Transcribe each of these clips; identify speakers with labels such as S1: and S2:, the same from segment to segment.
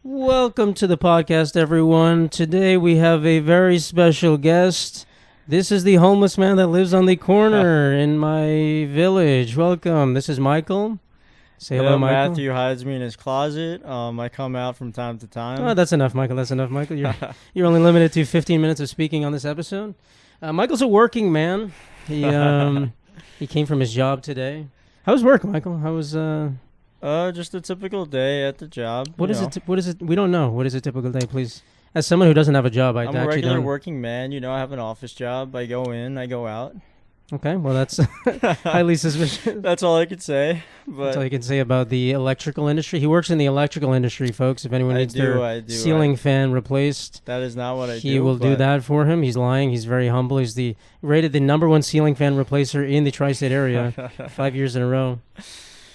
S1: Welcome to the podcast, everyone. Today we have a very special guest. This is the homeless man that lives on the corner in my village. Welcome. This is Michael. Say hello, Michael.
S2: Matthew hides me in his closet. I come out from time to time.
S1: Oh, that's enough, Michael. That's enough, Michael. You're only limited to 15 minutes of speaking on this episode. Michael's a working man. He came from his job today. How was work, Michael? How was
S2: just a typical day at the job.
S1: What is it? What is it? We don't know. What is a typical day, please? As someone who doesn't have a job,
S2: I'm a regular working man. I have an office job. I go in, I go out.
S1: Okay, well, that's highly suspicious.
S2: That's all I could say. But
S1: that's all you can say about the electrical industry. He works in the electrical industry, folks. If anyone needs their ceiling fan replaced,
S2: that is not what I do.
S1: He will do that for him. He's lying. He's very humble. He's rated the #1 ceiling fan replacer in the tri-state area 5 years in a row.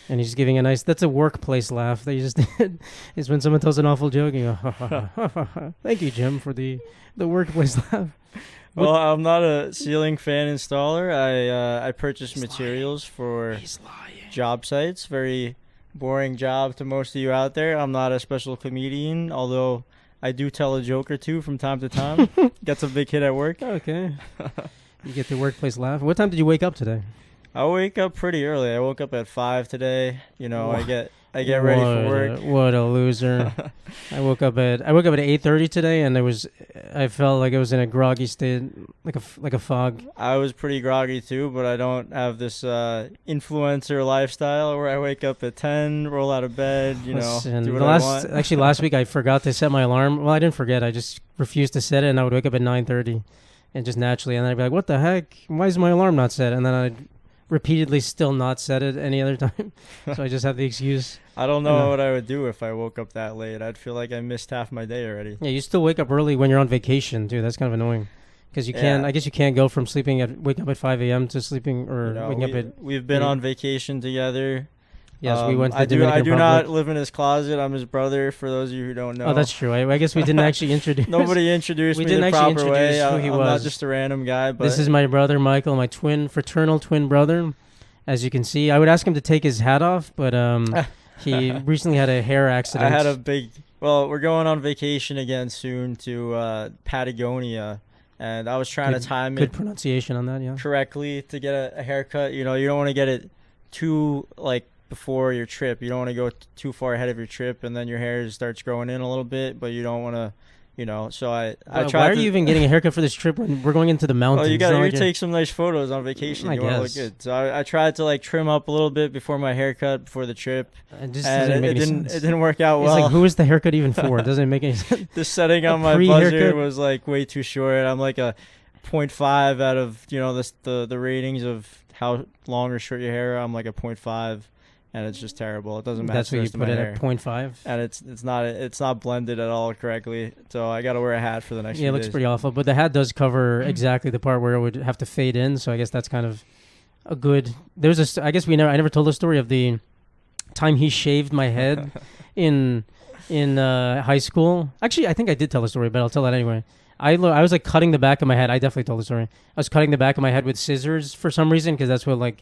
S1: And he's giving that's a workplace laugh that you just did. Is when someone tells an awful joke, you go, thank you, Jim, for the workplace laugh.
S2: Well, I'm not a ceiling fan installer. I purchase materials for job sites. Very boring job to most of you out there. I'm not a special comedian, although I do tell a joke or two from time to time. Get some big hit at work.
S1: Okay. You get the workplace laugh. What time did you wake up today?
S2: I wake up pretty early. I woke up at 5 today. I get ready for work.
S1: What a loser! I woke up at 8:30 today, and I felt like I was in a groggy state, like a fog.
S2: I was pretty groggy too, but I don't have this influencer lifestyle where I wake up at 10, roll out of bed, do what I want.
S1: Actually, last week I forgot to set my alarm. Well, I didn't forget. I just refused to set it, and I would wake up at 9:30, and just naturally, and then I'd be like, "What the heck? Why is my alarm not set?" And then I'd repeatedly still not set it any other time. So I just have the excuse.
S2: I don't know what I would do if I woke up that late. I'd feel like I missed half my day already.
S1: Yeah, you still wake up early when you're on vacation, too. That's kind of annoying. Because I guess you can't go from waking up at 5 a.m. to sleeping waking up at...
S2: We've been on vacation together.
S1: Yes, we went to the Dominican
S2: I do
S1: Republic.
S2: not live in his closet. I'm his brother, for those of you who don't know.
S1: Oh, that's true. I guess we didn't actually introduce...
S2: Nobody introduced me the proper way.
S1: Who he
S2: I'm
S1: was.
S2: not just a random guy. But
S1: this is my brother, Michael, my fraternal twin brother. As you can see, I would ask him to take his hat off, but he recently had a hair accident.
S2: I had we're going on vacation again soon to Patagonia, and I was trying to time it.
S1: Good pronunciation on that, yeah.
S2: Correctly to get a haircut. You don't want to get it too, before your trip. You don't want to go too far ahead of your trip, and then your hair starts growing in a little bit, but you don't want to... so I tried.
S1: Why are you even getting a haircut for this trip when we're going into the mountains?
S2: Oh, you got to take some nice photos on vacation. You want to look good. So I tried to trim up a little bit before my haircut before the trip, and it didn't work out well.
S1: It's like, who is the haircut even for? It doesn't make any sense.
S2: The setting on my buzzer was way too short. I'm like a 0.5 out of the ratings of how long or short your hair. I'm like a 0.5. And it's just terrible. It doesn't match.
S1: That's what you put it at 0.5.
S2: And it's not blended at all correctly. So I got to wear a hat for the next few days.
S1: Yeah, it looks pretty awful. But the hat does cover exactly the part where it would have to fade in. So I guess that's kind of a good. I guess I never told the story of the time he shaved my head in high school. Actually, I think I did tell the story, but I'll tell that anyway. I was cutting the back of my head. I definitely told the story. I was cutting the back of my head with scissors for some reason because that's what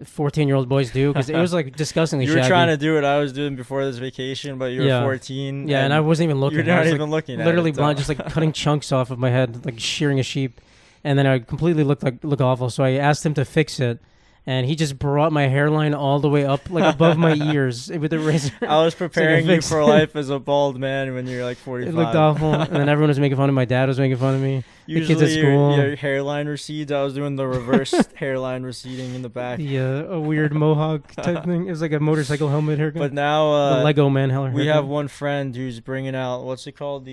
S1: 14-year-old boys do, because it was disgustingly
S2: shaggy. You were
S1: shaggy.
S2: trying to do what I was doing before this vacation, but you were 14.
S1: Yeah, and I wasn't even looking.
S2: You're not even looking at it.
S1: Literally blind, just cutting chunks off of my head, shearing a sheep. And then I completely look awful. So I asked him to fix it. And he just brought my hairline all the way up, above my ears with a razor.
S2: I was preparing you for life as a bald man when you're 45.
S1: It looked awful. And then everyone was making fun of me. My dad was making fun of me.
S2: Usually
S1: the kids at school.
S2: Your hairline recedes. I was doing the reverse hairline receding in the back.
S1: Yeah, a weird mohawk type thing. It was like a motorcycle helmet haircut.
S2: But now...
S1: the Lego man haircut.
S2: We have one friend who's bringing out... What's it called?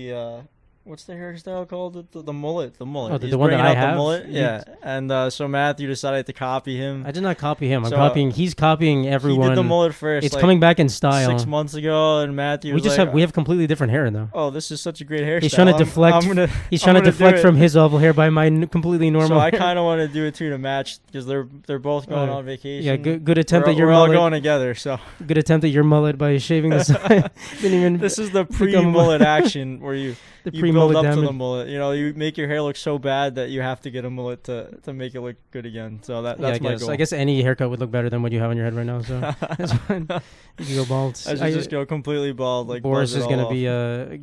S2: What's the hairstyle called? The mullet. The mullet.
S1: Oh, the one that I have?
S2: The mullet? Yeah. And so Matthew decided to copy him.
S1: I did not copy him. He's copying everyone.
S2: He did the mullet first.
S1: It's coming back in style.
S2: 6 months ago, and Matthew
S1: we have completely different hair, though.
S2: Oh, this is such a great hairstyle.
S1: He's trying to deflect. He's trying to deflect from his awful hair by my completely normal
S2: So
S1: hair.
S2: I kind of want to do it, too, to match, because they're both going on vacation.
S1: Yeah, good attempt at your
S2: mullet.
S1: mullet.
S2: We're all going together, so.
S1: Good attempt at your mullet by shaving the side.
S2: This is the pre-mullet action where you build
S1: mullet
S2: up to the
S1: damage.
S2: mullet. You know, you make your hair look so bad that you have to get a mullet to make it look good again. So that's my goal.
S1: I guess any haircut would look better than what you have on your head right now. So that's fine. You can go bald.
S2: I should just go completely bald. Like
S1: Boris is gonna be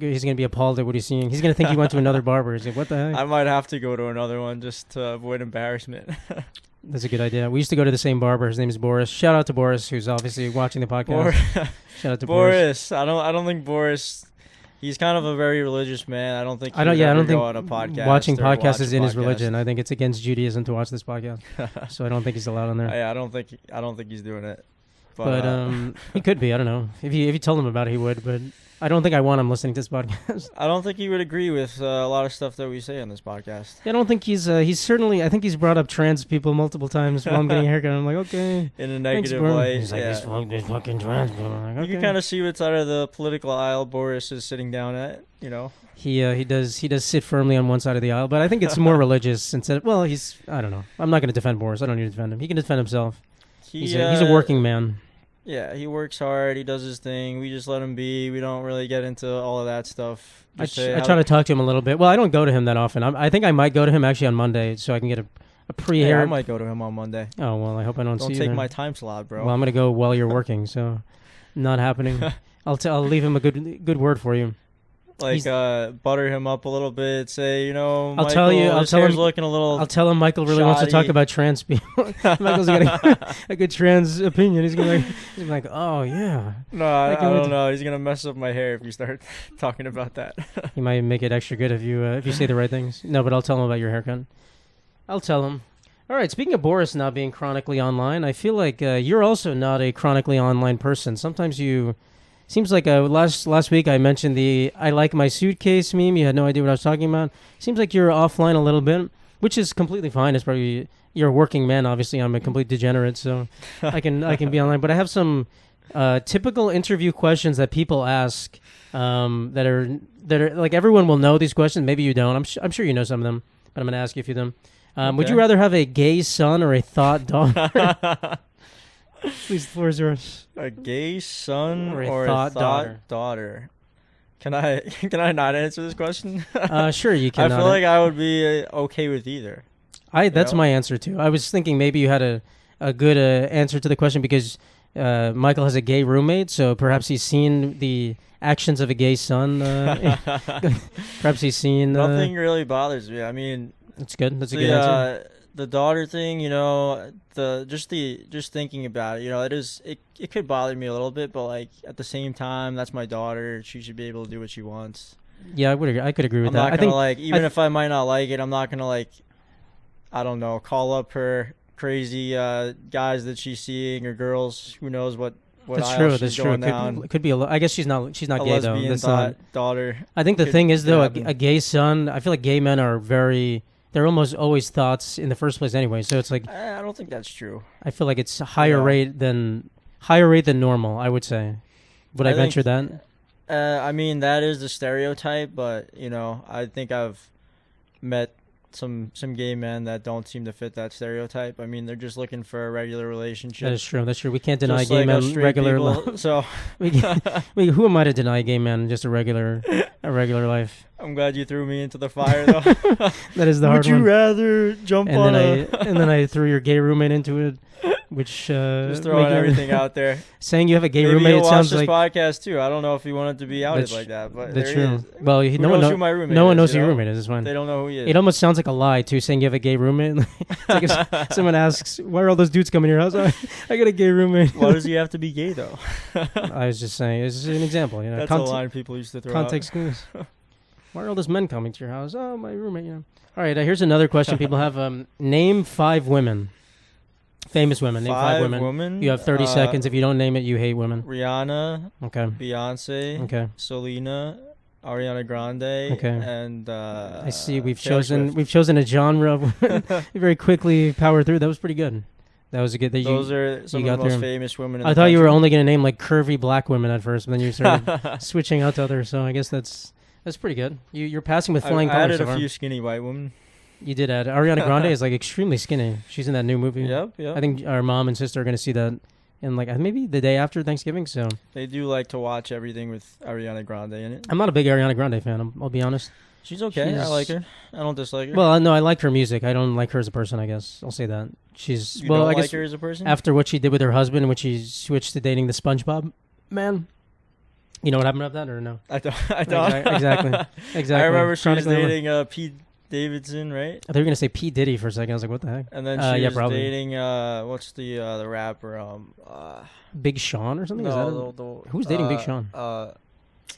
S1: he's gonna be appalled at what he's seeing. He's gonna think he went to another barber. He's like, what the heck?
S2: I might have to go to another one just to avoid embarrassment.
S1: That's a good idea. We used to go to the same barber. His name is Boris. Shout out to Boris, who's obviously watching the podcast. Shout out to Boris.
S2: I don't think Boris. He's kind of a very religious man. I don't think.
S1: I don't think
S2: go on a podcast
S1: watching podcasts
S2: watch
S1: is
S2: a
S1: in his
S2: podcast.
S1: religion. I think it's against Judaism to watch this podcast. So I don't think he's allowed on there.
S2: I don't think he's doing it.
S1: But he could be. I don't know. If you told him about it, he would. But I don't think I want him listening to this podcast.
S2: I don't think he would agree with a lot of stuff that we say on this podcast.
S1: I don't think he's certainly. I think he's brought up trans people multiple times while I'm getting a haircut. I'm like, okay.
S2: In a negative
S1: bro.
S2: light.
S1: He's like, these fucking trans people. I'm like,
S2: You can kind of see what side of the political aisle Boris is sitting down at. You know.
S1: He does sit firmly on one side of the aisle, but I think it's more religious instead. Well, I don't know. I'm not going to defend Boris. I don't need to defend him. He can defend himself. He's a working man.
S2: Yeah, he works hard. He does his thing. We just let him be. We don't really get into all of that stuff.
S1: I try to talk to him a little bit. Well, I don't go to him that often. I think I might go to him actually on Monday so I can get a pre-hair.
S2: Yeah, I might go to him on Monday.
S1: Oh, well, I hope I don't see you.
S2: Don't take
S1: there.
S2: my time slot, bro.
S1: Well, I'm going to go while you're working, so not happening. I'll leave him a good word for you.
S2: Like butter him up a little bit. Say, you know,
S1: I'll tell him
S2: looking a little.
S1: I'll tell him Michael really wants to talk about trans people. Michael's getting a good trans opinion. He's gonna be like, oh yeah.
S2: No, I don't know. He's gonna mess up my hair if you start talking about that.
S1: He might make it extra good if you say the right things. No, but I'll tell him about your haircut. I'll tell him. All right. Speaking of Boris not being chronically online, I feel like you're also not a chronically online person. Sometimes you. Seems like last week I mentioned the I like my suitcase meme. You had no idea what I was talking about. Seems like you're offline a little bit, which is completely fine. It's probably you're a working man. Obviously, I'm a complete degenerate, so I can be online. But I have some typical interview questions that people ask that are like everyone will know these questions. Maybe you don't. I'm sure you know some of them, but I'm going to ask you a few of them.
S2: Okay.
S1: Would you rather have a gay son or a thought daughter? Please, the floor is yours.
S2: A gay son
S1: or
S2: or
S1: a thought
S2: daughter? Can I not answer this question?
S1: Sure, you can.
S2: I feel like I would be okay with either.
S1: That's my answer too. I was thinking maybe you had a good answer to the question because Michael has a gay roommate, so perhaps he's seen the actions of a gay son. Perhaps he's seen.
S2: Nothing really bothers me. I mean,
S1: that's good. That's a good answer.
S2: The daughter thing, you know, just thinking about it, you know, it could bother me a little bit, but like at the same time, that's my daughter. She should be able to do what she wants.
S1: Yeah, I could agree with that.
S2: I'm not gonna even if I might not like it, I'm not gonna I don't know, call up her crazy guys that she's seeing or girls. Who knows what
S1: that's true.
S2: She's
S1: That's
S2: going
S1: true.
S2: down.
S1: Could be I guess she's not gay though.
S2: Lesbian daughter.
S1: I think the thing is though, a gay son. I feel like gay men are they're almost always thoughts in the first place anyway. So it's like
S2: I don't think that's true.
S1: I feel like it's higher rate than normal. I would say. Would I venture that?
S2: I mean that is the stereotype, but you know I think I've met some gay men that don't seem to fit that stereotype. I mean they're just looking for a regular relationship.
S1: That is true. That's true. We can't deny
S2: just
S1: gay
S2: like
S1: men regular
S2: life. So
S1: who am I to deny gay men just a regular life?
S2: I'm glad you threw me into the fire, though.
S1: That is the hard one.
S2: Would you rather jump on
S1: and then I threw your gay roommate into it, which
S2: just throwing everything out there.
S1: Saying you have a gay
S2: Maybe
S1: roommate,
S2: he'll
S1: it sounds
S2: watch this
S1: like
S2: podcast too. I don't know if he wanted to be outed like that, but
S1: that's
S2: there he
S1: true.
S2: is.
S1: Well, no one knows
S2: who my roommate
S1: no one
S2: is,
S1: knows who
S2: you
S1: your
S2: know?
S1: roommate is. It's fine.
S2: They don't know who he is.
S1: It almost sounds like a lie too, saying you have a gay roommate. It's like if someone asks, "Why are all those dudes coming to your house?" I got a gay roommate.
S2: Why does he have to be gay though?
S1: I was just saying, it's an example. You know,
S2: that's a line people used to throw
S1: context clues. Why are all those men coming to your house? Oh, my roommate. You know. All right, here's another question people have. Name 5 women. Famous women. Name 5 women. You have 30 seconds. If you don't name it, you hate women.
S2: Rihanna.
S1: Okay.
S2: Beyonce.
S1: Okay.
S2: Selena. Ariana Grande.
S1: Okay.
S2: And
S1: I see we've
S2: Taylor
S1: chosen
S2: Swift.
S1: a genre of women. Very quickly power through. That was pretty good. That was a good.
S2: Those are some of the most famous women in
S1: I
S2: the
S1: thought you were
S2: country.
S1: only going to name like curvy black women at first, but then you started switching out to others. So I guess that's pretty good. You're passing with flying
S2: I
S1: colors.
S2: added
S1: So
S2: a
S1: far.
S2: few skinny white women.
S1: You did add Ariana Grande is like extremely skinny. She's in that new movie.
S2: Yep.
S1: I think our mom and sister are going to see that in like maybe the day after Thanksgiving. So
S2: they do like to watch everything with Ariana Grande in it.
S1: I'm not a big Ariana Grande fan. I'll be honest.
S2: She's okay. I like her. I don't dislike her.
S1: Well, no, I like her music. I don't like her as a person, I guess. I'll say that. She's
S2: you
S1: well,
S2: don't
S1: I
S2: like
S1: guess
S2: her as a person?
S1: after what she did with her husband, when she switched to dating the SpongeBob man. You know what happened to that or no?
S2: I don't.
S1: Exactly.
S2: I remember she was
S1: Chronically
S2: dating Pete Davidson, right?
S1: I thought you were gonna say P Diddy for a second. I was like, what the heck?
S2: And then she was
S1: probably.
S2: dating what's the rapper
S1: Big Sean or something? Is that
S2: no,
S1: who's dating Big Sean?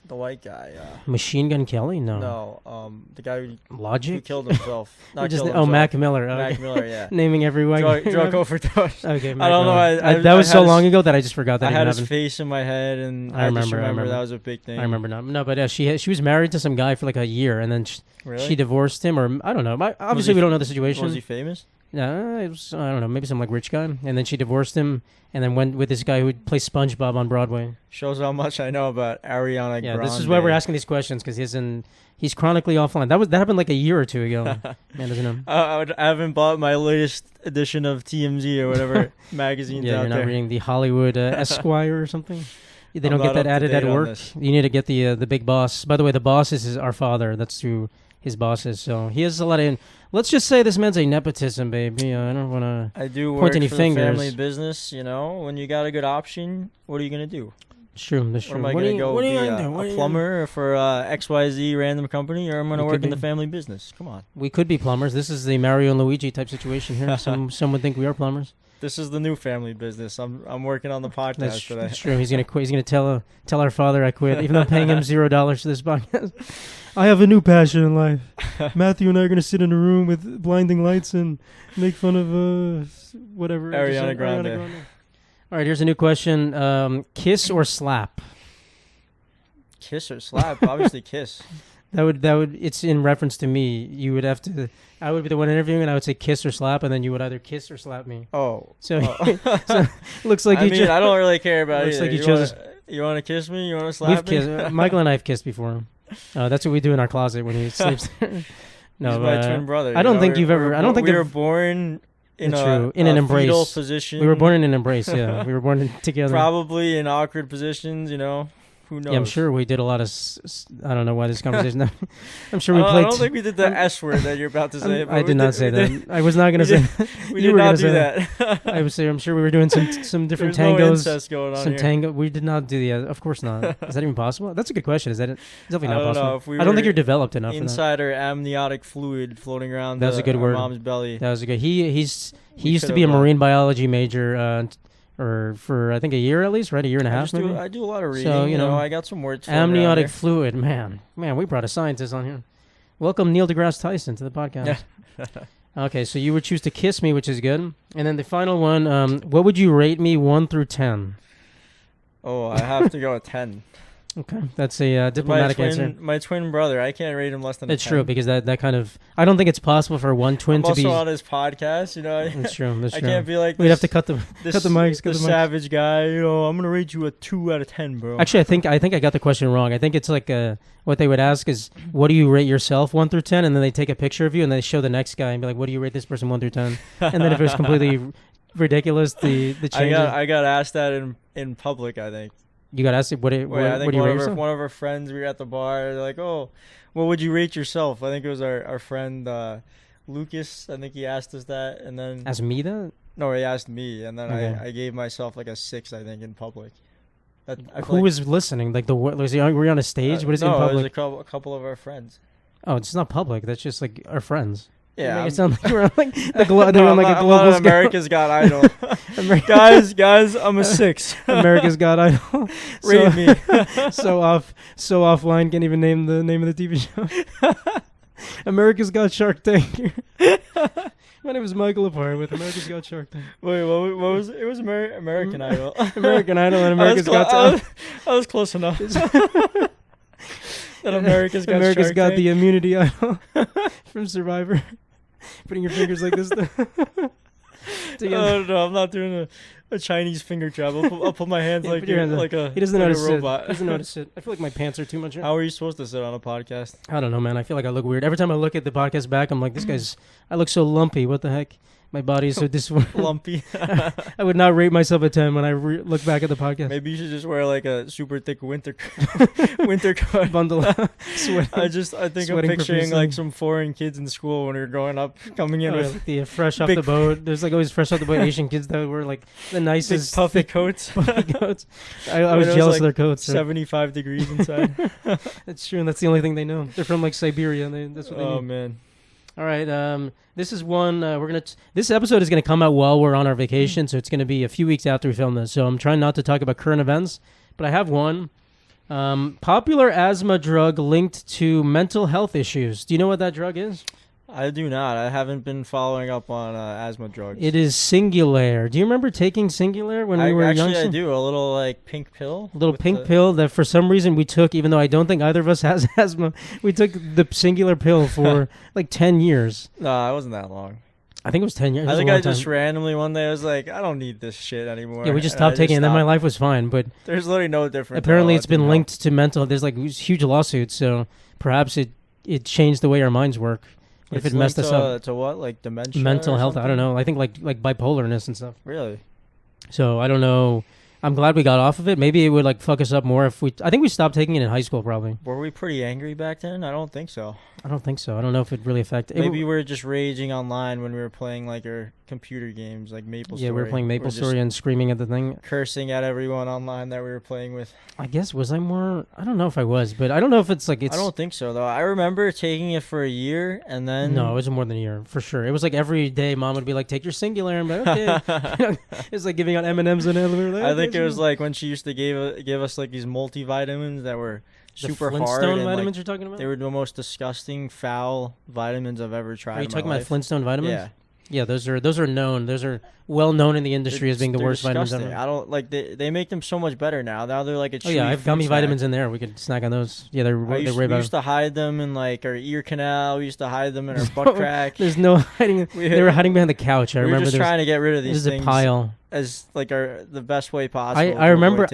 S2: The white guy.
S1: Machine Gun Kelly? No.
S2: No, the guy who
S1: Logic?
S2: killed himself. Not
S1: just
S2: killed himself.
S1: Mac Miller. Okay.
S2: Mac Miller, yeah.
S1: Naming every white
S2: drug overdose.
S1: Okay,
S2: I don't know.
S1: That was so long ago that I just forgot that
S2: I had
S1: happened.
S2: his face in my head, and
S1: I
S2: just
S1: remember
S2: that was a big thing.
S1: I remember now. No, but she was married to some guy for like a year, and then she divorced him, or I don't know. Obviously, we don't know the situation.
S2: Was he famous?
S1: Yeah, it was, I don't know, maybe some like rich guy, and then she divorced him, and then went with this guy who plays SpongeBob on Broadway.
S2: Shows how much I know about Ariana Grande.
S1: Yeah, this is why we're asking these questions, because he's chronically offline. That happened like a year or two ago. Man doesn't know.
S2: I haven't bought my latest edition of TMZ or whatever magazines
S1: yeah,
S2: out
S1: you're not
S2: there.
S1: reading the Hollywood Esquire or something. They don't
S2: I'm
S1: get that
S2: not up to
S1: added at
S2: date on
S1: work.
S2: this.
S1: You need to get the big boss. By the way, the boss is our father. That's who his boss is. So he has a lot of. Let's just say this man's a nepotism, baby. I don't want to.
S2: I do
S1: point
S2: work
S1: any
S2: for
S1: fingers.
S2: the family business. You know, when you got a good option, what are you gonna do?
S1: That's true. That's true.
S2: Or am I
S1: What
S2: gonna
S1: are you-
S2: go
S1: what are
S2: be
S1: you gonna do?
S2: a plumber for XYZ random company, or I'm gonna
S1: You
S2: work
S1: could
S2: in the
S1: be.
S2: family business? Come on.
S1: We could be plumbers. This is the Mario and Luigi type situation here. Some would think we are plumbers.
S2: This is the new family business. I'm working on the podcast today.
S1: That's true. He's gonna quit. He's gonna tell our father I quit, even though I'm paying him $0 for this podcast. I have a new passion in life. Matthew and I are gonna sit in a room with blinding lights and make fun of whatever.
S2: Ariana Grande.
S1: All right, here's a new question: kiss or slap?
S2: Kiss or slap? Obviously, kiss.
S1: That would. It's in reference to me. You would have to. I would be the one interviewing, and I would say kiss or slap, and then you would either kiss or slap me.
S2: Oh,
S1: So, so looks like
S2: I mean, I don't really care about
S1: looks
S2: either.
S1: like you chose.
S2: You want to kiss me? You want to slap
S1: We've
S2: me?
S1: kissed. Michael and I have kissed before. That's what we do in our closet when he sleeps. No,
S2: He's my twin brother.
S1: I don't think you've ever. I don't think
S2: we were born in
S1: true.
S2: in
S1: an
S2: fetal
S1: embrace
S2: position.
S1: We were born in an embrace. Yeah, we were born together.
S2: Probably in awkward positions. You know, who knows?
S1: Yeah, I'm sure we did a lot of. I don't know why this conversation. I'm sure we
S2: I
S1: played.
S2: don't think we did the S word that you're about to say.
S1: I did not say that. I was not going to say.
S2: We
S1: You
S2: did
S1: were
S2: not
S1: gonna
S2: do
S1: say
S2: that.
S1: I would say. I'm sure we were doing some different
S2: There's no
S1: tangos.
S2: incest going on
S1: Some
S2: here.
S1: tango. We did not do the. Of course not. Is that even possible? That's a good question. Is that it? It's definitely not
S2: I don't
S1: possible.
S2: know, if we
S1: I don't think
S2: were
S1: you're developed enough for that.
S2: Insider amniotic fluid floating around.
S1: That was a good
S2: our
S1: word.
S2: Mom's belly.
S1: That was a good. He used to
S2: could've,
S1: be a marine biology major, or for I think a year at least, right? A year and a half, maybe.
S2: I do a lot of reading.
S1: So,
S2: you know, I got some words. floating around
S1: Amniotic
S2: there.
S1: fluid, man. We brought a scientist on here. Welcome Neil deGrasse Tyson to the podcast. Okay, so you would choose to kiss me, which is good. And then the final one, what would you rate me 1 through 10?
S2: Oh, I have to go with 10.
S1: Okay, that's a diplomatic answer.
S2: My twin brother, I can't rate him less than.
S1: It's
S2: a 10.
S1: true because that kind of I don't think it's possible for one twin
S2: I'm
S1: to be.
S2: also on his podcast, you know.
S1: That's true. That's
S2: I
S1: true.
S2: can't be like.
S1: We'd have to cut the
S2: this,
S1: cut the mics. Cut
S2: the
S1: the mics.
S2: savage guy. You know, I'm gonna rate you a 2 out of 10, bro.
S1: Actually, I think I got the question wrong. I think it's like what they would ask is, what do you rate yourself 1 through 10, and then they take a picture of you and they show the next guy and be like, what do you rate this person 1 through 10? And then if it was completely ridiculous, the change.
S2: I got asked that in public. I think.
S1: You got asked what do you
S2: I think
S1: rate
S2: one
S1: yourself?
S2: of our friends, we were at the bar. They're like, "Oh, what would you rate yourself?" I think it was our friend Lucas. I think he asked us that, and then
S1: Ask me that?
S2: no, he asked me, and then
S1: Okay.
S2: I gave myself like a 6. I think in public. I feel
S1: Who
S2: like-
S1: was listening? Like were you on a stage? What is it in
S2: no,
S1: public?
S2: it was a couple of our friends.
S1: Oh, it's not public. That's just like our friends.
S2: Yeah,
S1: Make it sound like we're on like they're on
S2: no,
S1: like a
S2: I'm
S1: global
S2: on
S1: scale.
S2: America's Got Idol. guys, I'm a 6.
S1: America's Got Idol.
S2: Rate me.
S1: so offline. Can't even name the name of the TV show. America's Got Shark Tank. My name is Michael Lipari with America's Got Shark Tank.
S2: Wait, what was it? It was American Idol.
S1: American Idol and America's Got Talent.
S2: I was close enough. That America's Got
S1: America's
S2: Shark
S1: Got
S2: Tank.
S1: the Immunity Idol from Survivor. Putting your fingers like this.
S2: Oh, no, I'm not doing a Chinese finger trap. I'll put my hands
S1: Yeah,
S2: like
S1: put your hands up.
S2: like a
S1: He doesn't know
S2: like
S1: how
S2: a
S1: to sit.
S2: robot.
S1: He doesn't know how to sit. I feel like my pants are too much.
S2: How are you supposed to sit on a podcast?
S1: I don't know, man. I feel like I look weird. Every time I look at the podcast back, I'm like, I look so lumpy. What the heck? My body is so dysfunctional.
S2: Lumpy.
S1: I would not rate myself a 10 when I look back at the podcast.
S2: Maybe you should just wear like a super thick winter coat.
S1: Bundle sweating.
S2: I think I'm picturing like some foreign kids in school when we were growing up coming in with
S1: like the fresh off the boat. There's like always fresh off the boat Asian kids that were like the nicest
S2: big puffy coats.
S1: Puffy coats. I was jealous of their coats.
S2: 75 degrees inside.
S1: That's true, and that's the only thing they know. They're from like Siberia. And that's what they
S2: Oh
S1: need.
S2: man.
S1: All right. This is one this episode is gonna come out while we're on our vacation, so it's gonna be a few weeks after we film this. So I'm trying not to talk about current events, but I have one. Popular asthma drug linked to mental health issues. Do you know what that drug is?
S2: I do not. I haven't been following up on asthma drugs.
S1: It is Singulair. Do you remember taking Singulair when we were young?
S2: Actually, I do. A little like pink pill.
S1: A little pink pill that for some reason we took, even though I don't think either of us has asthma. We took the singular pill for like 10 years.
S2: No, it wasn't that long.
S1: I think it was 10 years.
S2: I think I just randomly one day I was like, I don't need this shit anymore.
S1: Yeah, we just stopped taking it, and then my life was fine. But
S2: there's literally no difference.
S1: Apparently, it's been linked to mental. There's like huge lawsuits, so perhaps it changed the way our minds work. If it messed us up.
S2: To what? Like dementia?
S1: Mental health? I don't know. I think like bipolarness and stuff.
S2: Really?
S1: So I don't know. I'm glad we got off of it. Maybe it would like fuck us up more if we... I think we stopped taking it in high school probably.
S2: Were we pretty angry back then? I don't think so.
S1: I don't think so. I don't know if it really affected...
S2: Maybe we were just raging online when we were playing like our computer games like Maple Story.
S1: Yeah, we were playing Maple Story and screaming at the thing.
S2: Cursing at everyone online that we were playing with.
S1: I guess, was I more... I don't know if I was, but I don't know if it's like... I
S2: don't think so though. I remember taking it for a year and then...
S1: No, it was more than a year, for sure. It was like every day mom would be like, take your Singular. And I'm like, okay. It's like giving out M&Ms and everything.
S2: I think it was like when she used to give us like these multivitamins that were super hard.
S1: Flintstone vitamins you're talking about?
S2: They were the most disgusting, foul vitamins I've ever tried.
S1: Are you talking about Flintstone vitamins?
S2: Yeah.
S1: Yeah, those are known. Those are well known in the industry as being the worst
S2: disgusting.
S1: vitamins ever.
S2: I don't like they make them so much better now. Now they're like a chewy
S1: I have gummy
S2: snack.
S1: vitamins in there. We could snack on those. Yeah,
S2: we used to hide them in like our ear canal. We used to hide them in our butt crack.
S1: There's no hiding. They were hiding behind the couch. I remember.
S2: We were just trying to get rid of these things.
S1: There's a pile.
S2: As like the best way possible.
S1: I remember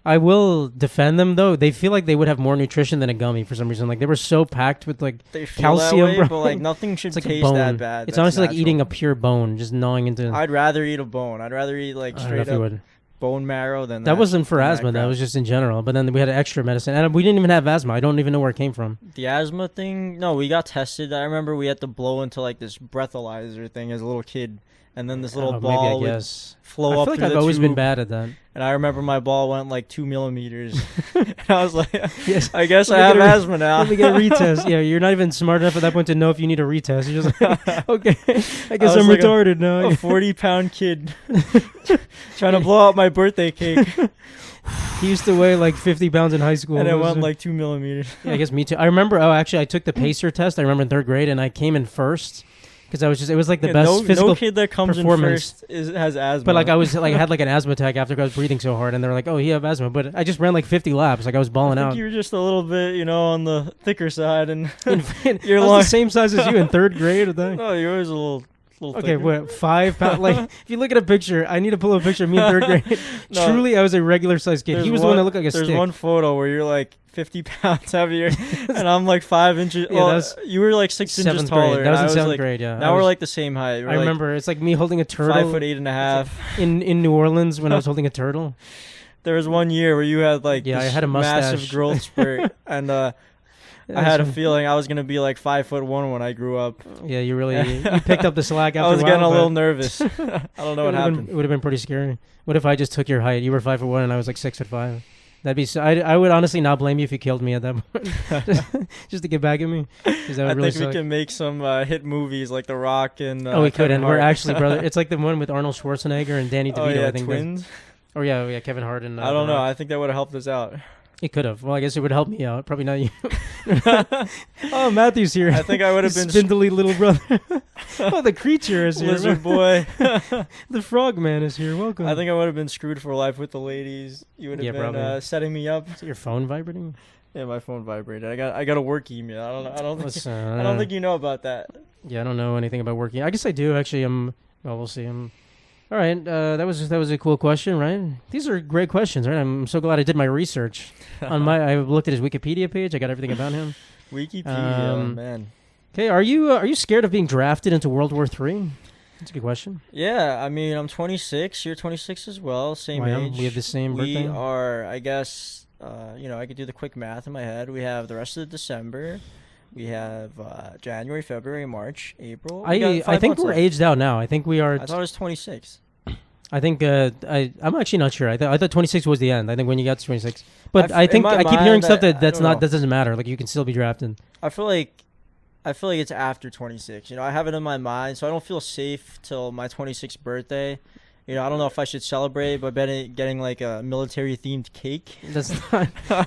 S1: I will defend them though. They feel like they would have more nutrition than a gummy for some reason. Like they were so packed with like calcium,
S2: that way, but like nothing should
S1: like
S2: taste that bad.
S1: It's honestly like eating a pure bone, just gnawing into.
S2: I'd rather eat a bone. I'd rather eat like straight up bone marrow than
S1: that. Wasn't for asthma. That was just in general. But then we had extra medicine, and we didn't even have asthma. I don't even know where it came from.
S2: The asthma thing? No, we got tested. I remember we had to blow into like this breathalyzer thing as a little kid. And then this little ball would flow up.
S1: I feel like I've always been bad at that.
S2: And I remember my ball went like 2 millimeters. And I was like, yes, I guess I have asthma now.
S1: Let me get a retest. Yeah, you're not even smart enough at that point to know if you need a retest. You're just like, okay, I guess I'm like retarded now.
S2: A 40-pound kid trying to blow out my birthday cake.
S1: He used to weigh like 50 pounds in high school.
S2: And it went like 2 millimeters.
S1: Yeah, I guess me too. I remember, actually, I took the pacer test. I remember in 3rd grade, and I came in first. Because it was like the best physical
S2: no kid that comes in first has asthma.
S1: But like I was like I had like an asthma attack after I was breathing so hard, and they were like, "Oh, you have asthma." But I just ran like 50 laps, like I was balling out.
S2: You were just a little bit, on the thicker side, and
S1: you're the same size as you in 3rd grade. Or that?
S2: No, you're always a little.
S1: Okay, what 5 pounds? Like if you look at a picture, I need to pull up a picture of me in 3rd grade. No, truly, I was a regular sized kid. He was the one that looked like a stick.
S2: There's one photo where you're like 50 pounds heavier, and I'm like 5 inches. Yeah, well, you were like 6 inches taller.
S1: That was in 7th grade. Yeah.
S2: Now we're like the same height.
S1: I remember it's like me holding a turtle.
S2: 5'8.5"
S1: in New Orleans when I was holding a turtle.
S2: There was one year where you had like
S1: I had a mustache.
S2: Massive growth spurt, and I had a feeling I was gonna be like 5'1" when I grew up.
S1: Yeah, you really you picked up the slack after.
S2: I was getting a little nervous. I don't know what happened.
S1: It would have been pretty scary. What if I just took your height? You were 5'1" and I was like 6'5". That'd be. I would honestly not blame you if you killed me at that point, just to get back at me. That would
S2: I think we can make some hit movies like The Rock and.
S1: We could, and we're actually brother. It's like the one with Arnold Schwarzenegger and Danny DeVito.
S2: Oh yeah,
S1: I think
S2: twins.
S1: Oh yeah, Kevin Hart and.
S2: I don't know. I think that would have helped us out.
S1: It could have. Well, I guess it would help me out. Probably not you. Oh, Matthew's here.
S2: I think I would have been
S1: spindly little brother. Oh, the creature is here.
S2: Lizard boy.
S1: The frog man is here. Welcome.
S2: I think I would have been screwed for life with the ladies. You would have been setting me up.
S1: Is your phone vibrating?
S2: Yeah, my phone vibrated. I got a work email. I don't think you know about that.
S1: Yeah, I don't know anything about working. I guess I do actually. Well, we'll see. All right, that was a cool question, right? These are great questions, right? I'm so glad I did my research. I looked at his Wikipedia page. I got everything about him.
S2: Wikipedia, man.
S1: Okay, are you scared of being drafted into World War III? That's a good question.
S2: Yeah, I mean, I'm 26. You're 26 as well. Same age.
S1: We have the same birthday.
S2: We are, I guess, I could do the quick math in my head. We have the rest of December. We have January, February, March, April.
S1: I think we're aged out now. I think we are.
S2: I thought it was 26.
S1: I think I'm actually not sure. I thought 26 was the end. I think when you got to 26, but I think I keep hearing stuff that doesn't matter. Like you can still be drafted.
S2: I feel like it's after 26. I have it in my mind, so I don't feel safe till my 26th birthday. I don't know if I should celebrate by getting like a military-themed cake.
S1: That's not.
S2: I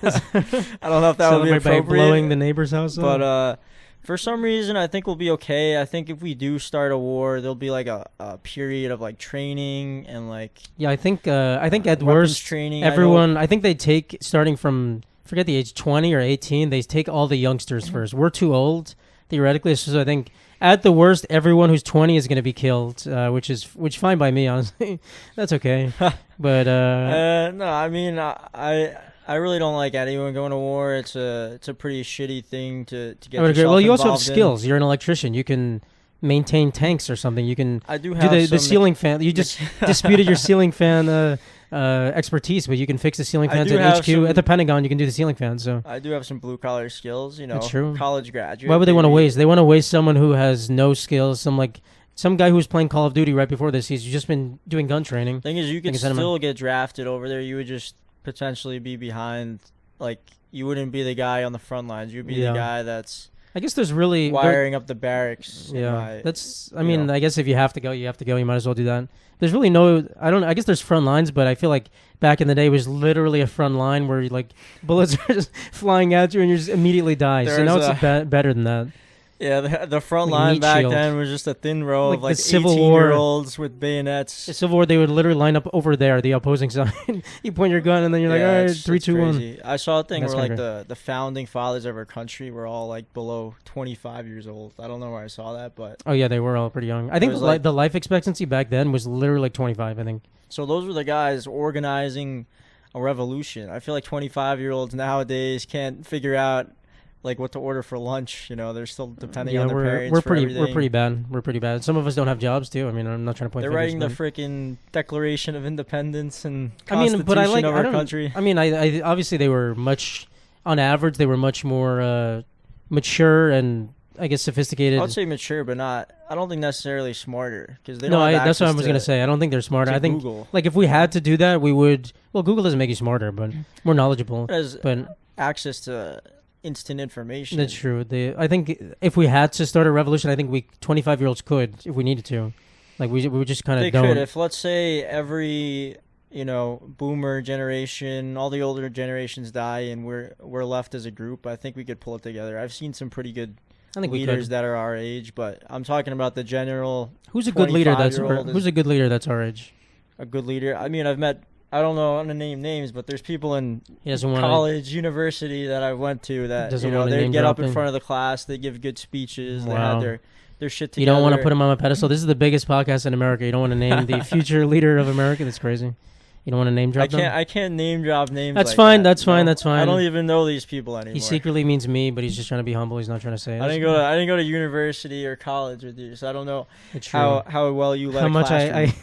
S2: don't know if that would be appropriate.
S1: By blowing the neighbor's house up.
S2: But for some reason, I think we'll be okay. I think if we do start a war, there'll be like a period of like training and like.
S1: Yeah, I think at worst,
S2: training.
S1: Everyone, I think they take starting from forget the age 20 or 18. They take all the youngsters first. We're too old theoretically, so I think. At the worst, everyone who's 20 is going to be killed, which fine by me, honestly. That's okay. But
S2: no, I mean, I really don't like anyone going to war. It's a pretty shitty thing to get yourself involved.
S1: Well, you also have skills. You're an electrician. You can maintain tanks or something. You can
S2: do the
S1: ceiling fan. You just disputed your ceiling fan expertise, but you can fix the ceiling fans at HQ. At the Pentagon, you can do the ceiling fans. So
S2: I do have some blue collar skills.
S1: That's true.
S2: College graduate.
S1: Why would they want to waste? They want to waste someone who has no skills. Some guy who was playing Call of Duty right before this. He's just been doing gun training.
S2: Thing is, you could still get drafted over there. You would just potentially be behind. Like you wouldn't be the guy on the front lines. You'd be the guy that's.
S1: I guess there's really
S2: wiring up the barracks.
S1: Yeah, I guess if you have to go, you have to go. You might as well do that. There's really no. I guess there's front lines, but I feel like back in the day it was literally a front line where like bullets are just flying at you and you just immediately die. So now it's better than that.
S2: Yeah, the front line back then was just a thin row of like
S1: Civil War
S2: 18-year-olds with bayonets.
S1: The Civil War, they would literally line up over there, the opposing side. You point your gun and then you're like, all right, 3, 2, 1.
S2: I saw a thing where like the founding fathers of our country were all like below 25 years old. I don't know where I saw that, but
S1: oh yeah, they were all pretty young. I think the life expectancy back then was literally like 25. I think.
S2: So those were the guys organizing a revolution. I feel like 25-year-olds nowadays can't figure out. Like what to order for lunch, they're still depending on their parents.
S1: We're pretty bad. We're pretty bad. Some of us don't have jobs too. I mean, I'm not trying to point.
S2: They're writing the freaking Declaration of Independence and Constitution of our country.
S1: I mean, I obviously they were much, on average, they were much more mature and I guess sophisticated.
S2: I would say mature, but not. I don't think necessarily smarter because they
S1: don't.
S2: No,
S1: that's what I was gonna say. I don't think they're smarter. I think
S2: Google.
S1: Like if we had to do that, we would. Well, Google doesn't make you smarter, but more knowledgeable. But
S2: access to instant information.
S1: That's true. I think if we had to start a revolution, I think 25-year-olds could if we needed to. Like we would just kind of don't.
S2: They could if let's say every boomer generation, all the older generations die, and we're left as a group. I think we could pull it together. I've seen some pretty good leaders that are our age, but I'm talking about the general.
S1: Who's a good leader that's our age?
S2: A good leader. I mean, I've met. I don't know how to name names, but there's people in college, university that I went to that they get up in front of the class, they give good speeches, they had their shit together.
S1: You don't want to put them on a pedestal. This is the biggest podcast in America. You don't want to name the future leader of America. That's crazy. You don't want to name drop them?
S2: I can't name drop names.
S1: That's
S2: like
S1: fine.
S2: That,
S1: that's fine. That's fine.
S2: I don't even know these people anymore.
S1: He secretly means me, but he's just trying to be humble. He's not trying to say it.
S2: I didn't go to university or college with you, so I don't know how well you let.
S1: How much I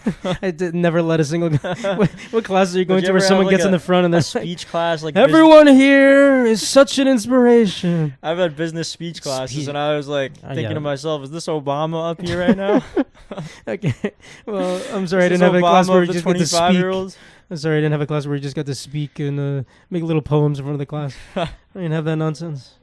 S1: never let a single. What classes are you going to where someone gets in the front and
S2: there's speech class like
S1: everyone here is such an inspiration.
S2: I've had business speech classes and I was like thinking to myself, is this Obama up here right now?
S1: Okay. Well, I'm sorry I didn't have a class where you just get to speak. I'm sorry I didn't have a class where you just got to speak and make little poems in front of the class. I didn't have that nonsense.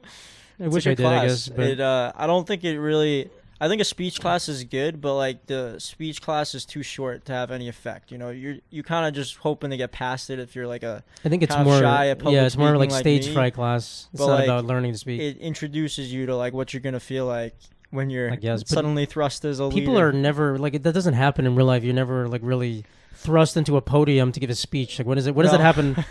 S1: I wish I did, I guess. But
S2: I don't think it really... I think a speech class is good, but like the speech class is too short to have any effect. You kind of just hoping to get past it if you're like a
S1: I think it's more
S2: shy at public
S1: it's more like stage
S2: me.
S1: fright class. It's
S2: but
S1: not about learning to speak.
S2: It introduces you to like what you're gonna feel like when you're
S1: guess,
S2: suddenly thrust as a leader.
S1: People are never like that doesn't happen in real life. You're never like really thrust into a podium to give a speech. Like what is it? What does that happen?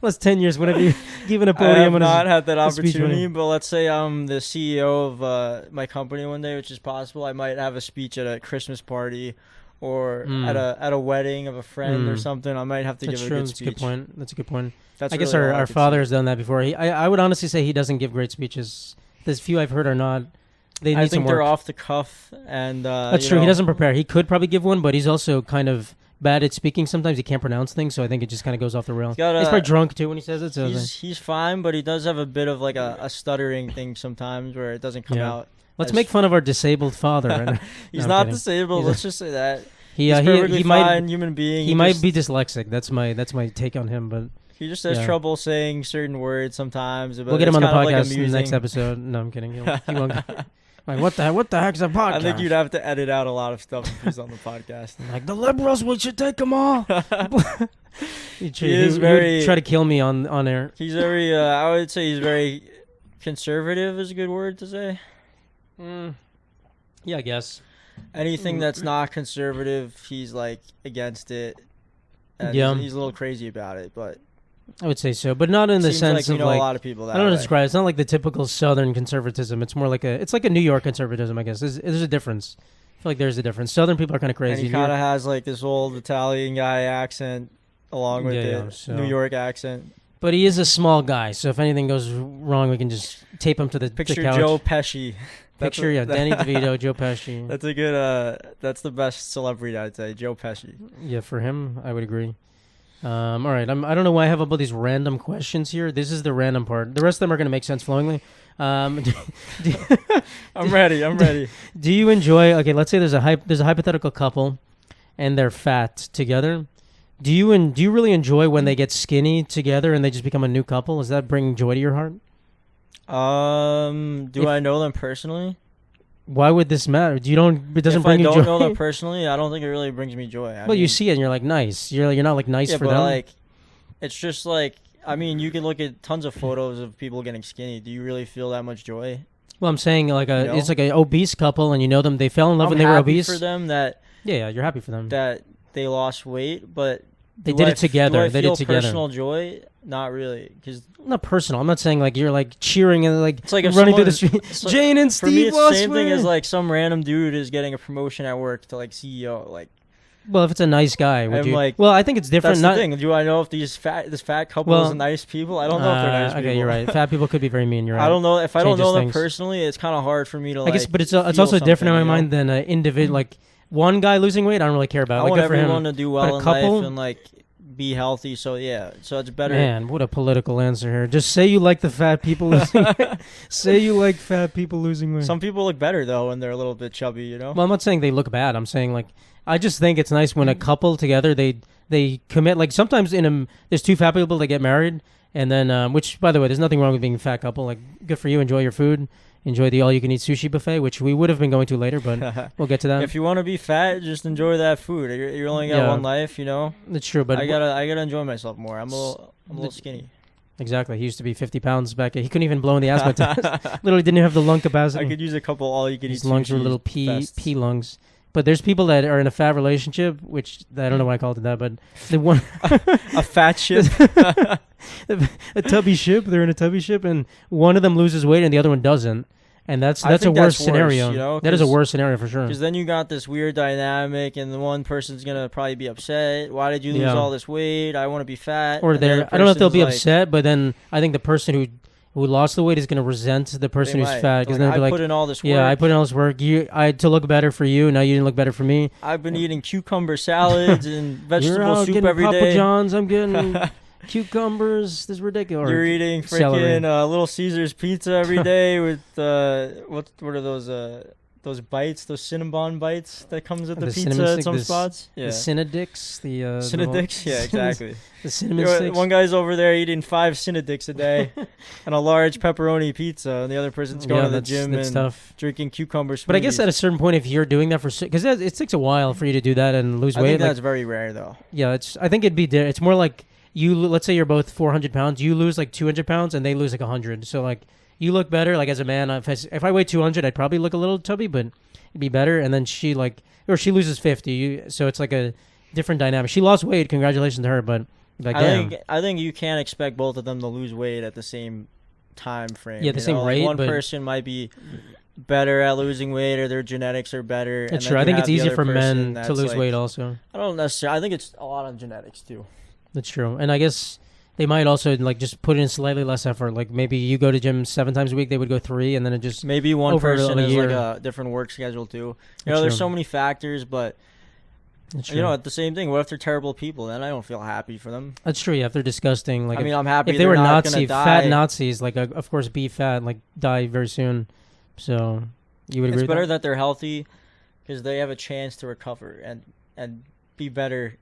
S1: Last 10 years, when have you given a podium?
S2: I have not had that opportunity, but let's say I'm the CEO of my company one day, which is possible. I might have a speech at a Christmas party or at a wedding of a friend or something. I might have to give a good speech.
S1: That's a good point.
S2: That's
S1: I guess our father has done that before. I would honestly say he doesn't give great speeches. There's few I've heard are not They need
S2: I
S1: some
S2: think they're
S1: work.
S2: off the cuff, and
S1: That's
S2: you
S1: true. He
S2: know,
S1: doesn't prepare. He could probably give one, but he's also kind of bad at speaking. Sometimes he can't pronounce things, so I think it just kind of goes off the rail.
S2: got
S1: He's
S2: a-
S1: probably drunk too when he says it. So
S2: he's fine, but he does have a bit of like a stuttering thing sometimes where it doesn't come
S1: Yeah.
S2: out.
S1: let's
S2: as-
S1: make fun of our disabled father. Right?
S2: He's
S1: I'm
S2: not
S1: kidding.
S2: disabled.
S1: He's
S2: Let's just say that.
S1: He
S2: He's perfectly
S1: he
S2: fine
S1: might
S2: human being.
S1: he might
S2: just,
S1: be dyslexic. That's my take on him. But
S2: He just has
S1: yeah.
S2: trouble saying certain words sometimes. But
S1: we'll get him
S2: it's
S1: on the
S2: kind of, like,
S1: podcast in the
S2: amusing.
S1: next episode. No, I'm kidding. He won't. Like what the heck's a podcast?
S2: I think you'd have to edit out a lot of stuff if he's on the podcast.
S1: Like the liberals, we should take them all. he
S2: is
S1: would
S2: very-
S1: try to kill me on air.
S2: He's very, I would say he's very conservative is a good word to say.
S1: Yeah, I guess.
S2: Anything that's not conservative, he's like against it. And
S1: Yeah.
S2: he's a little crazy about it, but
S1: I would say so, but not in the
S2: seems
S1: sense
S2: like we
S1: of
S2: know
S1: like
S2: a lot of people that
S1: I don't know how to
S2: way.
S1: describe it. It's not like the typical Southern conservatism. It's more like it's like a New York conservatism, I guess. There's a difference. I feel like there's a difference. Southern people are kind of
S2: And
S1: crazy.
S2: he kind of has like this old Italian guy accent along with the
S1: so-
S2: New York accent.
S1: But he is a small guy, so if anything goes wrong, we can just tape him to the
S2: Picture
S1: couch.
S2: Joe Pesci.
S1: Picture, yeah, Danny DeVito, Joe Pesci.
S2: That's a good. That's the best celebrity I'd say. Joe Pesci.
S1: Yeah, for him, I would agree. All right, I don't know why I have all these random questions here. This is the random part. The rest of them are going to make sense flowingly.
S2: I'm ready. I'm ready.
S1: Do you enjoy? Okay, let's say there's a hypothetical couple, and they're fat together. Do you really enjoy when they get skinny together and they just become a new couple? Does that bring joy to your heart?
S2: Do I know them personally?
S1: Why would this matter? It doesn't
S2: If
S1: bring
S2: I
S1: you
S2: don't
S1: joy.
S2: know them personally, I don't think it really brings me joy.
S1: Well, you see it and you're like nice. You're not like nice
S2: yeah,
S1: for
S2: but
S1: them.
S2: like, it's just like I mean, you can look at tons of photos of people getting skinny. Do you really feel that much joy?
S1: Well, I'm saying like
S2: You know?
S1: it's like an obese couple, and you know them. They fell in love
S2: I'm
S1: when they were
S2: happy
S1: obese.
S2: for them that
S1: Yeah, you're happy for them.
S2: that they lost weight, but
S1: They
S2: do
S1: did
S2: I
S1: it together.
S2: Do I
S1: They
S2: feel
S1: did it together.
S2: personal joy? Not really, because
S1: Not personal. I'm not saying like you're like cheering and like
S2: it's like if
S1: running through the
S2: someone-
S1: street.
S2: it's like-
S1: Jane and
S2: for me,
S1: Steve
S2: it's the
S1: lost
S2: same thing
S1: weight.
S2: as like some random dude is getting a promotion at work to like CEO. Like
S1: Well, if it's a nice guy, would
S2: I'm
S1: you?
S2: like-
S1: Well, I think it's different.
S2: that's
S1: Not
S2: the thing. Do I know if this fat couple
S1: Well,
S2: is nice people? I don't know if they're nice people.
S1: Okay, you're right. Fat people could be very mean. You're right.
S2: I don't know if I don't
S1: Changes
S2: know them
S1: things.
S2: personally. It's kind of hard for me to.
S1: I guess,
S2: like,
S1: but it's
S2: feel
S1: also different in my
S2: something,
S1: mind than an individual. Like one guy losing weight, I don't really care about.
S2: I
S1: Like
S2: want
S1: good for
S2: everyone
S1: him.
S2: to do
S1: But
S2: well
S1: a
S2: in
S1: couple-
S2: life and like be healthy. So yeah, so it's better.
S1: Man, what a political answer here. Just say you like the fat people losing weight. Say you like fat people losing weight.
S2: Some people look better though when they're a little bit chubby. You know.
S1: Well, I'm not saying they look bad. I'm saying like I just think it's nice when a couple together they commit. Like sometimes there's two fat people that get married, and then which by the way, there's nothing wrong with being a fat couple. Like good for you. Enjoy your food. Enjoy the all-you-can-eat sushi buffet, which we would have been going to later, but we'll get to that.
S2: If you want to be fat, just enjoy that food. You only got
S1: Yeah.
S2: one life, you know.
S1: It's true, but
S2: I gotta enjoy myself more. I'm a little skinny.
S1: exactly. He used to be 50 pounds back. He couldn't even blow in the asthma test. Literally didn't have the lung capacity.
S2: I could use a couple all you can eat.
S1: His lungs were little pea lungs. But there's people that are in a fat relationship, which I don't know why I called it that, but the one
S2: a fat ship.
S1: a tubby ship. They're in a tubby ship, and one of them loses weight and the other one doesn't. And that's
S2: I
S1: a
S2: think
S1: worse
S2: that's worse,
S1: scenario.
S2: you know,
S1: that is a
S2: 'cause-
S1: worse scenario for sure.
S2: Because then you got this weird dynamic, and the one person's gonna probably be upset. Why did you lose
S1: Yeah.
S2: all this weight? I want to be fat.
S1: Or
S2: And the
S1: they're
S2: other
S1: I don't know if they'll be
S2: person's
S1: upset, but then I think the person who lost the weight is going to resent the
S2: They
S1: person who's
S2: might.
S1: fat because then
S2: I
S1: they'll be
S2: put
S1: like,
S2: in all this work.
S1: yeah, I put in all this work. I had to look better for you. Now you didn't look better for me.
S2: I've been eating cucumber salads and
S1: You're
S2: vegetable
S1: out
S2: soup
S1: getting
S2: every
S1: Papa
S2: day.
S1: John's. I'm getting cucumbers. This is ridiculous.
S2: You're eating
S1: celery.
S2: freaking Little Caesars pizza every day with what are those bites, those Cinnabon bites that comes with the,
S1: The
S2: pizza
S1: cinnamon
S2: at
S1: stick,
S2: some
S1: the
S2: spots. Yeah,
S1: The Cinnadix. The
S2: Cinnadix. Yeah, exactly.
S1: The cinnamon sticks.
S2: One guy's over there eating 5 Cinnadix a day and a large pepperoni pizza, and the other person's going to the gym
S1: that's
S2: and
S1: tough.
S2: drinking cucumber smoothies.
S1: But I guess at a certain point, if you're doing that for because it takes a while for you to do that and lose
S2: I
S1: weight.
S2: think
S1: like,
S2: that's very rare though.
S1: yeah, I think it'd be it's more like let's say you're both 400 pounds, you lose like 200 pounds and they lose like 100. So like you look better. Like as a man, if I weigh 200, I'd probably look a little chubby, but it'd be better. And then she loses 50. So it's like a different dynamic. She lost weight. Congratulations to her. But like,
S2: I think you can't expect both of them to lose weight at the same time frame.
S1: Yeah, the
S2: you
S1: same
S2: know?
S1: rate,
S2: Like one
S1: but-
S2: person might be better at losing weight, or their genetics are better. and
S1: That's
S2: then
S1: true. I
S2: you
S1: think
S2: have
S1: it's
S2: the
S1: easier
S2: other
S1: for men
S2: person
S1: to
S2: that's
S1: lose
S2: like-
S1: weight also.
S2: I don't necessarily. I think it's a lot on genetics too.
S1: That's true. And I guess They might also like just put in slightly less effort. Like maybe you go to gym 7 times a week, they would go 3, and then it just
S2: maybe one
S1: over
S2: person
S1: a
S2: has
S1: year.
S2: like a different work schedule too. You
S1: That's
S2: know, there's
S1: true.
S2: so many factors, but
S1: That's
S2: you
S1: true.
S2: know, at the same thing, what if they're terrible people? Then I don't feel happy for them.
S1: That's true. Yeah, if they're disgusting, like
S2: I mean, I'm happy
S1: if they
S2: they're
S1: were
S2: not
S1: Nazi,
S2: gonna die.
S1: fat Nazis, like of course be fat, like die very soon. So you would agree
S2: It's
S1: with
S2: better
S1: that?
S2: that they're healthy because they have a chance to recover and be better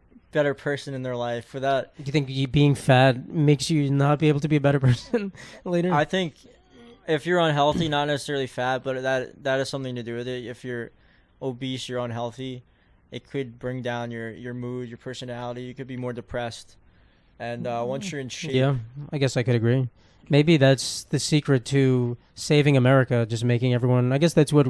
S2: person in their life. For that,
S1: Do you think being fat makes you not be able to be a better person later?
S2: I think if you're unhealthy, not necessarily fat, but that has something to do with it. If you're obese, you're unhealthy, it could bring down your mood, your personality. You could be more depressed. And once you're in shape,
S1: Yeah, I guess I could agree. Maybe that's the secret to saving America, just making everyone. I guess that's what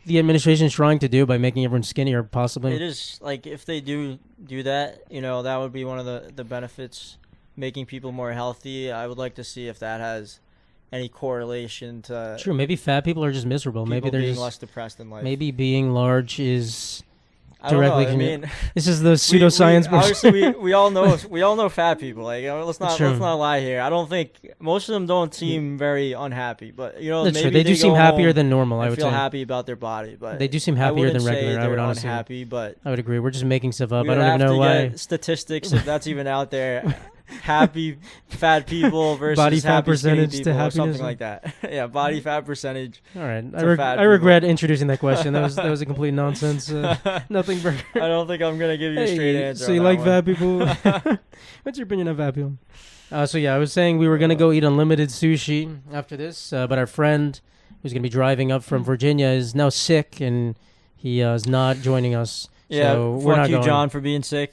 S1: the administration is trying to do by making everyone skinnier, possibly.
S2: it is like if they do that, you know, that would be one of the benefits, making people more healthy. I would like to see if that has any correlation to
S1: True. Maybe fat people are just miserable.
S2: people
S1: Maybe they're
S2: being
S1: just.
S2: less depressed in life.
S1: Maybe being large is
S2: I don't know.
S1: directly.
S2: I mean,
S1: This is the pseudoscience.
S2: obviously we all know fat people. Like, you know, let's
S1: That's
S2: not
S1: true.
S2: lie here. I don't think most of them don't seem very unhappy, but you know,
S1: That's
S2: maybe
S1: true. They do seem
S2: go
S1: happier
S2: home
S1: than normal. I
S2: and
S1: would
S2: feel
S1: say
S2: happy about their body, but
S1: they do seem
S2: I
S1: happier
S2: wouldn't
S1: than
S2: say
S1: regular. I
S2: they're
S1: would honestly.
S2: unhappy, but
S1: I would agree. We're just making stuff up.
S2: we
S1: I
S2: would
S1: don't even
S2: have
S1: know
S2: to
S1: why.
S2: get statistics if that's even out there. Happy fat people versus
S1: Body fat
S2: happy skinny
S1: percentage to
S2: people or
S1: happiness.
S2: something like that. Yeah, body fat percentage.
S1: All right,
S2: to fat
S1: I regret introducing that question. That was a complete nonsense. Nothing.
S2: I don't think I'm gonna give you a straight answer.
S1: So
S2: on
S1: you
S2: that
S1: like
S2: one.
S1: fat people? What's your opinion on fat people? So yeah, I was saying we were gonna go eat unlimited sushi after this, but our friend who's gonna be driving up from Virginia is now sick and he is not joining us.
S2: Yeah,
S1: so we're not
S2: fuck you,
S1: going.
S2: John, for being sick.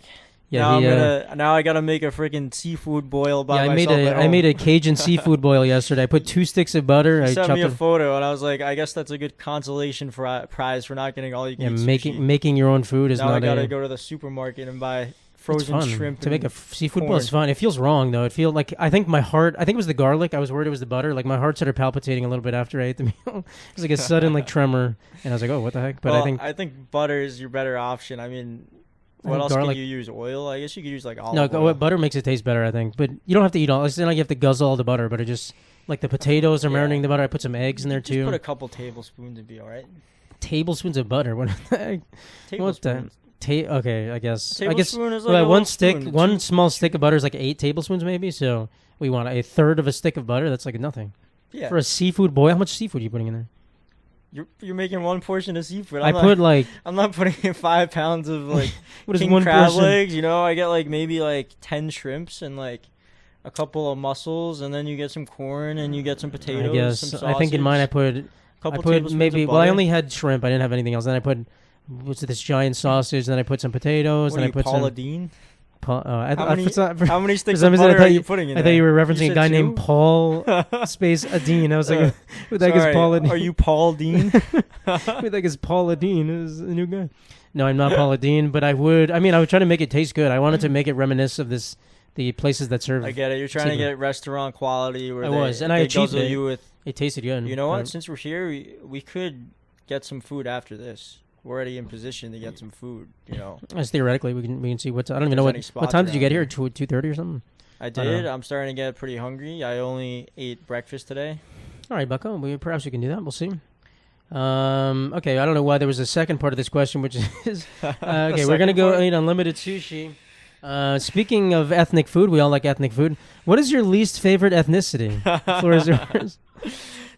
S1: Yeah,
S2: Now I gotta make a freaking seafood boil by
S1: I made
S2: myself.
S1: I made a Cajun seafood boil yesterday. I put 2 sticks of butter.
S2: He
S1: I
S2: sent
S1: chopped
S2: me a
S1: it.
S2: photo, and I was like, I guess that's a good consolation prize for not getting all you
S1: Yeah,
S2: can eat sushi.
S1: making your own food is
S2: Now I
S1: not
S2: gotta
S1: a.
S2: go to the supermarket and buy
S1: It's
S2: frozen
S1: fun
S2: shrimp.
S1: to make a
S2: and
S1: seafood boil.
S2: corn.
S1: Is fun. It feels wrong though. It feels like I think my heart. I think it was the garlic. I was worried it was the butter. Like my heart started palpitating a little bit after I ate the meal. It was like a sudden like tremor, and I was like, oh, what the heck? But
S2: Well,
S1: I think
S2: butter is your better option. I mean,
S1: I
S2: what
S1: think
S2: else
S1: garlic-
S2: can you use? Oil? I guess you could use like olive
S1: no,
S2: oil.
S1: butter makes it taste better. I think, but you don't have to eat all. It's not like you have to guzzle all the butter, but it just like the potatoes are
S2: Yeah.
S1: marinating the butter. I put some eggs in there
S2: Just
S1: too.
S2: put a couple tablespoons and be all right.
S1: Tablespoons of butter. What the heck? What the?
S2: Tablespoons.
S1: Okay, I guess.
S2: Tablespoon is like
S1: Well,
S2: a
S1: one
S2: little
S1: stick,
S2: spoon.
S1: one small stick of butter is like 8 tablespoons, maybe. So we want a third of a stick of butter. That's like nothing
S2: Yeah,
S1: for a seafood boil. How much seafood are you putting in there?
S2: you're making one portion of seafood.
S1: I put like
S2: I'm not putting in 5 pounds of like
S1: what is
S2: king
S1: one
S2: crab
S1: portion?
S2: legs. You know, I get like maybe like 10 shrimps and like a couple of mussels, and then you get some corn and you get some potatoes.
S1: I guess.
S2: Some
S1: I think in mine I
S2: sausage,
S1: put
S2: couple
S1: I put
S2: tablespoons
S1: maybe.
S2: of
S1: Well, I
S2: butter.
S1: only had shrimp. I didn't have anything else. Then I put what's this giant sausage. Then I put some potatoes.
S2: What
S1: Then
S2: are
S1: I
S2: you,
S1: put
S2: Paula
S1: some.
S2: Dean?
S1: I thought
S2: How many sticks
S1: some
S2: of
S1: reason I
S2: butter
S1: thought
S2: are you
S1: you-
S2: putting in
S1: I
S2: there?
S1: thought you were
S2: You
S1: referencing a
S2: said
S1: guy
S2: 2?
S1: named Paul space Adine. I was like, who the heck is
S2: Sorry,
S1: Paul Adine?
S2: Are you Paul Dean?
S1: Who the heck is Paula Dean? Is a new guy? No, I'm not Paula Dean, but I would. I mean, I would try to make it taste good. I wanted to make it reminisce of the places that serve.
S2: I get it. You're trying to
S1: seafood.
S2: get restaurant quality. Where
S1: I
S2: they,
S1: was, and I
S2: they
S1: achieved
S2: guzzle
S1: it.
S2: you with.
S1: It tasted good.
S2: You know what? Since we're here, we could get some food after this. We're already in position to get some food. You know,
S1: As theoretically, we can see what's. I don't even
S2: There's
S1: know
S2: any
S1: what
S2: spots
S1: time did you
S2: around
S1: get here?
S2: here.
S1: 2:30 or something.
S2: I
S1: don't know.
S2: did. I'm starting to get pretty hungry. I only ate breakfast today.
S1: All right, Bucko. Perhaps we can do that. We'll see. Okay, I don't know why there was a second part of this question, which is okay. We're gonna go eat unlimited sushi. Speaking of ethnic food, we all like ethnic food. What is your least favorite ethnicity? Floor is yours.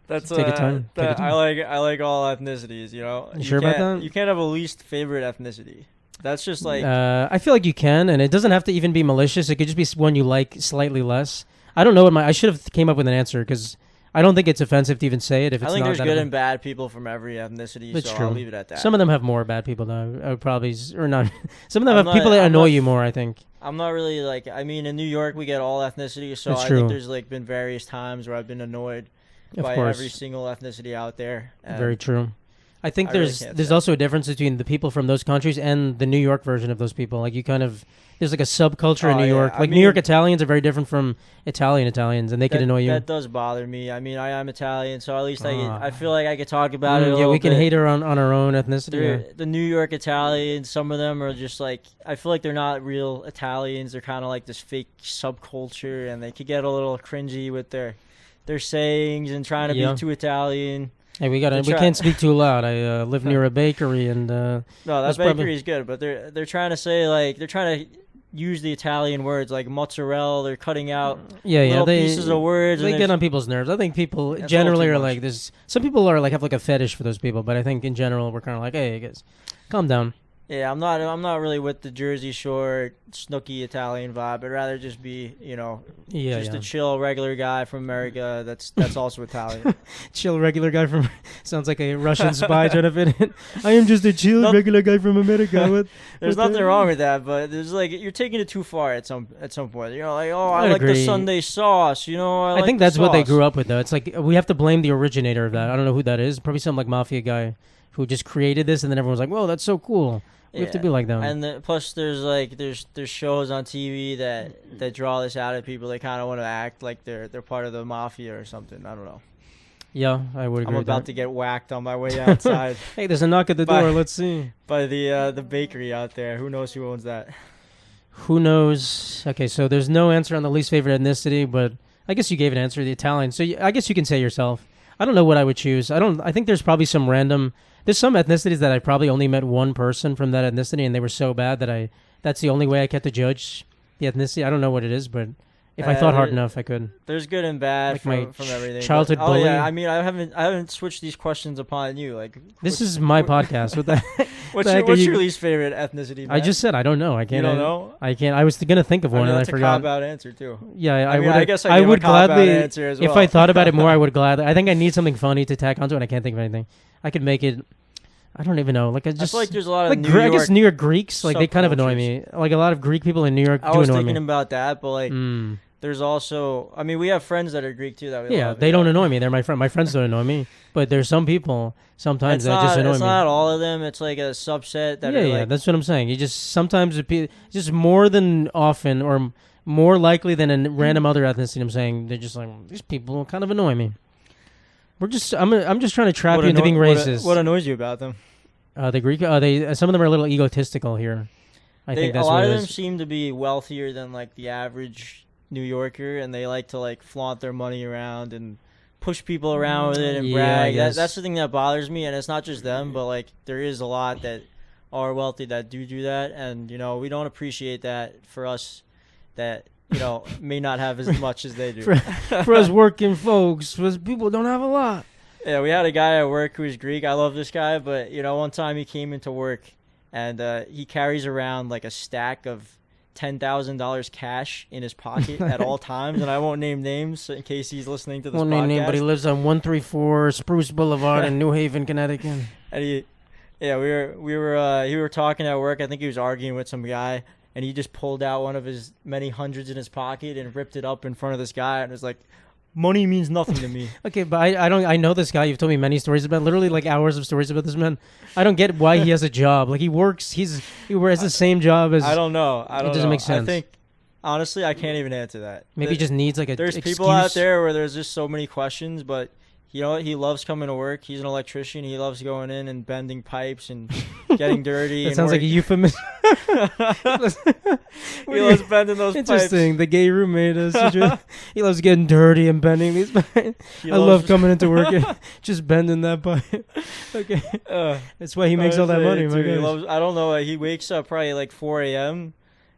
S2: That's
S1: Take your time. Take your time.
S2: I like all ethnicities. You know.
S1: You sure about
S2: can't-
S1: that?
S2: You can't have a least favorite ethnicity. That's just like
S1: I feel like you can, and it doesn't have to even be malicious. It could just be one you like slightly less. I don't know what I should have came up with an answer because I don't think it's offensive to even say it. If it's
S2: I think
S1: not
S2: there's
S1: that
S2: good
S1: offensive.
S2: and bad people from every ethnicity.
S1: That's
S2: so
S1: true.
S2: I'll leave it at that.
S1: Some of them have more bad people though. I would probably or not. Some of them
S2: I'm
S1: have people
S2: not-
S1: that
S2: I'm
S1: annoy
S2: not-
S1: you more. I think.
S2: I'm not really like. I mean, in New York we get all ethnicities, so
S1: That's
S2: I
S1: true.
S2: think there's like been various times where I've been annoyed
S1: Of
S2: by
S1: course.
S2: every single ethnicity out there. And
S1: Very true. I think
S2: I really
S1: there's
S2: can't
S1: there's
S2: say.
S1: also a difference between the people from those countries and the New York version of those people. Like you kind of there's like a subculture in
S2: Oh,
S1: New
S2: yeah.
S1: York.
S2: I
S1: Like New York
S2: mean,
S1: Italians are very different from Italians, and they could
S2: that
S1: annoy you.
S2: that does bother me. I mean, I am Italian, so at least I
S1: Ah.
S2: feel like I could talk about it a
S1: Yeah,
S2: little
S1: we can
S2: bit.
S1: hate her on our own ethnicity. Yeah.
S2: The New York Italians, some of them are just like, I feel like they're not real Italians. They're kind of like this fake subculture, and they could get a little cringy with their sayings and trying to
S1: Yeah.
S2: be too Italian.
S1: Hey, we
S2: They try-
S1: can't speak too loud. I live near a bakery, and
S2: No, that
S1: That's
S2: bakery
S1: probably-
S2: is good, but they're trying to say like they're trying to use the Italian words like mozzarella. They're cutting out
S1: yeah,
S2: little
S1: they
S2: pieces of words.
S1: they
S2: and
S1: get
S2: there's-
S1: on people's nerves. I think people
S2: That's a
S1: generally
S2: little
S1: are
S2: too
S1: like this. Some people are like have like a fetish for those people, but I think in general we're kind of like, hey, guys, calm down.
S2: Yeah, I'm not really with the Jersey Shore snooky Italian vibe. I'd rather just be,
S1: Yeah,
S2: just
S1: yeah.
S2: a chill regular guy from America that's also Italian.
S1: Chill regular guy from sounds like a Russian spy trying to fit in. I am just a chill
S2: No-
S1: regular guy from America.
S2: There's
S1: What the-
S2: nothing wrong with that, but there's like you're taking it too far at some point. Like, oh, I
S1: I'd
S2: like the
S1: agree.
S2: Sunday sauce. I
S1: I
S2: like
S1: think
S2: the
S1: that's what they
S2: sauce.
S1: grew up with, though. It's like we have to blame the originator of that. I don't know who that is. Probably some like mafia guy who just created this, and then everyone's like, "Whoa, that's so cool." We have to
S2: Yeah.
S1: be like them.
S2: And plus, there's shows on TV that draw this out of people. They kind of want to act like they're part of the mafia or something. I don't know.
S1: Yeah, I would agree.
S2: I'm
S1: with
S2: about
S1: that.
S2: to get whacked on my way outside
S1: Hey, there's a knock at the
S2: Bye.
S1: door. Let's see.
S2: by the bakery out there. Who knows who owns that?
S1: Who knows? Okay, so there's no answer on the least favorite ethnicity, but I guess you gave an answer, the Italian. So I guess you can say yourself. I don't know what I would choose. I think there's probably some random. There's some ethnicities that I probably only met one person from that ethnicity, and they were so bad that that's the only way I get to judge the ethnicity. I don't know what it is, but if I thought hard
S2: there-
S1: enough, I could.
S2: There's good and bad
S1: Like my
S2: from everything.
S1: childhood
S2: but,
S1: bully.
S2: yeah, I mean, I haven't switched these questions upon you. Like,
S1: This is my podcast. What the?
S2: what's
S1: the heck are
S2: what's
S1: you-
S2: your least favorite ethnicity?
S1: I
S2: Matt?
S1: just said I don't know. I can't.
S2: You don't know.
S1: I can't. I was gonna think of
S2: I
S1: one
S2: mean,
S1: and I
S2: that's a
S1: forgot.
S2: cop-out answer too.
S1: Yeah,
S2: I mean,
S1: would.
S2: I guess I gave a
S1: would
S2: cop-out
S1: gladly.
S2: answer as
S1: If
S2: well.
S1: I thought about it more, I would gladly. I think I need something funny to tack onto it. And I can't think of anything. I could make it. I don't even know. Like I
S2: I
S1: just
S2: feel like there's a lot of
S1: like
S2: New York.
S1: I guess New York Greeks. Like they kind of annoy me. Like a lot of Greek people in New York
S2: I
S1: do
S2: was
S1: annoy
S2: thinking
S1: me.
S2: about that, but like,
S1: Mm.
S2: there's also. I mean, we have friends that are Greek too. That we
S1: Yeah,
S2: love,
S1: they don't annoy me. They're my friend. My friends don't annoy me. But there's some people sometimes that just annoy
S2: it's
S1: me.
S2: not all of them. It's like a subset that
S1: Yeah,
S2: are
S1: yeah,
S2: like.
S1: that's what I'm saying. You just sometimes just more than often or more likely than a random other ethnicity. I'm saying they're just like these people kind of annoy me. I'm just trying to trap
S2: what
S1: you into
S2: anno-
S1: being
S2: what-
S1: racist.
S2: What annoys you about them?
S1: The Greek, they some of them are a little egotistical here. I think that's
S2: a lot
S1: what
S2: of
S1: it
S2: them
S1: is.
S2: seem to be wealthier than like the average New Yorker, and they like to like flaunt their money around and push people around with it and
S1: Yeah,
S2: brag.
S1: I guess.
S2: That's the thing that bothers me, and it's not just them, but like there is a lot that are wealthy that do that, and we don't appreciate that for us that may not have as much as they do.
S1: For us working folks, for us people don't have a lot.
S2: Yeah, we had a guy at work who was Greek. I love this guy, but one time he came into work and he carries around like a stack of $10,000 cash in his pocket at all times, and I won't name names in case he's listening to this
S1: Won't
S2: podcast.
S1: name name, but he lives on 134 Spruce Boulevard in New Haven, Connecticut.
S2: And he were talking at work. I think he was arguing with some guy, and he just pulled out one of his many hundreds in his pocket and ripped it up in front of this guy, and was like, "Money means nothing to me."
S1: Okay, but I know this guy. You've told me many stories about, literally like hours of stories about this man. I don't get why he has a job. Like he works, he wears the same job as.
S2: I don't know. I don't
S1: doesn't
S2: know.
S1: make sense.
S2: I think honestly, I can't even answer that.
S1: Maybe he just needs like a.
S2: There's
S1: excuse.
S2: people out there where there's just so many questions, but you know what? He loves coming to work. He's an electrician. He loves going in and bending pipes and getting dirty.
S1: That
S2: and
S1: sounds like a euphemism.
S2: He loves bending those pipes.
S1: Interesting. The gay roommate is. He loves getting dirty and bending these pipes.
S2: He
S1: I love
S2: loves-
S1: coming into work and just bending that pipe. Okay, that's why he makes all that money. My
S2: Dude, he
S1: gosh.
S2: loves, I don't know. He wakes up probably like 4 a.m.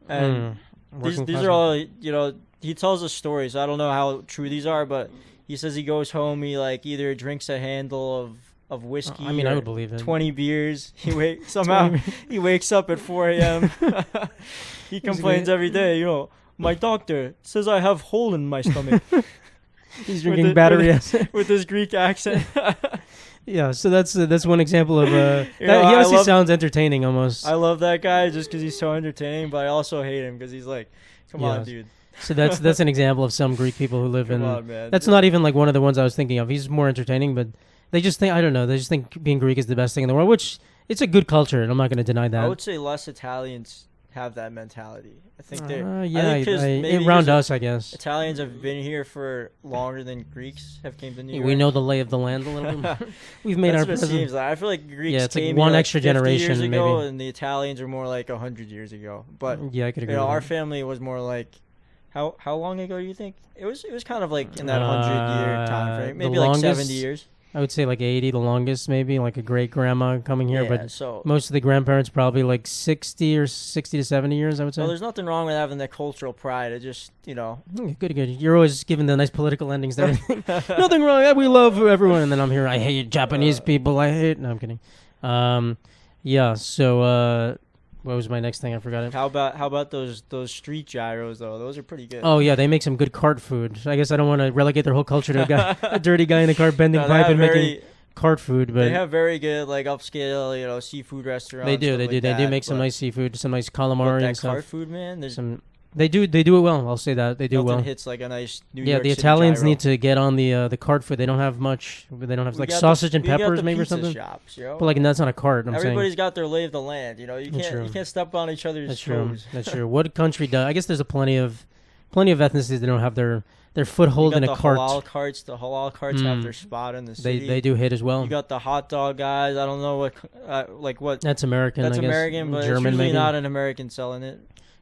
S2: and these
S1: Working class
S2: are all he tells us stories. I don't know how true these are, but he says he goes home. He like either drinks a handle of whiskey.
S1: I mean, I
S2: or
S1: would believe it.
S2: 20 beers. Somehow he wakes up at 4 a.m. He complains every day. My doctor says I have hole in my stomach.
S1: He's drinking battery acid.
S2: with his Greek accent.
S1: Yeah, so that's one example of he
S2: I
S1: honestly
S2: love-
S1: sounds entertaining almost.
S2: I love that guy just because he's so entertaining, but I also hate him because he's like, come on,
S1: Yes.
S2: dude.
S1: So that's an example of some Greek people who live
S2: Come
S1: in.
S2: on, man.
S1: That's not even like one of the ones I was thinking of. He's more entertaining, but They just think, I don't know, they just think being Greek is the best thing in the world, which it's a good culture, and I'm not going to deny that.
S2: I would say less Italians have that mentality. I think they're
S1: yeah, around us, I guess.
S2: Italians have been here for longer than Greeks have came to New York.
S1: We know the lay of the land a little bit. We've made
S2: That's
S1: our
S2: what it
S1: presence.
S2: seems like. I feel like Greeks
S1: Yeah, it's like
S2: came
S1: one
S2: here,
S1: extra
S2: 50
S1: generation,
S2: years ago,
S1: maybe.
S2: and the Italians are more like 100 years ago. But
S1: Yeah, I could agree.
S2: you know,
S1: with
S2: our
S1: that.
S2: family was more like how long ago do you think? It was kind of like in that 100-year time frame,
S1: the
S2: maybe like
S1: longest-
S2: 70 years.
S1: I would say like 80, the longest, maybe like a great grandma coming here,
S2: Yeah,
S1: but
S2: so
S1: most of the grandparents probably like 60 or 60 to 70 years, I would say.
S2: well, there's nothing wrong with having that cultural pride. It just, you know,
S1: Good. You're always giving the nice political endings to everything. Nothing wrong. Yeah, we love everyone, and then I'm here. I hate Japanese people. I hate. No, I'm kidding. Yeah. So, what was my next thing? I forgot it.
S2: how about those street gyros though? Those are pretty good.
S1: Oh yeah, they make some good cart food. I guess I don't want to relegate their whole culture to a dirty guy in a cart bending
S2: No, they
S1: pipe
S2: have
S1: and making cart food. But
S2: they have very good like upscale, you know, seafood restaurants.
S1: they do.
S2: stuff
S1: They
S2: like
S1: do. They do
S2: that,
S1: make some
S2: but-
S1: nice seafood, some nice
S2: but
S1: calamari
S2: that
S1: and stuff.
S2: cart food, man. There's
S1: They do it well. I'll say that they do
S2: nothing
S1: well.
S2: hits like a nice New
S1: Yeah,
S2: York
S1: the
S2: City
S1: Italians
S2: gyro.
S1: need to get on the cart food. They don't have much. They don't have
S2: We
S1: like
S2: got
S1: sausage and
S2: we got
S1: peppers
S2: the
S1: maybe or
S2: pizza
S1: something.
S2: Shops, you know?
S1: But like that's not a cart. I'm
S2: Everybody's
S1: saying
S2: got their lay of the land. You know, you
S1: That's true.
S2: can't step on each other's
S1: that's true.
S2: toes.
S1: That's true. What country does? I guess there's plenty of ethnicities that don't have their foothold
S2: You
S1: in
S2: got
S1: a
S2: the
S1: cart.
S2: halal carts. The halal carts have their spot in the
S1: They
S2: city.
S1: do hit as well.
S2: You got the hot dog guys. I don't know what.
S1: That's American.
S2: That's
S1: I guess.
S2: American, but
S1: German
S2: it's usually
S1: maybe.
S2: not an American selling it.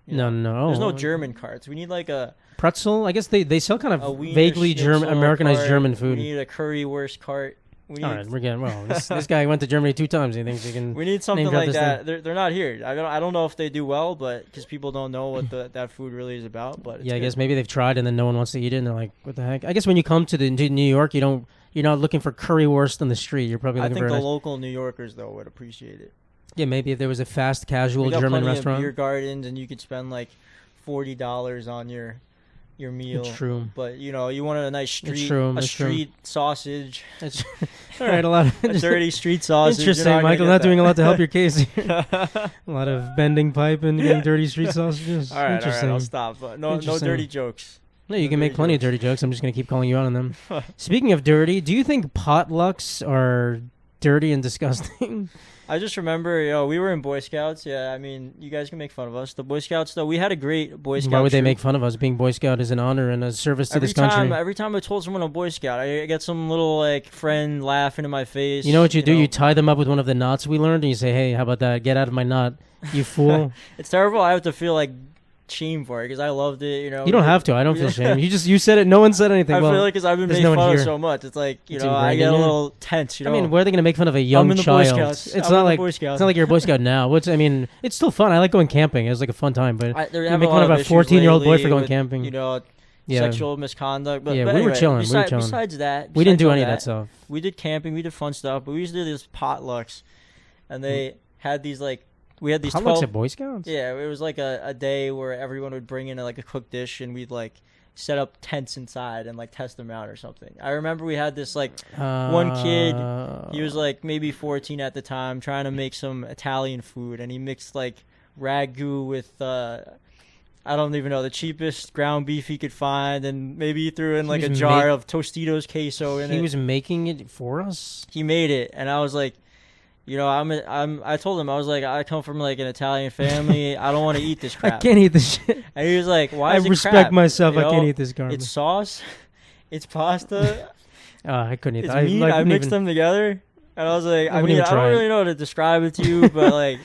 S2: You
S1: No,
S2: know?
S1: no.
S2: There's no German carts. We need like a
S1: pretzel. I guess they sell kind
S2: a
S1: of
S2: Wiener
S1: vaguely
S2: Schnitzel
S1: Americanized
S2: cart.
S1: German
S2: We
S1: food.
S2: need a currywurst cart. We
S1: All
S2: need
S1: right, we're getting well. This guy went to Germany 2 times. He thinks he can.
S2: we need something
S1: name drop
S2: like
S1: this
S2: that. They're not here. I don't know if they do well, but because people don't know what that food really is about. But it's
S1: Yeah, I
S2: good.
S1: guess maybe they've tried and then no one wants to eat it, and they're like, "What the heck?" I guess when you come to New York, you're not looking for currywurst on the street. You're probably
S2: I
S1: looking
S2: think
S1: for
S2: the
S1: a nice,
S2: local New Yorkers though would appreciate it.
S1: yeah. Maybe if there was a fast casual
S2: We got
S1: German
S2: plenty
S1: restaurant.
S2: of beer gardens, and you could spend like $40 on your meal.
S1: It's true.
S2: But you know, you wanted a nice street,
S1: true,
S2: a
S1: it's true.
S2: street sausage,
S1: That's all right. A lot of
S2: a dirty street sausage.
S1: interesting, Michael. Not doing a lot to help your case here. A lot of bending pipe and getting dirty street sausages.
S2: all right,
S1: Interesting.
S2: I'll stop. But no
S1: Interesting.
S2: dirty jokes.
S1: No, you
S2: No
S1: can make
S2: dirty
S1: plenty of
S2: jokes.
S1: dirty jokes. I'm just gonna keep calling you out on them. Speaking of dirty, do you think potlucks are dirty and disgusting?
S2: I just remember, we were in Boy Scouts. Yeah, I mean, you guys can make fun of us. The Boy Scouts, though, we had a great Boy Scout.
S1: Why would they
S2: troop.
S1: make fun of us? Being Boy Scout is an honor and a service to this country.
S2: Every time I told someone I'm a Boy Scout, I get some little like friend laughing in my face.
S1: You know what you do? You tie them up with one of the knots we learned, and you say, "Hey, how about that? Get out of my knot, you fool!"
S2: It's terrible. I have to feel like shame for it because I loved it. You know,
S1: You don't have to. I don't feel shame. You said it. No one said anything.
S2: I
S1: well,
S2: feel like because I've been
S1: there's
S2: made
S1: no one
S2: fun of
S1: here.
S2: so much, it's like
S1: It's
S2: I
S1: ingrained
S2: get
S1: in
S2: a
S1: you.
S2: little tense. You know,
S1: I mean, where are they going to make fun of a young
S2: I'm in the
S1: child?
S2: Boy Scouts.
S1: It's
S2: I'm
S1: not
S2: in the
S1: like
S2: Boy Scouts.
S1: it's not like you're a Boy Scout now. I mean, it's still fun. I like going camping. It was like a fun time, but
S2: They
S1: you
S2: have
S1: make
S2: a
S1: fun
S2: lot
S1: of a
S2: issues
S1: 14-year-old boy
S2: lately
S1: for going
S2: with,
S1: camping. Yeah.
S2: Sexual misconduct. But,
S1: Yeah,
S2: but
S1: we were
S2: anyway,
S1: chilling, we were
S2: Besides,
S1: chilling.
S2: besides that,
S1: We didn't
S2: besides
S1: do
S2: all
S1: any of that stuff.
S2: We did camping. We did fun stuff, but we used to do these potlucks, and they had these like we had these
S1: Potlucks
S2: 12.
S1: at Boy Scouts.
S2: Yeah, it was like a day where everyone would bring in like a cooked dish, and we'd like set up tents inside and like test them out or something. I remember we had this like one kid. He was like maybe 14 at the time, trying to make some Italian food, and he mixed like ragu with I don't even know, the cheapest ground beef he could find, and maybe he threw in like a
S1: was
S2: jar
S1: ma-
S2: of Tostitos queso in it.
S1: He was making it for us.
S2: He made it, and I was like, I told him, I was like, I come from like an Italian family. I don't want to eat this crap.
S1: I can't eat this shit.
S2: And he was like, why
S1: I
S2: is it
S1: respect
S2: crap?
S1: myself.
S2: You
S1: I can't
S2: know,
S1: eat this garbage.
S2: It's sauce, it's pasta,
S1: I couldn't eat
S2: it's
S1: that.
S2: meat. I mixed them together, and I was like, I
S1: wouldn't
S2: mean,
S1: even
S2: I
S1: try
S2: don't
S1: it.
S2: really know how to describe it to you, but like,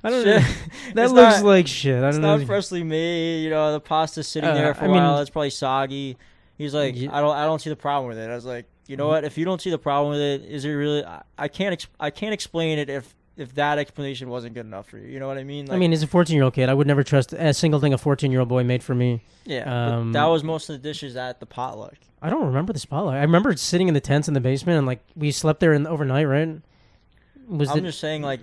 S1: I don't
S2: shit.
S1: know. That
S2: It's
S1: looks
S2: not-
S1: like shit. I
S2: it's
S1: don't
S2: not
S1: know.
S2: freshly made. The pasta's sitting there for
S1: I
S2: a while.
S1: mean-
S2: It's probably soggy. He's like,
S1: Ye-
S2: I don't see the problem with it. I was like, you know what? If you don't see the problem with it, is it really? I can't explain it if that explanation wasn't good enough for you. You know what I mean?
S1: I mean, as a 14-year-old kid, I would never trust a single thing a 14-year-old boy made for me.
S2: yeah. But that was most of the dishes at the potluck.
S1: I don't remember the spotlight. I remember sitting in the tents in the basement and like we slept there overnight, right?
S2: I'm just saying, like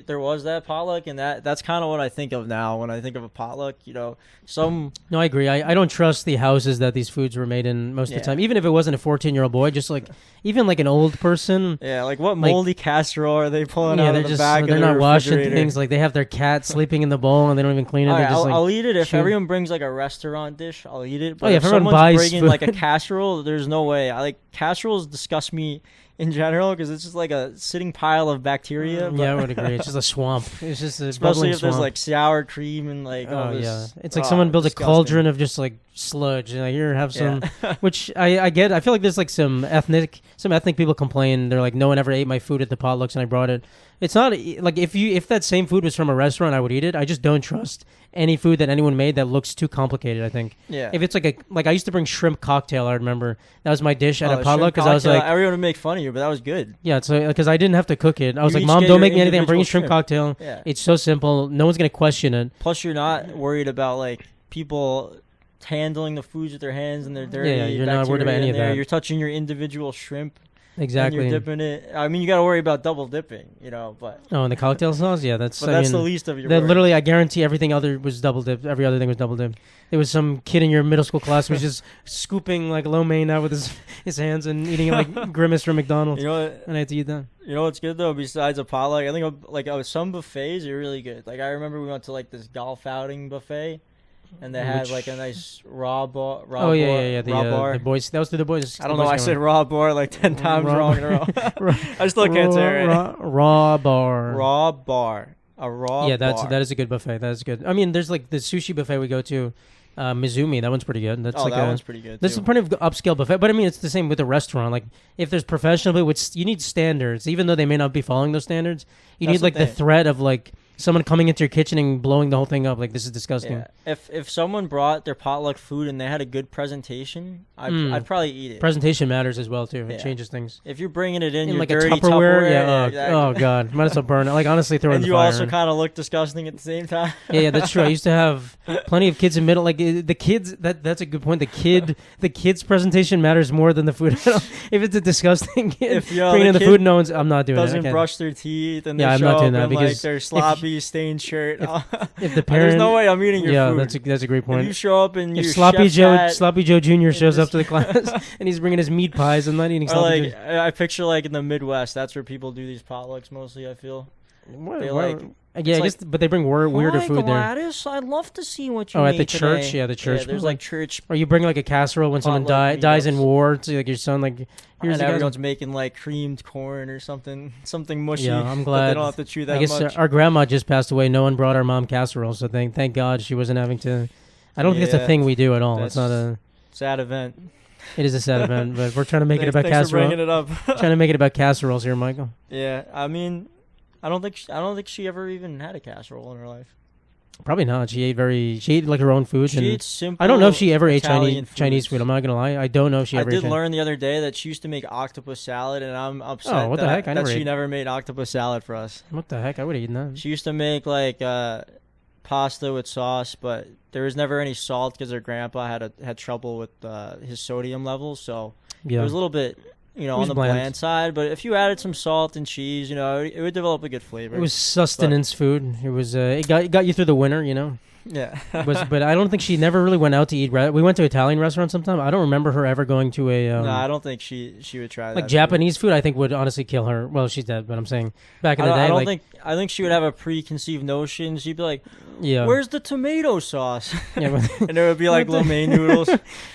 S2: there was that potluck, and that's kind of what I think of now when I think of a potluck. Some
S1: No, I agree. I don't trust the houses that these foods were made in most of the
S2: Yeah.
S1: time. Even if it wasn't a 14-year-old boy, just like even like an old person.
S2: like what
S1: Like-
S2: moldy casserole are they pulling
S1: Yeah,
S2: out
S1: they're
S2: of the back?
S1: they're
S2: of
S1: not
S2: the
S1: washing
S2: refrigerator?
S1: things. Like they have their cat sleeping in the bowl and they don't even clean it.
S2: All
S1: They're
S2: right,
S1: just
S2: I'll
S1: like
S2: eat it if
S1: shoot.
S2: everyone brings like a restaurant dish. I'll eat it. But
S1: yeah,
S2: if
S1: if everyone
S2: someone's
S1: buys
S2: bringing like a
S1: food.
S2: casserole, there's no way. Casseroles disgust me in general because it's just like a sitting pile of bacteria. But
S1: Yeah, I would agree. It's just a swamp. It's just a
S2: especially
S1: bubbling
S2: if there's
S1: swamp.
S2: like sour cream and like all
S1: Oh
S2: this.
S1: yeah, it's like someone built
S2: disgusting.
S1: a cauldron of just like sludge. And like, here, have some. Which I get. I feel like there's like some ethnic people complain. They're like, no one ever ate my food at the potlucks, and I brought it. It's not like if that same food was from a restaurant, I would eat it. I just don't trust any food that anyone made that looks too complicated. I think.
S2: Yeah.
S1: If it's like I used to bring shrimp cocktail. I remember that was my dish at a
S2: the
S1: potluck
S2: shrimp
S1: because I was
S2: cocktail,
S1: like,
S2: everyone would make fun of you, but that was good.
S1: yeah, it's because I didn't have to cook it. I was
S2: You
S1: like,
S2: each
S1: Mom,
S2: get
S1: don't
S2: your
S1: make me anything. I'm bringing
S2: individual
S1: shrimp cocktail.
S2: Yeah.
S1: It's so simple. No one's gonna question it.
S2: Plus, you're not worried about like people handling the foods with their hands and they're dirty.
S1: Yeah, you're not worried about
S2: bacteria
S1: any
S2: in
S1: of
S2: there.
S1: that.
S2: You're touching your individual shrimp.
S1: Exactly.
S2: And you're dipping it. I mean, you got to worry about double dipping, but
S1: Oh, and the cocktail sauce? Yeah, that's.
S2: but
S1: I
S2: that's
S1: mean,
S2: the least of your
S1: that
S2: worries.
S1: literally, I guarantee everything other was double dipped. Every other thing was double dipped. There was some kid in your middle school class who was just scooping like lo mein out with his hands and eating it like Grimace from McDonald's.
S2: You know what?
S1: And I had to eat that.
S2: You know what's good though? Besides a potluck, I think like some buffets are really good. Like I remember we went to like this golf outing buffet, and they had like a nice raw bar.
S1: Oh yeah.
S2: raw bar.
S1: The boys. That was the boys.
S2: I don't know. I said raw bar like 10 times
S1: Raw-
S2: wrong in a row. I still can't say it right.
S1: Raw bar.
S2: Raw bar. A raw.
S1: Yeah,
S2: bar.
S1: that is a good buffet. That is good. I mean, there's like the sushi buffet we go to, Mizumi. That one's pretty good. That's like
S2: that one's pretty good.
S1: There's
S2: too.
S1: plenty of upscale buffet, but I mean, it's the same with the restaurant. Like, if there's professional, but you need standards, even though they may not be following those standards. You
S2: That's
S1: need like
S2: the
S1: the
S2: thing.
S1: threat of like someone coming into your kitchen and blowing the whole thing up. Like, this is disgusting.
S2: Yeah. If someone brought their potluck food and they had a good presentation, I'd probably eat it.
S1: Presentation matters as well too. It
S2: Yeah.
S1: changes things.
S2: If you're bringing it in your
S1: like a
S2: dirty
S1: Tupperware,
S2: yeah,
S1: Oh,
S2: exactly.
S1: oh god, might as well burn it. Like honestly, throw it in
S2: And
S1: the
S2: you
S1: fire.
S2: also kind of look disgusting at the same time.
S1: Yeah, that's true. I used to have plenty of kids in middle. Like the kids, that's a good point. The kids' presentation matters more than the food. If it's a disgusting kid
S2: If
S1: bringing in the
S2: kid
S1: food, no one's. I'm not doing it. I
S2: doesn't
S1: can't.
S2: brush their teeth and
S1: Yeah,
S2: they
S1: I'm
S2: show
S1: not doing
S2: up
S1: that
S2: in like
S1: because
S2: their sloppy stained shirt.
S1: If the parent,
S2: There's no way I'm eating your
S1: yeah,
S2: food.
S1: that's a great
S2: If
S1: point.
S2: you show up in
S1: If
S2: your
S1: Sloppy
S2: chef's
S1: Joe
S2: hat,
S1: Sloppy Joe Jr. shows up
S2: this-
S1: to the class and he's bringing his meat pies, I'm not eating
S2: or
S1: Sloppy
S2: like
S1: Joe.
S2: I picture like in the Midwest, that's where people do these potlucks mostly. I feel. They like.
S1: Yeah, I
S2: like,
S1: guess, but they bring weirder
S2: Hi,
S1: food there.
S2: Gladys, I'd love to see what you
S1: Oh, at
S2: made
S1: the church?
S2: today."
S1: Yeah, the church.
S2: Yeah, there's like church,
S1: Or you bring like a casserole when someone
S2: Potluck
S1: dies in
S2: meetups.
S1: war. So like your son, like here's
S2: and
S1: the
S2: everyone's making like creamed corn or something mushy.
S1: Yeah, I'm
S2: But
S1: glad.
S2: they don't have to chew that
S1: I guess
S2: much.
S1: our grandma just passed away. No one brought our mom casserole, so thank God she wasn't having to. I don't think it's a
S2: Yeah,
S1: thing we do at all. It's
S2: that's-
S1: not a.
S2: Sad event.
S1: It is a sad event, but we're trying to make it about
S2: Thanks for
S1: casserole.
S2: bringing it up.
S1: Trying to make it about casseroles here, Michael.
S2: Yeah, I mean, I don't think she ever even had a casserole in her life.
S1: Probably not. She ate like her own food.
S2: She
S1: and
S2: ate simple.
S1: I don't know if she ever ate
S2: Italian
S1: Chinese food. I'm not gonna lie. I don't know if she
S2: I
S1: ever.
S2: did
S1: ate
S2: learn the other day that she used to make octopus salad, and I'm upset
S1: Oh, what the heck? I
S2: that
S1: never
S2: she
S1: ate-
S2: never made octopus salad for us.
S1: What the heck? I would have eaten that.
S2: She used to make like pasta with sauce, but there was never any salt because her grandpa had trouble with his sodium levels, so it
S1: Yeah.
S2: was a little bit
S1: It
S2: on
S1: was
S2: the
S1: bland.
S2: bland side. But if you added some salt and cheese, it would develop a good flavor.
S1: It was sustenance food. It was. It got you through the winter.
S2: yeah.
S1: But I don't think she never really went out to eat. We went to Italian restaurants sometime. I don't remember her ever going to a.
S2: No, I don't think she would try
S1: like
S2: that.
S1: Japanese food, I think would honestly kill her. Well, she's dead, but I'm saying back in the day,
S2: I don't
S1: like,
S2: think. I think she would have a preconceived notion. She'd be like,
S1: yeah,
S2: "Where's the tomato sauce?"
S1: yeah, but
S2: And there would be like
S1: What the-
S2: lo mein noodles.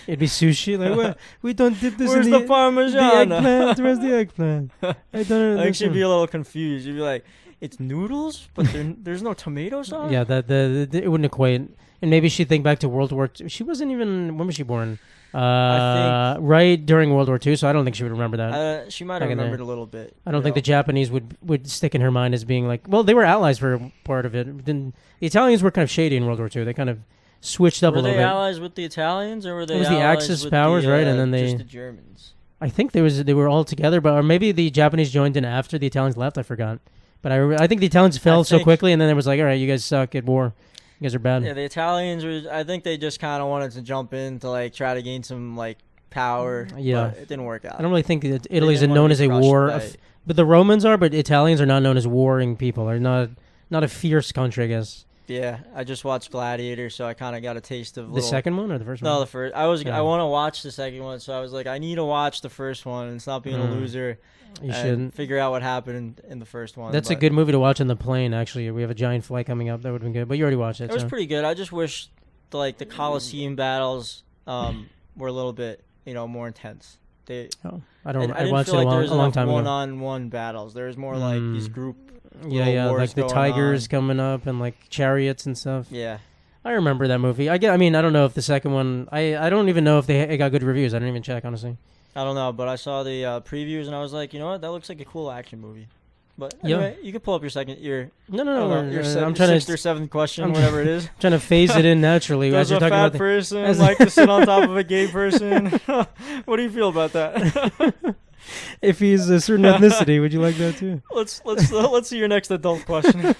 S1: it'd be sushi. Like, well, we don't dip this
S2: Where's
S1: in
S2: the
S1: the
S2: parmesan?
S1: eggplant. Where's the eggplant? I don't
S2: I think
S1: understand.
S2: she'd be a little confused. She'd be like, "It's noodles, but there's no tomato sauce."
S1: Yeah, it wouldn't equate. And maybe she'd think back to World War II. She wasn't even. When was she born? Right during World War II. So I don't think she would remember that.
S2: She might have
S1: Back in there.
S2: remembered a little bit.
S1: I don't think the Japanese would stick in her mind as being like. Well, they were allies for part of it. Then the Italians were kind of shady in World War II. They kind of switched up
S2: Were
S1: a little
S2: they
S1: bit.
S2: allies with the Italians, or were they?
S1: It was the
S2: allies
S1: Axis
S2: with
S1: powers,
S2: the,
S1: right? And then
S2: just
S1: they-
S2: the Germans.
S1: I think they were all together, or maybe the Japanese joined in after the Italians left. I forgot. But I think the Italians fell so
S2: think-
S1: quickly, and then it was like, all right, you guys suck at war. You guys are bad.
S2: Yeah, the Italians were. I think they just kind of wanted to jump in to like try to gain some like power.
S1: Yeah.
S2: but it didn't work out.
S1: I don't really think that
S2: They
S1: Italy's
S2: didn't wanna
S1: known
S2: be
S1: as a
S2: crushed
S1: war.
S2: by-
S1: But the Romans are, but Italians are not known as warring people. They're not a fierce country, I guess.
S2: Yeah, I just watched Gladiator, so I kind of got a taste of
S1: The second one or the first
S2: No,
S1: one?
S2: the first.
S1: Yeah.
S2: I want to watch the second one, so I was like, I need to watch the first one and stop being a loser.
S1: You
S2: and
S1: shouldn't.
S2: figure out what happened in the first one.
S1: That's a
S2: but
S1: good movie to watch on the plane, actually. We have a giant flight coming up. That would have been good. But you already watched it.
S2: It was
S1: so.
S2: pretty good. I just wish the Coliseum battles were a little bit more intense. They
S1: I don't.
S2: I
S1: I
S2: didn't
S1: watched
S2: feel
S1: it
S2: like there was
S1: a long
S2: enough
S1: time ago.
S2: one-on-one battles. There was more like these group.
S1: Yeah,
S2: wars
S1: like the
S2: going
S1: tigers
S2: on.
S1: coming up and like chariots and stuff.
S2: Yeah.
S1: I remember that movie. I mean, I don't know if the second one. I don't even know if it got good reviews. I didn't even check, honestly.
S2: I don't know, but I saw the previews and I was like, you know what? That looks like a cool action movie. But
S1: Yeah.
S2: anyway, you can pull up your
S1: No,
S2: I don't know, your
S1: I'm trying
S2: sixth
S1: to
S2: or seventh question,
S1: I'm
S2: whatever it is.
S1: trying to phase it in naturally.
S2: Does
S1: as you're
S2: a
S1: talking
S2: fat
S1: about the,
S2: person
S1: as-
S2: like to sit on top of a gay person? What do you feel about that?
S1: if he's a certain ethnicity, would you like that too?
S2: Let's see your next adult question.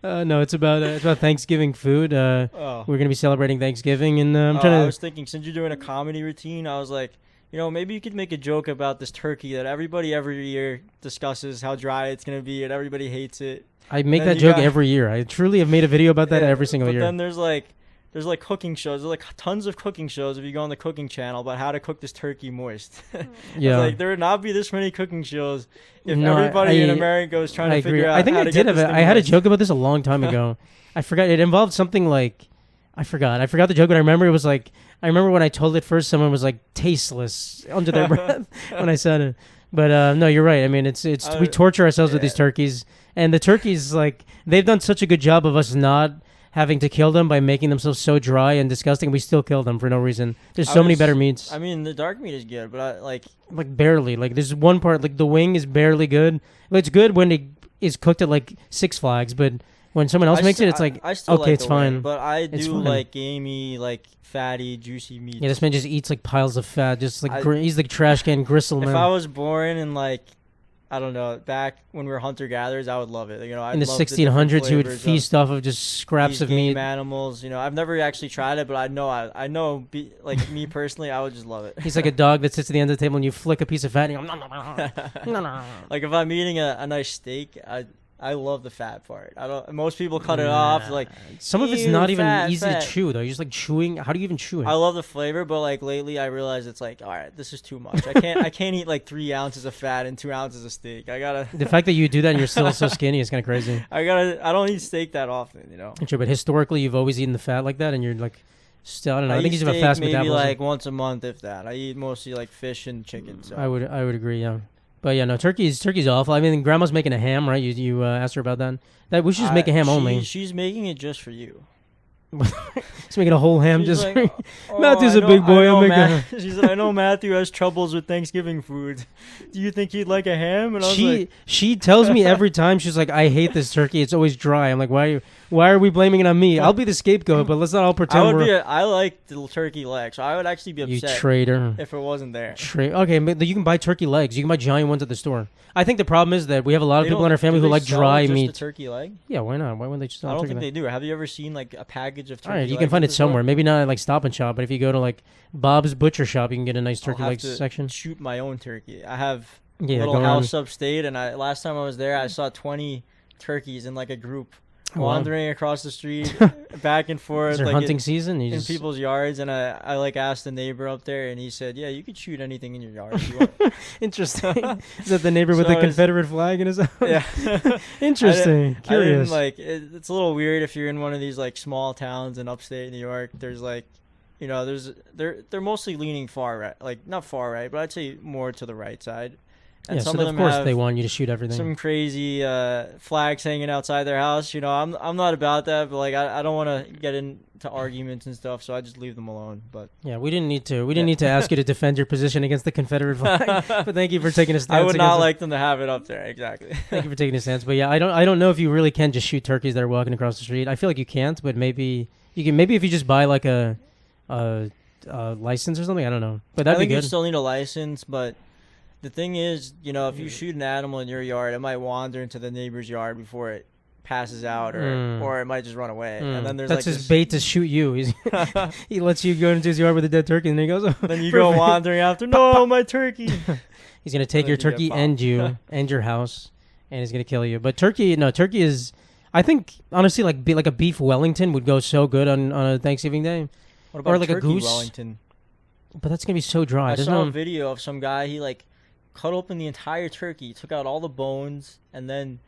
S1: No, it's about Thanksgiving food.
S2: Oh.
S1: We're gonna be celebrating Thanksgiving, and I'm
S2: I
S1: trying to.
S2: was thinking, since you're doing a comedy routine, I was like, you know, maybe you could make a joke about this turkey that everybody every year discusses how dry it's gonna be and everybody hates it.
S1: I make
S2: then
S1: that
S2: you
S1: joke
S2: got-
S1: every year. I truly have made a video about that
S2: Yeah,
S1: every single
S2: but
S1: year.
S2: then there's like cooking shows. There's like tons of cooking shows if you go on the cooking channel about how to cook this turkey moist.
S1: Yeah.
S2: Like there would not be this many cooking shows if
S1: No,
S2: everybody in
S1: I-
S2: America was trying
S1: I
S2: to
S1: agree.
S2: figure out
S1: I think
S2: how
S1: I
S2: to
S1: did
S2: get
S1: have
S2: this
S1: it.
S2: thing
S1: I had a
S2: moist.
S1: joke about this a long time ago. I forgot. It involved something like I forgot the joke, but I remember it was like I remember when I told it first, someone was like tasteless under their breath when I said it. But no, you're right. I mean, it's we torture ourselves with these turkeys, and the turkeys like they've done such a good job of us not having to kill them by making themselves so dry and disgusting. We still kill them for no reason. There's so many better meats.
S2: I mean, the dark meat is good, but I like
S1: barely. Like there's one part like the wing is barely good. It's good when it is cooked at like Six Flags, but when someone else makes it, it's like
S2: I still
S1: okay,
S2: like
S1: it's
S2: the
S1: fine.
S2: wing, but I
S1: It's
S2: do
S1: fine.
S2: like gamey, like fatty, juicy meat.
S1: Yeah, this man just eats like piles of fat. Just like
S2: I-
S1: he's like trash can gristle man.
S2: If I was born in like, I don't know, back when we were hunter gatherers, I would love it. You know, I'd
S1: in the
S2: love
S1: 1600s, you would
S2: flavors of
S1: feast off of just scraps
S2: these
S1: of
S2: game
S1: meat.
S2: animals. You know, I've never actually tried it, but I know, like me personally, I would just love it.
S1: He's like a dog that sits at the end of the table and you flick a piece of fat and you go, no, no.
S2: Like if I'm eating a nice steak, I love the fat part. I don't. Most people cut it off. Like
S1: Some of it's
S2: ew,
S1: not even
S2: fat,
S1: easy
S2: fat.
S1: to chew though. You're just like chewing. How do you even chew it?
S2: I love the flavor, but like lately, I realize it's like, all right, this is too much. I can't eat like 3 ounces of fat and 2 ounces of steak. I gotta.
S1: The fact that you do that and you're still so skinny is kind of crazy.
S2: I don't eat steak that often. You know.
S1: True, but historically, you've always eaten the fat like that, and you're like still. I don't know. I think
S2: eat
S1: you have a
S2: steak
S1: fast
S2: maybe
S1: metabolism.
S2: like once a month, if that. I eat mostly like fish and chicken. So
S1: I would agree. Yeah. But yeah, no, turkey's awful. I mean, Grandma's making a ham, right? You asked her about that. That we should just make a ham only.
S2: She's making it just for you.
S1: Just making a whole ham
S2: She's
S1: just.
S2: like,
S1: for Matthew's a big boy. I'll make a.
S2: She said, "I know Matthew has troubles with Thanksgiving food. Do you think he'd like a ham?" And I was like,
S1: She tells me every time, she's like, I hate this turkey. It's always dry. I'm like, why are we blaming it on me? I'll be the scapegoat, but let's not all pretend
S2: I like the turkey leg, so I would actually be
S1: you
S2: upset
S1: traitor.
S2: if it wasn't there.
S1: Okay, but you can buy turkey legs. You can buy giant ones at the store. I think the problem is that we have a lot of
S2: They
S1: people in
S2: don't-
S1: our family
S2: do
S1: who
S2: they
S1: like
S2: sell
S1: dry
S2: just
S1: meat.
S2: the turkey leg?
S1: Yeah, why not? Why wouldn't they just sell
S2: I don't
S1: turkey
S2: think
S1: leg?
S2: they do. Have you ever seen like a package of turkey?
S1: All right, you
S2: legs
S1: can find
S2: at
S1: it
S2: the store?
S1: somewhere. Maybe not at like Stop and Shop, but if you go to like Bob's Butcher Shop, you can get a nice turkey
S2: I'll have
S1: legs
S2: to
S1: section.
S2: Shoot my own turkey. I have
S1: Yeah,
S2: a little
S1: go around.
S2: house upstate, and last time I was there, I saw 20 turkeys in like a group
S1: Oh, wow.
S2: wandering across the street, back and forth,
S1: Is there
S2: like
S1: hunting season? You
S2: in
S1: just,
S2: people's yards. And I like asked the neighbor up there, and he said, "Yeah, you could shoot anything in your yard if you want."
S1: interesting. Is that the neighbor with
S2: So
S1: the
S2: it's-
S1: Confederate flag in his house?
S2: Yeah.
S1: Interesting.
S2: I
S1: Curious.
S2: didn't like it's a little weird if you're in one of these like small towns in upstate New York. There's like, you know, they're mostly leaning far right, like not far right, but I'd say more to the right side. And
S1: yeah,
S2: some
S1: so
S2: of
S1: of
S2: them
S1: course
S2: have
S1: they want you to shoot everything.
S2: some crazy flags hanging outside their house. You know, I'm not about that, but like I don't want to get into arguments and stuff, so I just leave them alone. But
S1: Yeah, we didn't need to. We didn't need to ask you to defend your position against the Confederate flag. But thank you for taking a stance.
S2: I would not
S1: against it.
S2: like them to have it up there. Exactly.
S1: Thank you for taking a stance. But yeah, I don't know if you really can just shoot turkeys that are walking across the street. I feel like you can't, but maybe you can. Maybe if you just buy like a license or something. I don't know. But
S2: I
S1: that'd be
S2: think you
S1: good.
S2: still need a license, but the thing is, you know, if you shoot an animal in your yard, it might wander into the neighbor's yard before it passes out, or it might just run away. And then there's
S1: That's
S2: like
S1: his bait to shoot you. He lets you go into his yard with a dead turkey, and then he goes. Oh,
S2: then you go
S1: perfect."
S2: wandering after. No, my turkey.
S1: He's gonna take
S2: And
S1: your
S2: then you
S1: turkey
S2: get
S1: and you and your house, and he's gonna kill you. But turkey is. I think honestly, like a beef Wellington would go so good on a Thanksgiving day.
S2: What about
S1: Or like a
S2: turkey
S1: goose.
S2: Wellington?
S1: But that's gonna be so dry.
S2: I
S1: There's
S2: saw a
S1: no.
S2: video of some guy. He like cut open the entire turkey, took out all the bones, and then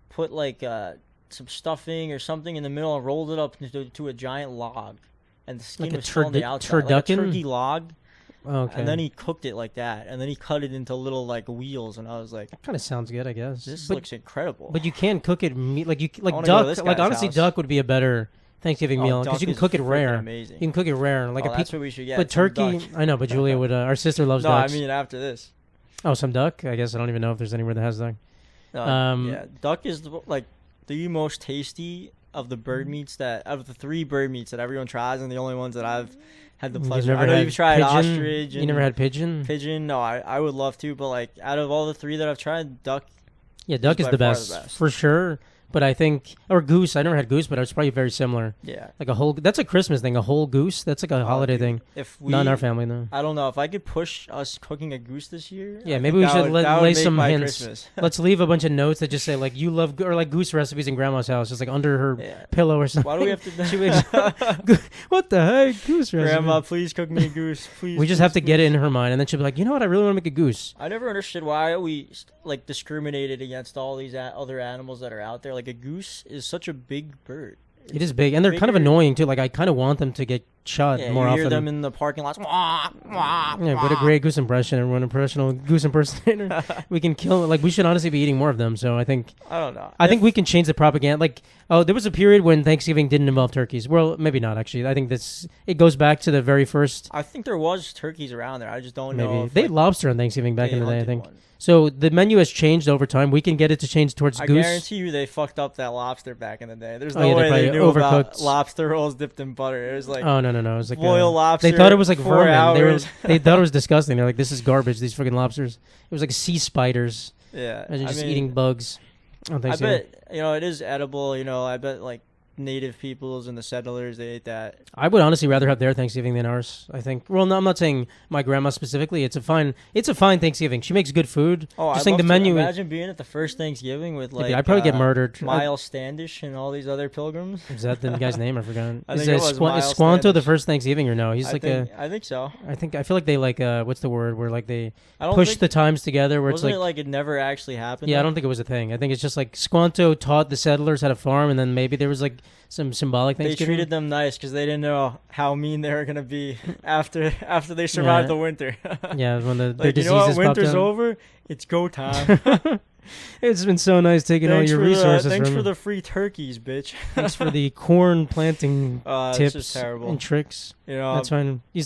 S2: put like some stuffing or something in the middle and rolled it up to a giant log. And the skin
S1: Like a
S2: was still on the outside. Like a
S1: turducken?
S2: turkey log.
S1: Okay.
S2: And then he cooked it like that, and then he cut it into little like wheels, and I was like,
S1: Kind of sounds good, I guess.
S2: this
S1: But
S2: looks incredible.
S1: but you can cook it meat like
S2: wanna go to this
S1: duck. Like
S2: guy's
S1: honestly,
S2: house.
S1: duck would be a better Thanksgiving meal because
S2: duck
S1: you can
S2: is
S1: cook it
S2: freaking
S1: rare.
S2: Amazing.
S1: You can cook it rare, like a
S2: that's what we should get.
S1: But
S2: some
S1: turkey,
S2: duck.
S1: I know. But Julia would. Our sister loves
S2: No,
S1: ducks.
S2: I mean after this.
S1: Oh, some duck. I guess I don't even know if there's anywhere that has duck.
S2: Yeah, duck is like the most tasty of the bird meats of the 3 bird meats that everyone tries, and the only ones that I've had the pleasure. I know you've tried
S1: pigeon?
S2: ostrich.
S1: You never had pigeon?
S2: Pigeon? No, I would love to, but like out of all the 3 that I've tried, duck.
S1: Yeah, duck is
S2: by
S1: the
S2: far
S1: best for sure. But I think, or goose. I never had goose, but it's probably very similar.
S2: Yeah,
S1: like a whole. That's a Christmas thing. A whole goose. That's like a holiday thing.
S2: If we,
S1: not in our family, though.
S2: I don't know if I could push us cooking a goose this year.
S1: Yeah, maybe we should lay some hints.
S2: Christmas.
S1: Let's leave a bunch of notes that just say like you love or like goose recipes in grandma's house, just like under her pillow or something.
S2: Why do we have to?
S1: She makes, what the heck, goose recipe?
S2: Grandma, please cook me a goose, please.
S1: We just have to get it in her mind, and then she'll be like, you know what? I really want to make a goose.
S2: I never understood why we like discriminated against all these other animals that are out there. Like a goose is such a big bird.
S1: It is big, and they're kind of annoying too. Like I kind of want them to get shot more often.
S2: You hear them in the parking lots.
S1: What a great goose impression! Everyone, a professional goose impersonator. We can kill. Like we should honestly be eating more of them. So I think.
S2: I don't know.
S1: I think we can change the propaganda. Like, oh, there was a period when Thanksgiving didn't involve turkeys. Well, maybe not actually. I think it goes back to the very first.
S2: I think there was turkeys around there. I just don't know.
S1: Maybe they ate lobster on Thanksgiving back in the day. I think. So the menu has changed over time. We can get it to change towards goose.
S2: I guarantee you they fucked up that lobster back in the day. There's no way they knew about lobster rolls dipped in butter. It was like
S1: no. It was like
S2: boiled lobster.
S1: They thought it was like
S2: 4
S1: vermin.
S2: Hours.
S1: They thought it was disgusting. They're like, this is garbage. These freaking lobsters. It was like sea spiders.
S2: Yeah,
S1: imagine just eating bugs.
S2: I bet it is edible. I bet like native peoples and the settlers, they ate that.
S1: I would honestly rather have their Thanksgiving than ours. I think. Well, no, I'm not saying my grandma specifically. It's a fine Thanksgiving. She makes good food.
S2: Oh,
S1: just saying the menu.
S2: Imagine being at the first Thanksgiving with like.
S1: I'd probably get murdered.
S2: Miles Standish and all these other pilgrims.
S1: Is that the guy's name? I forgot.
S2: I think it was Miles
S1: is Squanto
S2: Standish.
S1: The first Thanksgiving or no? He's I
S2: think so.
S1: I feel like they like what's the word where like they push the times together where it's like
S2: it never actually happened.
S1: Yeah, I don't think it was a thing. I think it's just like Squanto taught the settlers how to farm, and then maybe there was like some symbolic Thanksgiving.
S2: They treated them nice because they didn't know how mean they were gonna be after they survived the winter.
S1: Yeah, when their
S2: like,
S1: diseases
S2: winter's over, it's go time.
S1: It's been so nice taking all your resources.
S2: Thanks for the free turkeys, bitch.
S1: Thanks for the corn planting tips and tricks. That's fine. You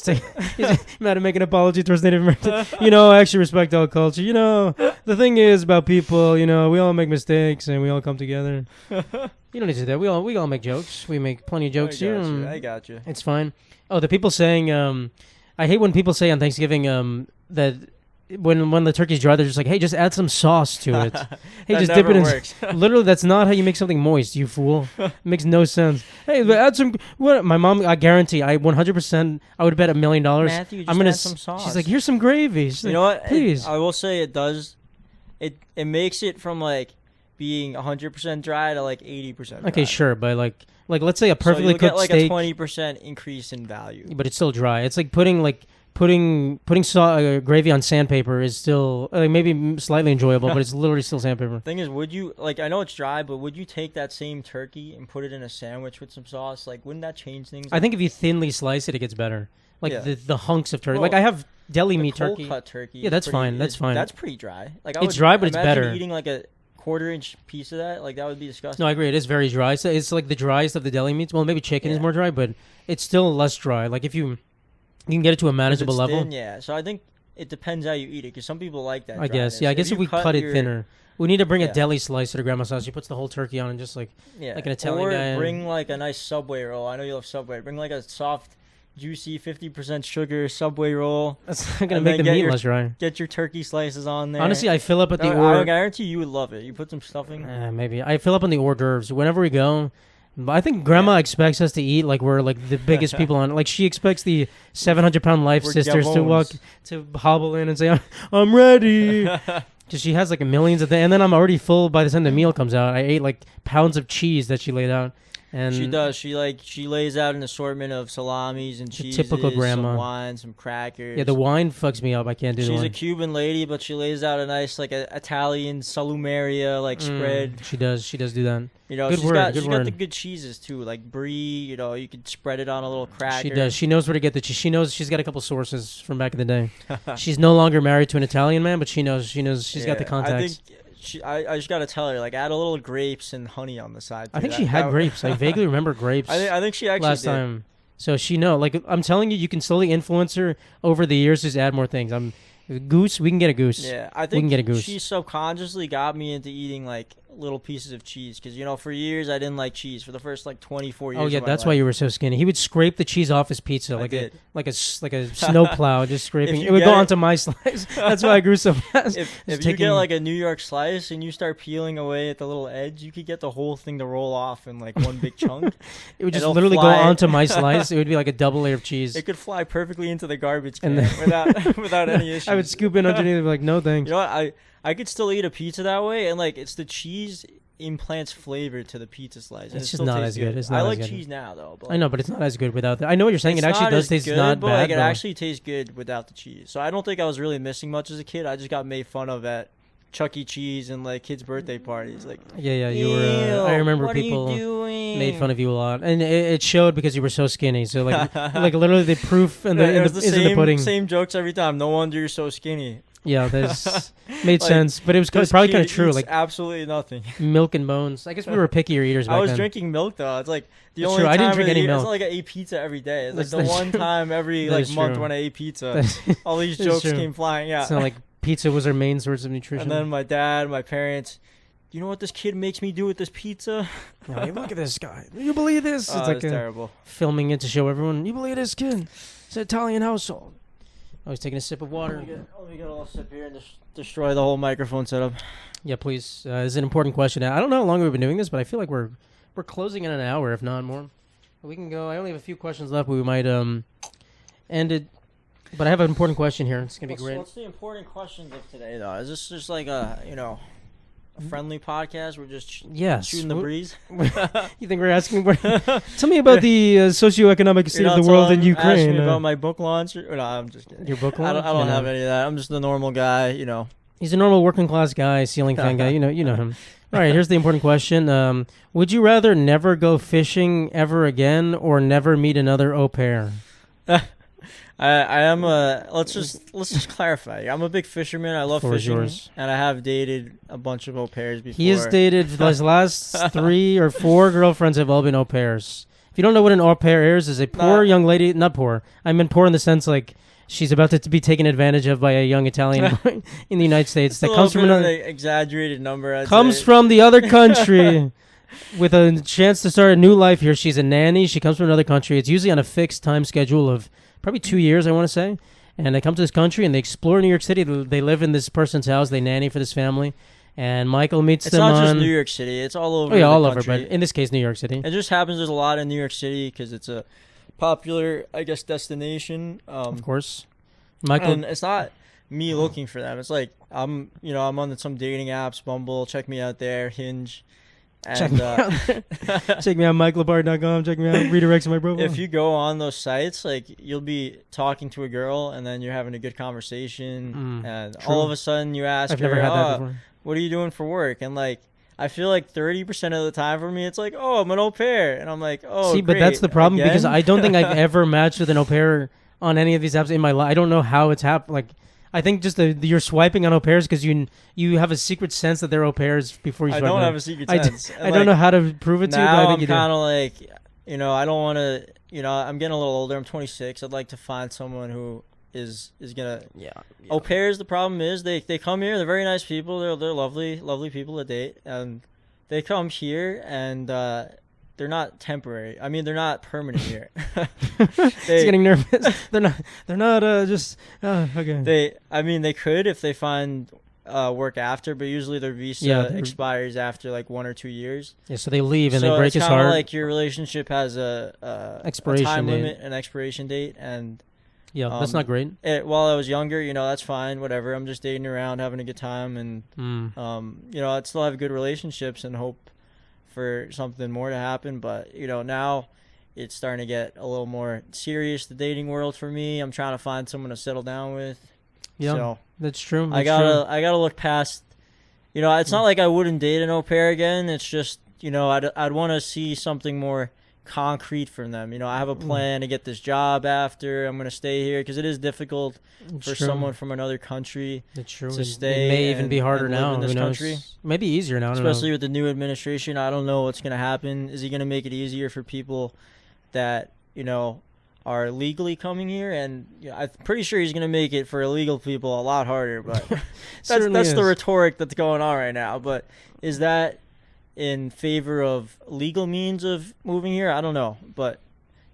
S1: gotta make an apology towards Native Americans. I actually respect all culture. The thing is about people. We all make mistakes and we all come together. You don't need to do that. We all make jokes. We make plenty of jokes here.
S2: I got you.
S1: It's fine. Oh, the people saying, I hate when people say on Thanksgiving that when the turkey's dry, they're just like, hey, just add some sauce to it. Hey, just dip it in. Literally, that's not how you make something moist, you fool. It makes no sense. Hey, add some. What? My mom, I guarantee, 100%, I would bet $1 million.
S2: Matthew, just add some sauce.
S1: She's like, here's some gravy. She's
S2: what?
S1: Please.
S2: I will say it does. It makes it from like being 100% dry to like 80% dry.
S1: Okay, sure, but like let's say a perfectly cooked
S2: get like
S1: steak,
S2: a 20% increase in value.
S1: But it's still dry. It's like putting gravy on sandpaper is still maybe slightly enjoyable, but it's literally still sandpaper.
S2: Thing is, would you I know it's dry, but would you take that same turkey and put it in a sandwich with some sauce? Like, wouldn't that change things?
S1: I think if you thinly slice it, it gets better. Like the hunks of turkey.
S2: Well,
S1: like I have deli meat turkey.
S2: Cold cut turkey.
S1: Yeah, that's fine. That's fine.
S2: That's pretty dry. Like
S1: it's dry, but it's better.
S2: Eating like a quarter-inch piece of that, like that would be disgusting.
S1: No, I agree. It is very dry. So it's like the driest of the deli meats. Well, maybe chicken is more dry, but it's still less dry. Like if you can get it to a manageable level.
S2: Thin, yeah. So I think it depends how you eat it, because some people like that.
S1: I guess. Yeah, I guess if we cut it thinner. We need to bring a deli slicer to grandma's house. She puts the whole turkey on and just like an Italian guy.
S2: Or bring like a nice Subway roll. I know you love Subway. Bring like a soft, juicy 50% sugar Subway roll.
S1: That's not gonna make the meat less dry.
S2: Get your turkey slices on there.
S1: Honestly, I fill up at the
S2: I guarantee you would love it. You put some stuffing.
S1: Maybe I fill up on the hors d'oeuvres whenever we go. I think Grandma expects us to eat like we're like the biggest people on. Like she expects the 700-pound life sisters to hobble in and say, "I'm ready." Because she has like millions of things, and then I'm already full by the time the meal comes out. I ate like pounds of cheese that she laid out. And
S2: she does. She lays out an assortment of salamis and cheeses,
S1: typical grandma.
S2: some wine, some crackers.
S1: Yeah, the wine fucks me up. I can't do the
S2: She's
S1: wine.
S2: a Cuban lady, but she lays out a nice like a Italian salumeria spread.
S1: She does do that.
S2: You know,
S1: Good
S2: she's
S1: word,
S2: got
S1: good
S2: she's got the
S1: word.
S2: good cheeses too, like brie. You know, you could spread it on a little cracker.
S1: She does. She knows where to get the cheese. She knows she's got a couple sources from back in the day. She's no longer married to an Italian man, but she knows she's got the contacts.
S2: I think I just gotta tell her, like, add a little grapes and honey on the side.
S1: I think she had grapes. I vaguely remember grapes.
S2: I think she actually
S1: last
S2: did.
S1: time. So she know. Like I'm telling you, you can slowly influence her over the years. Just add more things. Goose. We can get a goose.
S2: Yeah, I
S1: we
S2: think
S1: can get a goose.
S2: she subconsciously got me into eating like little pieces of cheese because for years I didn't like cheese for the first like 24 years.
S1: Oh yeah,
S2: of my
S1: that's
S2: life.
S1: why you were so skinny. He would scrape the cheese off his pizza like a snowplow, just scraping. It would go onto my slice. That's why I grew so fast.
S2: If you get like a New York slice and you start peeling away at the little edge, you could get the whole thing to roll off in like one big chunk.
S1: It would just
S2: It'll
S1: literally go
S2: fly.
S1: onto my slice. It would be like a double layer of cheese.
S2: It could fly perfectly into the garbage can
S1: And
S2: without any issues.
S1: I would scoop in underneath and be like, no thanks.
S2: You know what? I could still eat a pizza that way, and like it's the cheese implants flavor to the pizza slice. And
S1: It's
S2: it
S1: just
S2: still
S1: not
S2: tastes
S1: as good. It's not
S2: I
S1: as
S2: like
S1: good.
S2: cheese now though. But
S1: I know, but it's not as good without that. I know what you're saying. It
S2: it's
S1: actually
S2: not
S1: does
S2: as
S1: taste
S2: good,
S1: not
S2: but
S1: bad.
S2: like it
S1: though.
S2: actually tastes good without the cheese. So I don't think I was really missing much as a kid. I just got made fun of at Chuck E. Cheese and like kids' birthday parties. Like,
S1: yeah, you were. I remember
S2: what
S1: people
S2: are you doing?
S1: made fun of you a lot, and it showed because you were so skinny. So like literally the proof and
S2: It was
S1: is in the pudding.
S2: Same jokes every time. No wonder you're so skinny.
S1: Yeah, that's made
S2: Like,
S1: sense, but it was
S2: This
S1: probably
S2: kid
S1: kind of true.
S2: eats
S1: Like
S2: absolutely nothing.
S1: milk and bones. I guess we were pickier eaters back
S2: I was
S1: then.
S2: drinking milk though. It's like the
S1: That's
S2: only
S1: true.
S2: time
S1: I didn't
S2: of
S1: drink
S2: the
S1: any
S2: year-
S1: milk.
S2: It's not like I ate pizza every day. It's like
S1: That's
S2: the one
S1: true.
S2: time every
S1: That
S2: like
S1: is
S2: month
S1: true.
S2: when I ate pizza.
S1: That's-
S2: All these
S1: It's
S2: jokes
S1: true.
S2: came flying out.
S1: It's not like pizza was our main source of nutrition.
S2: And then my dad, my parents, you know what this kid makes me do with this pizza?
S1: You're like, look at this guy. You believe this?
S2: Oh,
S1: It's like
S2: it's terrible.
S1: filming it to show everyone. You believe this kid? It's an Italian household. I was taking a sip of water.
S2: Let me get a little sip here and destroy the whole microphone setup.
S1: Yeah, please. This is an important question. I don't know how long we've been doing this, but I feel like we're closing in an hour, if not more. We can go. I only have a few questions left, but we might end it. But I have an important question here. It's gonna be great.
S2: What's the important questions of today, though? Is this just like a a friendly podcast? We're just
S1: Yes.
S2: shooting the breeze.
S1: You think we're asking? Tell me about the socioeconomic state
S2: You're
S1: of
S2: not
S1: the world in
S2: telling- asking
S1: Ukraine.
S2: me about my book launch? No, I'm just kidding.
S1: Your book
S2: I
S1: launch?
S2: don't
S1: You know.
S2: have any of that. I'm just a normal guy,
S1: He's a normal working class guy, ceiling fan guy. You know him. All right, here's the important question. Would you rather never go fishing ever again or never meet another au pair?
S2: I am a let's just clarify. I'm a big fisherman. I love
S1: Floor is
S2: fishing,
S1: yours.
S2: and I have dated a bunch of au pairs before.
S1: He has dated his last 3 or 4 girlfriends have all been au pairs. If you don't know what an au pair is a poor young lady. Not poor. I mean poor in the sense like she's about to be taken advantage of by a young Italian boy in the United States that comes from
S2: an
S1: another
S2: exaggerated number. I'd
S1: comes
S2: say.
S1: from the other country with a chance to start a new life here. She's a nanny. She comes from another country. It's usually on a fixed time schedule of probably 2 years, I want to say. And they come to this country and they explore New York City. They live in this person's house. They nanny for this family. And Michael meets
S2: It's
S1: them
S2: not
S1: on...
S2: just New York City. It's all over.
S1: Oh, yeah,
S2: the
S1: all over.
S2: country.
S1: But in this case, New York City.
S2: It just happens. There's a lot in New York City because it's a popular, I guess, destination.
S1: Of course. Michael...
S2: And it's not me looking for them. It's like I'm on some dating apps, Bumble. Check me out there, Hinge. And,
S1: Check me out there. Check me out, MikeLipari.com. Check me out, redirects to my profile.
S2: If you go on those sites, like you'll be talking to a girl and then you're having a good conversation, and
S1: true.
S2: all of a sudden you ask
S1: I've
S2: her,
S1: never had that
S2: "Oh,
S1: before.
S2: what are you doing for work?" And like I feel like 30% of the time for me, it's like, "Oh, I'm an au pair," and I'm like, "Oh,
S1: See, but that's
S2: great.
S1: the problem because
S2: Again?"
S1: I don't think I've ever matched with an au pair on any of these apps in my life. I don't know how it's happened. Like, I think just you're swiping on au pairs because you have a secret sense that they're au pairs before you
S2: I
S1: swipe.
S2: don't
S1: on
S2: have
S1: them.
S2: a secret
S1: I d-
S2: sense.
S1: I don't know how to prove it to you, but
S2: Now
S1: I think
S2: I'm
S1: you do.
S2: kind of like, I don't want to. I'm getting a little older. I'm 26. I'd like to find someone who is gonna.
S1: Yeah.
S2: Au pairs. The problem is they come here. They're very nice people. They're lovely people to date, and they come here and they're not temporary. I mean, they're not permanent here.
S1: He's getting nervous. They're not just okay.
S2: They could if they find work after, but usually their visa expires after like 1 or 2 years.
S1: Yeah, so they leave and
S2: So
S1: they break
S2: it's
S1: his
S2: kinda
S1: heart.
S2: like your relationship has a
S1: Expiration
S2: time
S1: date.
S2: limit, an expiration date, and
S1: Yeah, that's not great.
S2: while I was younger, that's fine, whatever. I'm just dating around, having a good time, and I'd still have good relationships and hope for something more to happen. But now it's starting to get a little more serious, the dating world for me. I'm trying to find someone to settle down with.
S1: Yeah,
S2: so
S1: that's true.
S2: I gotta look past. It's not like I wouldn't date an au pair again. It's just I'd want to see something more concrete from them. I have a plan to get this job after. I'm gonna stay here because it is difficult for someone from another country to stay.
S1: It may even be harder now
S2: in this country.
S1: Maybe easier now,
S2: especially with the new administration. I don't know what's gonna happen. Is he gonna make it easier for people that are legally coming here? And I'm pretty sure he's gonna make it for illegal people a lot harder. But that's the rhetoric that's going on right now. But is that in favor of legal means of moving here? I don't know, but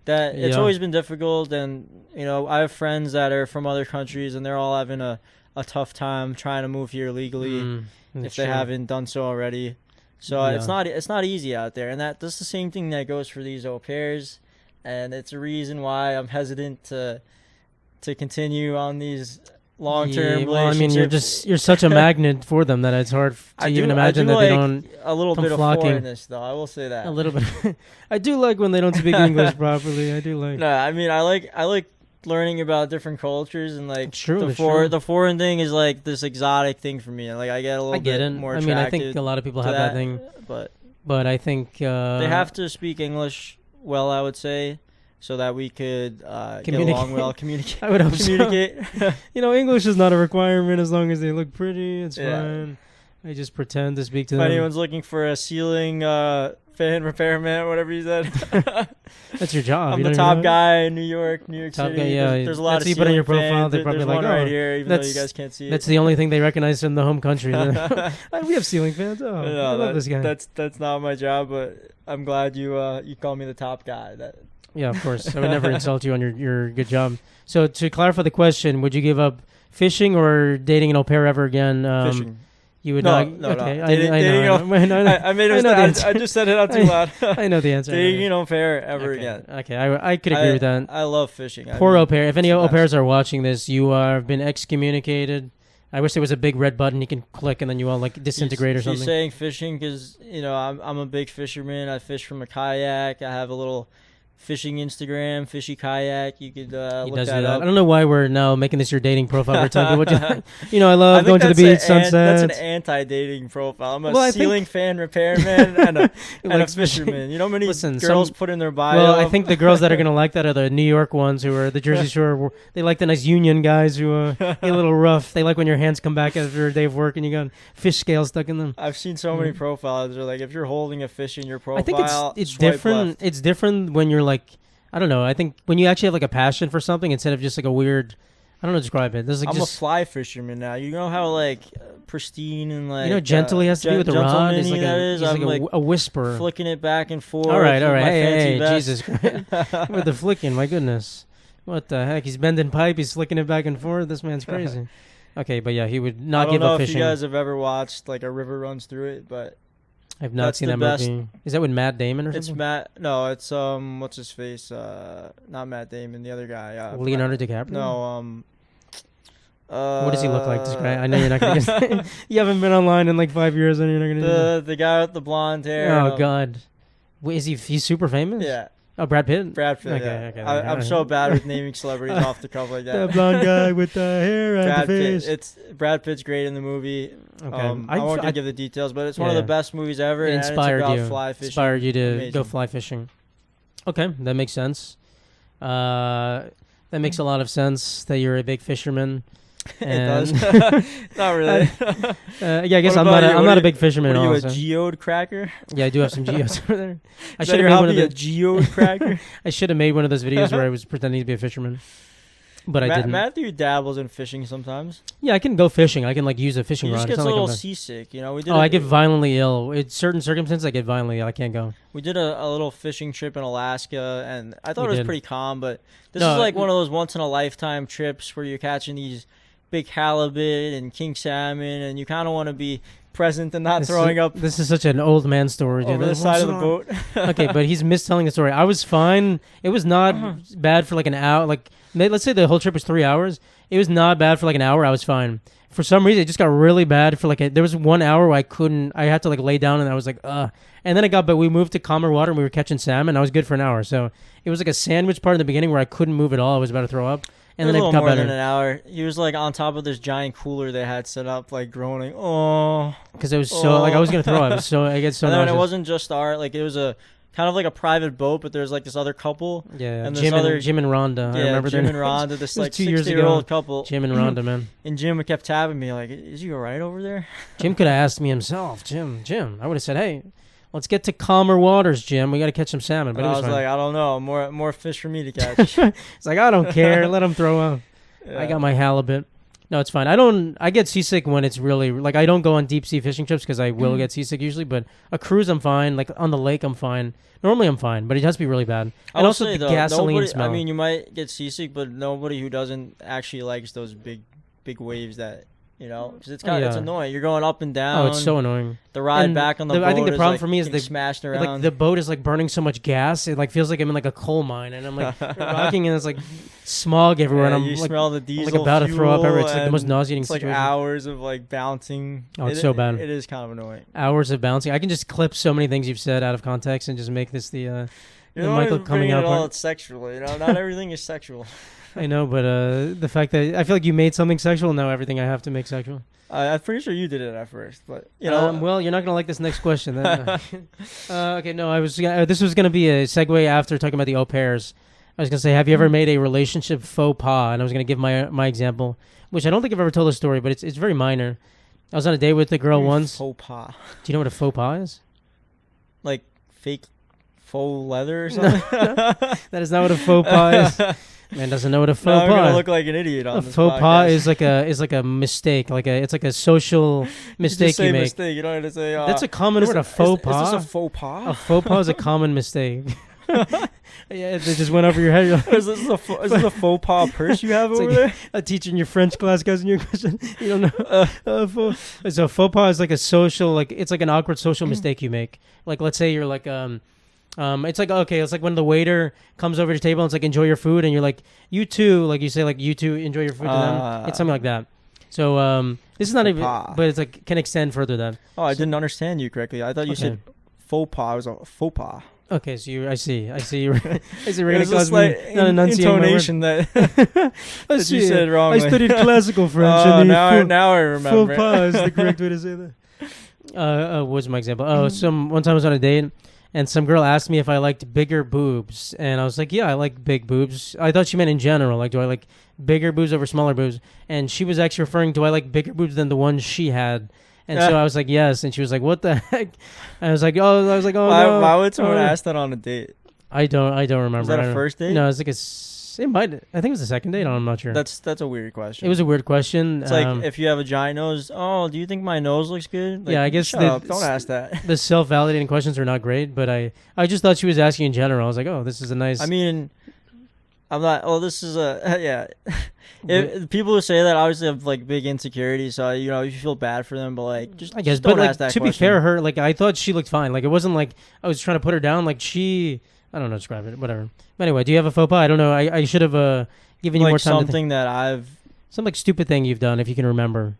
S2: it's always been difficult. And I have friends that are from other countries, and they're all having a tough time trying to move here legally if they haven't done so already. So it's not easy out there, and that's the same thing that goes for these au pairs. And it's a reason why I'm hesitant to continue on these long-term relationships.
S1: You're such a magnet for them that it's hard to even imagine that they don't.
S2: A little bit of foreignness, though. I will say that.
S1: A little bit. I do like when they don't speak English properly. I do like.
S2: No, I mean I like learning about different cultures, and like
S1: true.
S2: The foreign thing is like this exotic thing for me. And like I get a little bit more attracted.
S1: I think a lot of people have that thing, but I think they
S2: have to speak English well, I would say, so that we could get along well, communicate.
S1: I would hope
S2: communicate.
S1: So. English is not a requirement as long as they look pretty. It's fine. I just pretend to speak to them.
S2: If anyone's looking for a ceiling fan repairman, whatever you said.
S1: That's your job.
S2: I'm the top guy in New York City.
S1: Guy, yeah.
S2: There's a lot of
S1: you put on your profile. They're probably like,
S2: right here, even though you guys can't see it.
S1: That's the only thing they recognize from the home country. We have ceiling fans. Oh, no, I love this guy.
S2: That's not my job, but I'm glad you call me the top guy.
S1: Yeah, of course. I would never insult you on your good job. So to clarify the question, would you give up fishing or dating an au pair ever again?
S2: Fishing.
S1: You would
S2: no,
S1: not. Okay,
S2: no.
S1: I
S2: made a mistake. I just said it out too loud.
S1: I know the answer.
S2: Dating an au pair ever again.
S1: Okay, I could agree with that.
S2: I love fishing.
S1: Poor au pair. If any au pairs are watching this, you have been excommunicated. I wish there was a big red button you can click and then you all like disintegrate or something.
S2: He's saying fishing because I'm a big fisherman. I fish from a kayak. I have a little fishing Instagram, fishy kayak. You could look that up.
S1: I don't know why we're now making this your dating profile. We're talking what I love going to the beach, sunset.
S2: That's an anti-dating profile. I'm a ceiling fan repairman and a fisherman. You know how many girls put in their bio?
S1: Well, I think the girls that are going to like that are the New York ones who are the Jersey Shore. They like the nice union guys who get a little rough. They like when your hands come back after a day of work and you got fish scales stuck in them.
S2: I've seen so many profiles. They're like, if you're holding a fish in your profile,
S1: I think it's different.
S2: Left.
S1: It's different when you're like, I don't know. I think when you actually have like a passion for something instead of just like a weird, I don't know, describe it.
S2: I'm a fly fisherman now. You know how like pristine and like
S1: gentle he has to be with the rod. It's like a whisper,
S2: flicking it back and forth.
S1: All right. Hey, Jesus Christ! With the flicking, my goodness, what the heck? He's bending pipe. He's flicking it back and forth. This man's crazy. Okay, but yeah, he would not give up fishing.
S2: I don't know if you guys have ever watched like a river runs through it, but.
S1: I've not seen that movie. Is that with Matt Damon or something?
S2: It's Matt. No, it's what's his face? Not Matt Damon. The other guy.
S1: Leonardo DiCaprio.
S2: No.
S1: What does he look like? This guy. I know you're not gonna. Guess. You haven't been online in like 5 years, and you're not gonna.
S2: The guy with the blonde hair.
S1: Oh God. Wait, is he? He's super famous.
S2: Yeah.
S1: Oh, Brad Pitt.
S2: Okay. I'm so bad with naming celebrities off the cuff like that.
S1: The blonde guy with the hair and the face.
S2: Brad Pitt's great in the movie.
S1: Okay.
S2: I won't give the details, but it's one of the best movies ever.
S1: It inspired
S2: you. Fly fishing.
S1: Inspired you to go fly fishing. Okay, that makes sense. That makes a lot of sense that you're a big fisherman.
S2: It does. Not really.
S1: I guess I'm not a big fisherman.
S2: Are you
S1: also.
S2: A geode cracker?
S1: Yeah, I do have some geodes over there.
S2: I should have made one of the geode cracker.
S1: I should have made one of those videos where I was pretending to be a fisherman, but I didn't.
S2: Matthew dabbles in fishing sometimes.
S1: Yeah, I can go fishing. I can like use a fishing rod.
S2: He just gets a little seasick,
S1: I get violently ill. In certain circumstances, I get violently ill. I can't go.
S2: We did a little fishing trip in Alaska, and I thought it was pretty calm. But this is like one of those once in a lifetime trips where you're catching these big halibut and king salmon, and you kind of want to be present and not throwing up
S1: This is such an old man story, dude.
S2: over the side of the boat.
S1: Okay, but he's mistelling the story. I was fine. It was not bad for like an hour. Like, let's say the whole trip was 3 hours. It was not bad for like an hour. I was fine. For some reason, it just got really bad for like there was 1 hour where I had to like lay down and I was like, ugh. And then but we moved to calmer water and we were catching salmon. I was good for an hour. So it was like a sandwich part in the beginning where I couldn't move at all. I was about to throw up. And then
S2: it
S1: it
S2: was a
S1: got
S2: little more
S1: better.
S2: than an hour. He was like on top of this giant cooler they had set up, like groaning. Oh,
S1: Because it was so, like I was going to throw up. I get so
S2: and then
S1: nauseous.
S2: it wasn't just it was a kind of like a private boat, but there's like this other couple.
S1: Yeah,
S2: and
S1: Jim and Rhonda. I remember
S2: Jim
S1: their
S2: and
S1: names.
S2: Rhonda, this
S1: It was
S2: like
S1: 2 years
S2: 60-year-old
S1: ago.
S2: couple.
S1: Jim and Rhonda, man.
S2: And Jim kept tapping me like, "Is you all right over there?"
S1: Jim could have asked me himself. Jim. I would have said, hey, let's get to calmer waters, Jim. We got to catch some salmon. But
S2: And
S1: it
S2: I
S1: was
S2: was
S1: fine.
S2: like, I don't know, more fish for me to catch.
S1: It's like, I don't care. Let him throw up.
S2: Yeah.
S1: I got my halibut. No, it's fine. I get seasick when it's really, like, I don't go on deep sea fishing trips because I will get seasick usually, but a cruise I'm fine. Like, on the lake I'm fine. Normally I'm fine, but it has to be really bad. And also the gasoline smell.
S2: I mean, you might get seasick, but nobody who doesn't actually likes those big waves that, because it's it's annoying. You're going up and down.
S1: Oh, it's so annoying.
S2: The ride
S1: And
S2: back on the boat
S1: I think the problem
S2: is,
S1: for me is
S2: getting smashed around.
S1: like the boat is like burning so much gas. It like feels like I'm in like a coal mine, and I'm like rocking, and it's like smog everywhere.
S2: Yeah,
S1: and I'm
S2: you
S1: like,
S2: smell the diesel
S1: I'm, like about to throw up everywhere. It's like the most
S2: and
S1: nauseating
S2: it's like
S1: situation.
S2: hours of like bouncing.
S1: Oh, it's so bad.
S2: It is kind of annoying.
S1: Hours of bouncing. I can just clip so many things you've said out of context and just make this the Michael coming
S2: bringing
S1: out
S2: it all
S1: part.
S2: it's sexual. Not everything is sexual.
S1: I know, but the fact that I feel like you made something sexual, now everything I have to make sexual.
S2: I'm pretty sure you did it at first, but you know.
S1: Well, you're not gonna like this next question. Then. Okay, no, I was. This was gonna be a segue after talking about the au pairs. I was gonna say, have you ever made a relationship faux pas? And I was gonna give my example, which I don't think I've ever told a story, but it's very minor. I was on a date with a girl once.
S2: Faux pas.
S1: Do you know what a faux pas is?
S2: Like fake faux leather or something?
S1: That is not what a faux pas is. Man doesn't know what a faux pas.
S2: I'm gonna look like an idiot on
S1: a
S2: this
S1: faux
S2: podcast.
S1: pas is like a mistake. It's like a social mistake you make.
S2: Mistake. You don't have to say.
S1: That's a common word. A faux pas.
S2: Is this a faux pas?
S1: A faux pas is a common mistake. Yeah, it just went over your head. Like,
S2: is this a faux pas purse you have over
S1: like
S2: there?
S1: A teacher in your French class asking you a question. You don't know. So faux pas is like a social, it's like an awkward social mistake you make. Like, let's say you're like it's like, okay, it's like when the waiter comes over to the table and it's like, enjoy your food, and you're like, you too, like you say like, you too, enjoy your food to them. It's something like that. So this is not even, but it's like can extend further than.
S2: Oh, I didn't understand you correctly. I thought you said faux pas. It was a faux pas.
S1: Okay, so I see. I see. We're
S2: gonna cause me not enunciating intonation that you said wrongly.
S1: I studied classical French.
S2: Oh, now I remember.
S1: Faux pas is the correct way to say that. What was my example? One time I was on a date, and some girl asked me if I liked bigger boobs, and I was like, yeah, I like big boobs. I thought she meant in general, like, do I like bigger boobs over smaller boobs? And she was actually referring, do I like bigger boobs than the ones she had? And so I was like, yes. And she was like, what the heck? I was like, oh, no.
S2: Why would someone ask that on a date?
S1: I don't remember.
S2: Was that a first date?
S1: No, it's like it might. I think it was the second date. I'm not sure.
S2: That's a weird question.
S1: It was a weird question.
S2: It's like if you have a giant nose. Oh, do you think my nose looks good? Like,
S1: yeah, I guess.
S2: Shut up. Don't ask that.
S1: The self-validating questions are not great, but I just thought she was asking in general. I was like, oh, this is a nice.
S2: I mean, I'm not. Oh, this is a yeah. People who say that obviously have like big insecurities, so you feel bad for them, but like just
S1: I guess.
S2: just don't
S1: but
S2: ask that
S1: to
S2: question.
S1: be fair, her I thought she looked fine. Like it wasn't like I was trying to put her down. Like I don't know, describe it. Whatever. But anyway, do you have a faux pas? I don't know. I should have given you
S2: like
S1: more time.
S2: Something that I've
S1: some like stupid thing you've done if you can remember.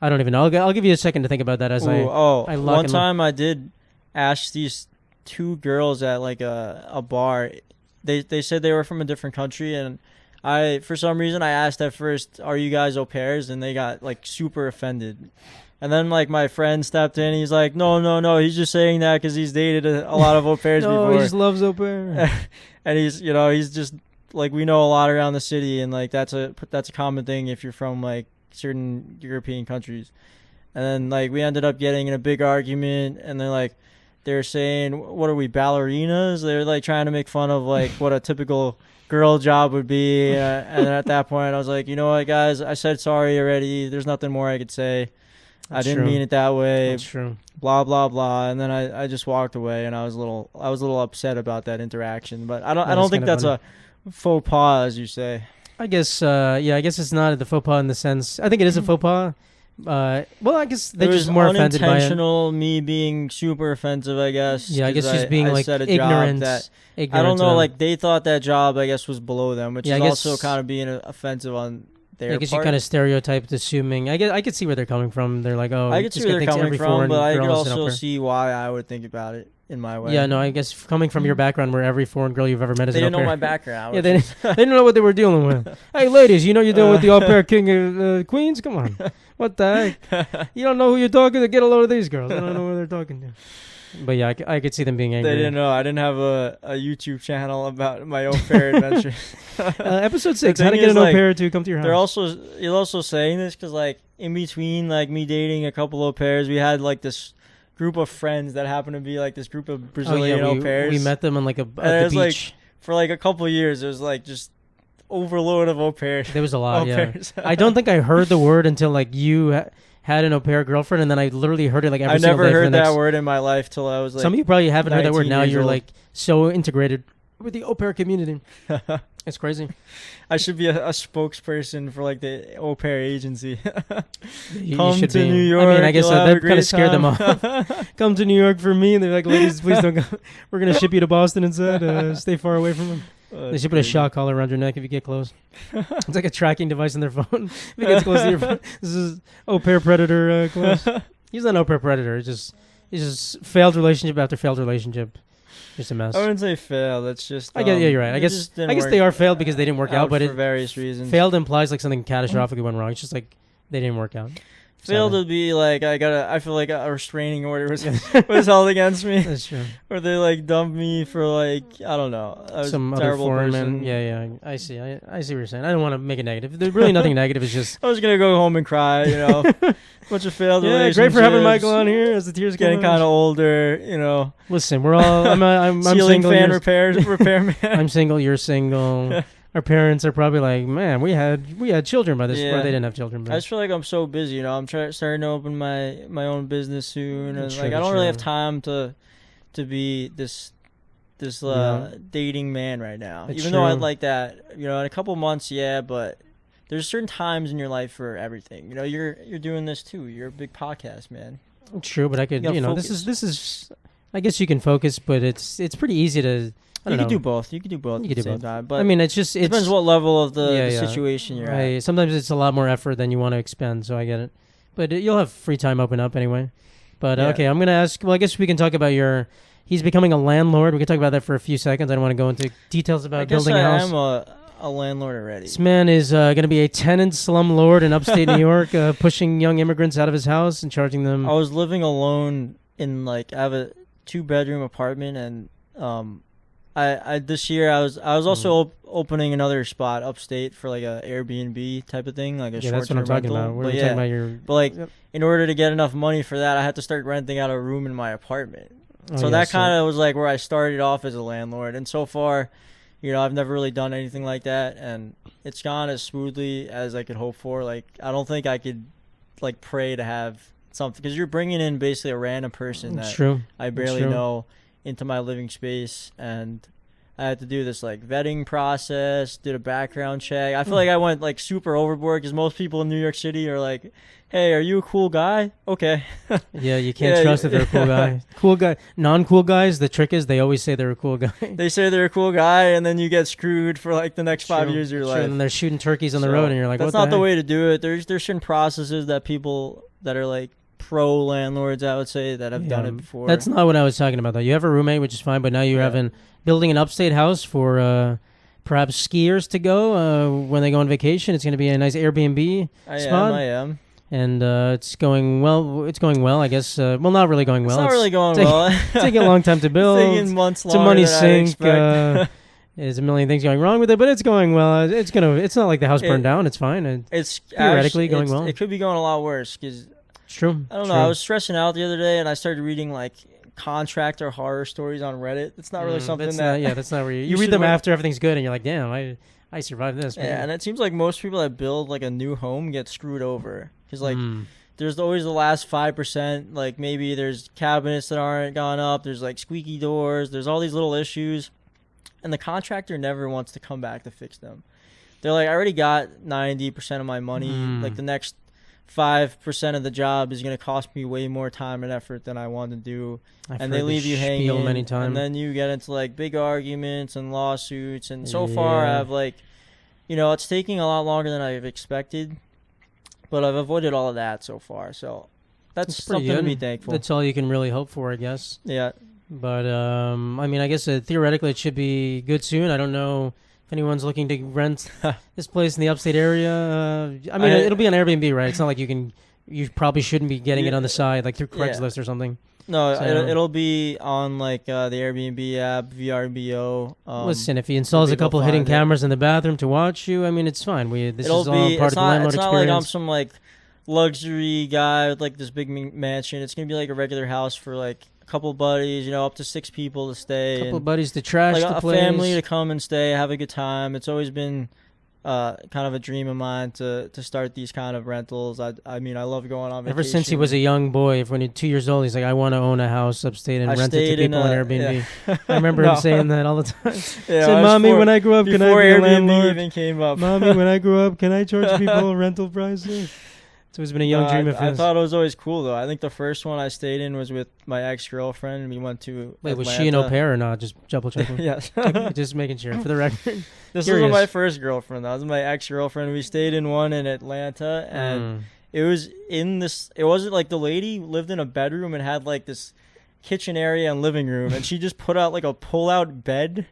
S1: I don't even know. I'll give you a second to think about that as I
S2: one time I did ask these two girls at like a bar. They said they were from a different country, and for some reason I asked at first, are you guys au pairs? And they got like super offended. And then like my friend stepped in, he's like, no, he's just saying that because he's dated a lot of au pairs before.
S1: He just loves au pair.
S2: And he's just like, we know a lot around the city, and like that's a common thing if you're from like certain European countries. And then like we ended up getting in a big argument, and they're like, they're saying, what are we, ballerinas? They're like trying to make fun of like what a typical girl job would be. And at that point I was like, you know what, guys, I said sorry already. There's nothing more I could say. I didn't mean it that way.
S1: That's true.
S2: Blah blah blah. And then I just walked away, and I was a little upset about that interaction. But I don't think that's a faux pas, as you say.
S1: I guess, I guess it's not the faux pas in the sense. I think it is a faux pas. Well, I guess they're just more offended by it.
S2: Unintentional, me being super offensive, I guess.
S1: Yeah, I guess just being like ignorant.
S2: I don't know, like they thought that job, I guess, was below them, which is also kind of being offensive on their part.
S1: I guess you kind of stereotyped, assuming. I could see where they're coming from. They're like, oh,
S2: I could see where they're coming from, but I could also see why I would think about it in my way.
S1: Yeah, no, I guess coming from your background, where every foreign girl you've ever met is an au pair.
S2: They didn't know my background.
S1: Yeah, they didn't know what they were dealing with. Hey, ladies, you know you're dealing with the au pair king of Queens? Come on. What the heck? You don't know who you're talking to? Get a load of these girls. I don't know who they're talking to. But yeah, I could see them being angry.
S2: They didn't know. I didn't have a YouTube channel about my au pair adventure.
S1: Episode 6, how to get an au pair to come to your house.
S2: You're also saying this because, like, in between, like, me dating a couple au pairs, we had, like, this group of friends that happened to be, like, this group of Brazilian au pairs.
S1: We met them on, like, at the beach.
S2: Like, for, like, a couple of years, it was, like, just overload of au pairs.
S1: There was a lot, I don't think I heard the word until, like, you had an au pair girlfriend, and then I literally heard it, like, every single day.
S2: I never heard that word in my life till I was, like,
S1: some of you probably haven't heard that word. Now you're,
S2: old.
S1: like, so integrated with the au pair community. It's crazy.
S2: I should be a spokesperson for, like, the au pair agency.
S1: Come to New York. I mean, I guess that kind of scared them off. Come to New York for me. And they're like, ladies, please don't go. We're going to ship you to Boston instead. Stay far away from them. They should put a shock collar around your neck if you get close. It's like a tracking device on their phone. If it gets close to your phone. This is au pair predator close. He's not an au pair predator. It's just failed relationship after failed relationship. Just a mess.
S2: I wouldn't say failed. That's just.
S1: I guess you're right. I guess they are failed because they didn't work out, but
S2: for various reasons.
S1: Failed implies like something catastrophically went wrong. It's just like they didn't work out.
S2: Failed would be like I feel like a restraining order was held against me.
S1: That's true.
S2: Or they like dumped me for like I don't know
S1: some other foreman. Yeah. I see. I see what you're saying. I don't want to make it negative. There's really nothing negative. It's just
S2: I was gonna go home and cry. You know, bunch of failed relationships.
S1: Great for having Michael on here as the tears
S2: getting kind of older. You know.
S1: Listen, we're all. I'm
S2: ceiling
S1: single.
S2: Fan repairman.
S1: I'm single. You're single. Our parents are probably like, man, we had children by this point. They didn't have children. But
S2: I just feel like I'm so busy. You know, I'm starting to open my own business soon, and like I don't really have time to be this dating man right now. Even though I'd like that, you know, in a couple months, but there's certain times in your life for everything. You know, you're doing this too. You're a big podcast man.
S1: It's true, but I could, this is. I guess you can focus, but it's pretty easy to. You can
S2: do both. You can do both at the same time. But
S1: I mean, it depends
S2: what level of the situation you're at.
S1: Sometimes it's a lot more effort than you want to expend, so I get it. But you'll have free time open up anyway. But okay, I'm going to ask, well, I guess we can talk about he's becoming a landlord. We can talk about that for a few seconds. I don't want to go into details about building a house.
S2: I am a landlord already.
S1: This man is going to be a tenant slumlord in upstate New York, pushing young immigrants out of his house and charging them.
S2: I was living alone in I have a 2-bedroom apartment, and I this year I was also opening another spot upstate for like a Airbnb type of thing, like a short-term
S1: that's what I'm talking
S2: rental.
S1: about. Talking about your.
S2: But in order to get enough money for that, I had to start renting out a room in my apartment. That kind of was like where I started off as a landlord, and so far, you know, I've never really done anything like that, and it's gone as smoothly as I could hope for. Like I don't think I could like pray to have something, because you're bringing in basically a random person that I barely know into my living space, and I had to do this like vetting process, did a background check. I feel like I went like super overboard, because most people in New York City are like, hey, are you a cool guy? Okay.
S1: Yeah, you can't trust if they're a cool guy. Cool guy. Non-cool guys, the trick is they always say they're a cool guy.
S2: They say they're a cool guy, and then you get screwed for like the next 5 years of your life.
S1: And they're shooting turkeys on the road, and you're like,
S2: that's not the way to do it. There's certain processes that people that are like pro landlords, I would say, that have done it before.
S1: That's not what I was talking about, though. You have a roommate, which is fine, but now you're building an upstate house for perhaps skiers to go when they go on vacation. It's going to be a nice Airbnb spot.
S2: I am.
S1: And it's going well. It's going well, I guess. Well, not really going well.
S2: It's not really going well.
S1: It's taking a long time to build.
S2: It's taking months longer.
S1: It's a money
S2: than
S1: sink. There's a million things going wrong with it, but it's going well. It's not like the house burned down. It's fine. It's theoretically going well.
S2: It could be going a lot worse, because
S1: it's true.
S2: I don't know. I was stressing out the other day, and I started reading like contractor horror stories on Reddit. It's not really something
S1: that's not where you read them after everything's good, and you're like, damn, I survived this.
S2: Yeah, and it seems like most people that build like a new home get screwed over, because like there's always the last 5%. Like maybe there's cabinets that aren't gone up. There's like squeaky doors. There's all these little issues, and the contractor never wants to come back to fix them. they're like, I already got 90% of my money. Like the next 5% of the job is going to cost me way more time and effort than I want to do. And they leave you hanging.
S1: Many times.
S2: And then you get into like big arguments and lawsuits. And so far I've like, it's taking a lot longer than I've expected, but I've avoided all of that so far. So that's something to be thankful.
S1: That's all you can really hope for, I guess.
S2: Yeah.
S1: But, I mean, I guess theoretically it should be good soon. I don't know if anyone's looking to rent this place in the upstate area. I mean, it'll be on Airbnb, right? It's not like you probably shouldn't be getting it on the side, like through Craigslist or something.
S2: No, so, it'll be on like the Airbnb app, VRBO.
S1: Listen, if he installs a couple hidden cameras in the bathroom to watch you, I mean, it's fine. This is all part of the landlord experience. It's not like
S2: I'm some like luxury guy with like this big mansion. It's gonna be like a regular house for like a couple buddies, up to 6 people to stay.
S1: A couple buddies to trash
S2: like
S1: the place.
S2: A family to come and stay, have a good time. It's always been kind of a dream of mine to start these kind of rentals. I mean, I love going on vacation.
S1: Ever since he was a young boy, when he was 2 years old, he's like, I want to own a house upstate and rent it to people on Airbnb. Yeah. I remember him saying that all the time.
S2: Yeah,
S1: so, Mommy, when I grow up, can I be a landlord?
S2: Even came up.
S1: Mommy, when I grow up, can I charge people rental prices? It's always been a young dream of his.
S2: I thought it was always cool, though. I think the first one I stayed in was with my ex-girlfriend, and we went to Atlanta.
S1: Was she an au pair or not? Just double checking.
S2: Yes.
S1: Just making sure, for the record.
S2: This wasn't my first girlfriend. That was my ex-girlfriend. We stayed in one in Atlanta, and it was in this... It wasn't like the lady lived in a bedroom and had like this kitchen area and living room, and she just put out like a pull-out bed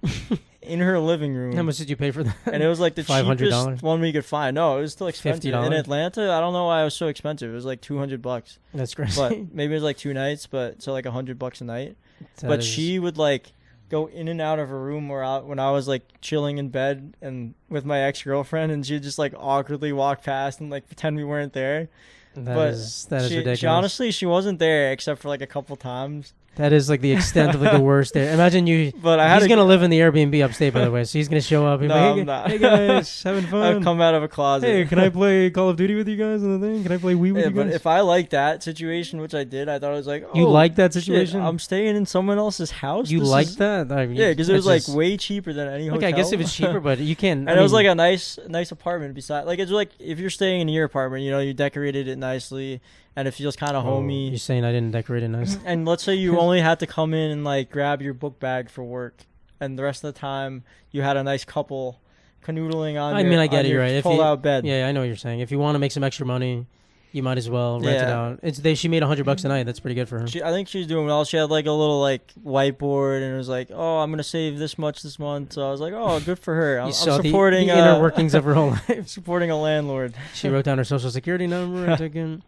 S2: in her living room.
S1: How much did you pay for that?
S2: And it was like the cheapest one we could find. No, it was still expensive. $50? In Atlanta, I don't know why it was so expensive. It was like $200.
S1: That's crazy.
S2: But maybe it was like 2 nights, but so like $100 a night. But she would like go in and out of her room when I was like chilling in bed and with my ex-girlfriend, and she'd just like awkwardly walk past and like pretend we weren't there.
S1: That is ridiculous.
S2: She honestly, she wasn't there except for like a couple times.
S1: That is like the extent of like the worst there. Imagine you. But he's gonna live in the Airbnb upstate, by the way. So he's gonna show up.
S2: No, I'm not.
S1: Hey guys, having fun.
S2: I've come out of a closet.
S1: Hey, can I play Call of Duty with you guys on the thing? Can I play Wii with you guys?
S2: But if I like that situation, which I did, I thought it was like,
S1: you like that situation?
S2: Shit, I'm staying in someone else's house.
S1: You like that? I mean,
S2: yeah, because it was like way cheaper than any hotel.
S1: I guess it was cheaper, but you can.
S2: And it was like a nice apartment beside. Like it's like if you're staying in your apartment, you decorated it nicely. And it feels kind of homey.
S1: You're saying I didn't decorate it nice.
S2: And let's say you only had to come in and like grab your book bag for work, and the rest of the time you had a nice couple canoodling on. I get it. You're right. Pull-out bed.
S1: Yeah, I know what you're saying. If you want to make some extra money, you might as well rent it out. She made $100 a night. That's pretty good for her.
S2: I think she's doing well. She had like a little like whiteboard, and it was like, oh, I'm gonna save this much this month. So I was like, oh, good for her. I'm supporting
S1: the inner workings of her whole life.
S2: Supporting a landlord.
S1: She wrote down her social security number and took in.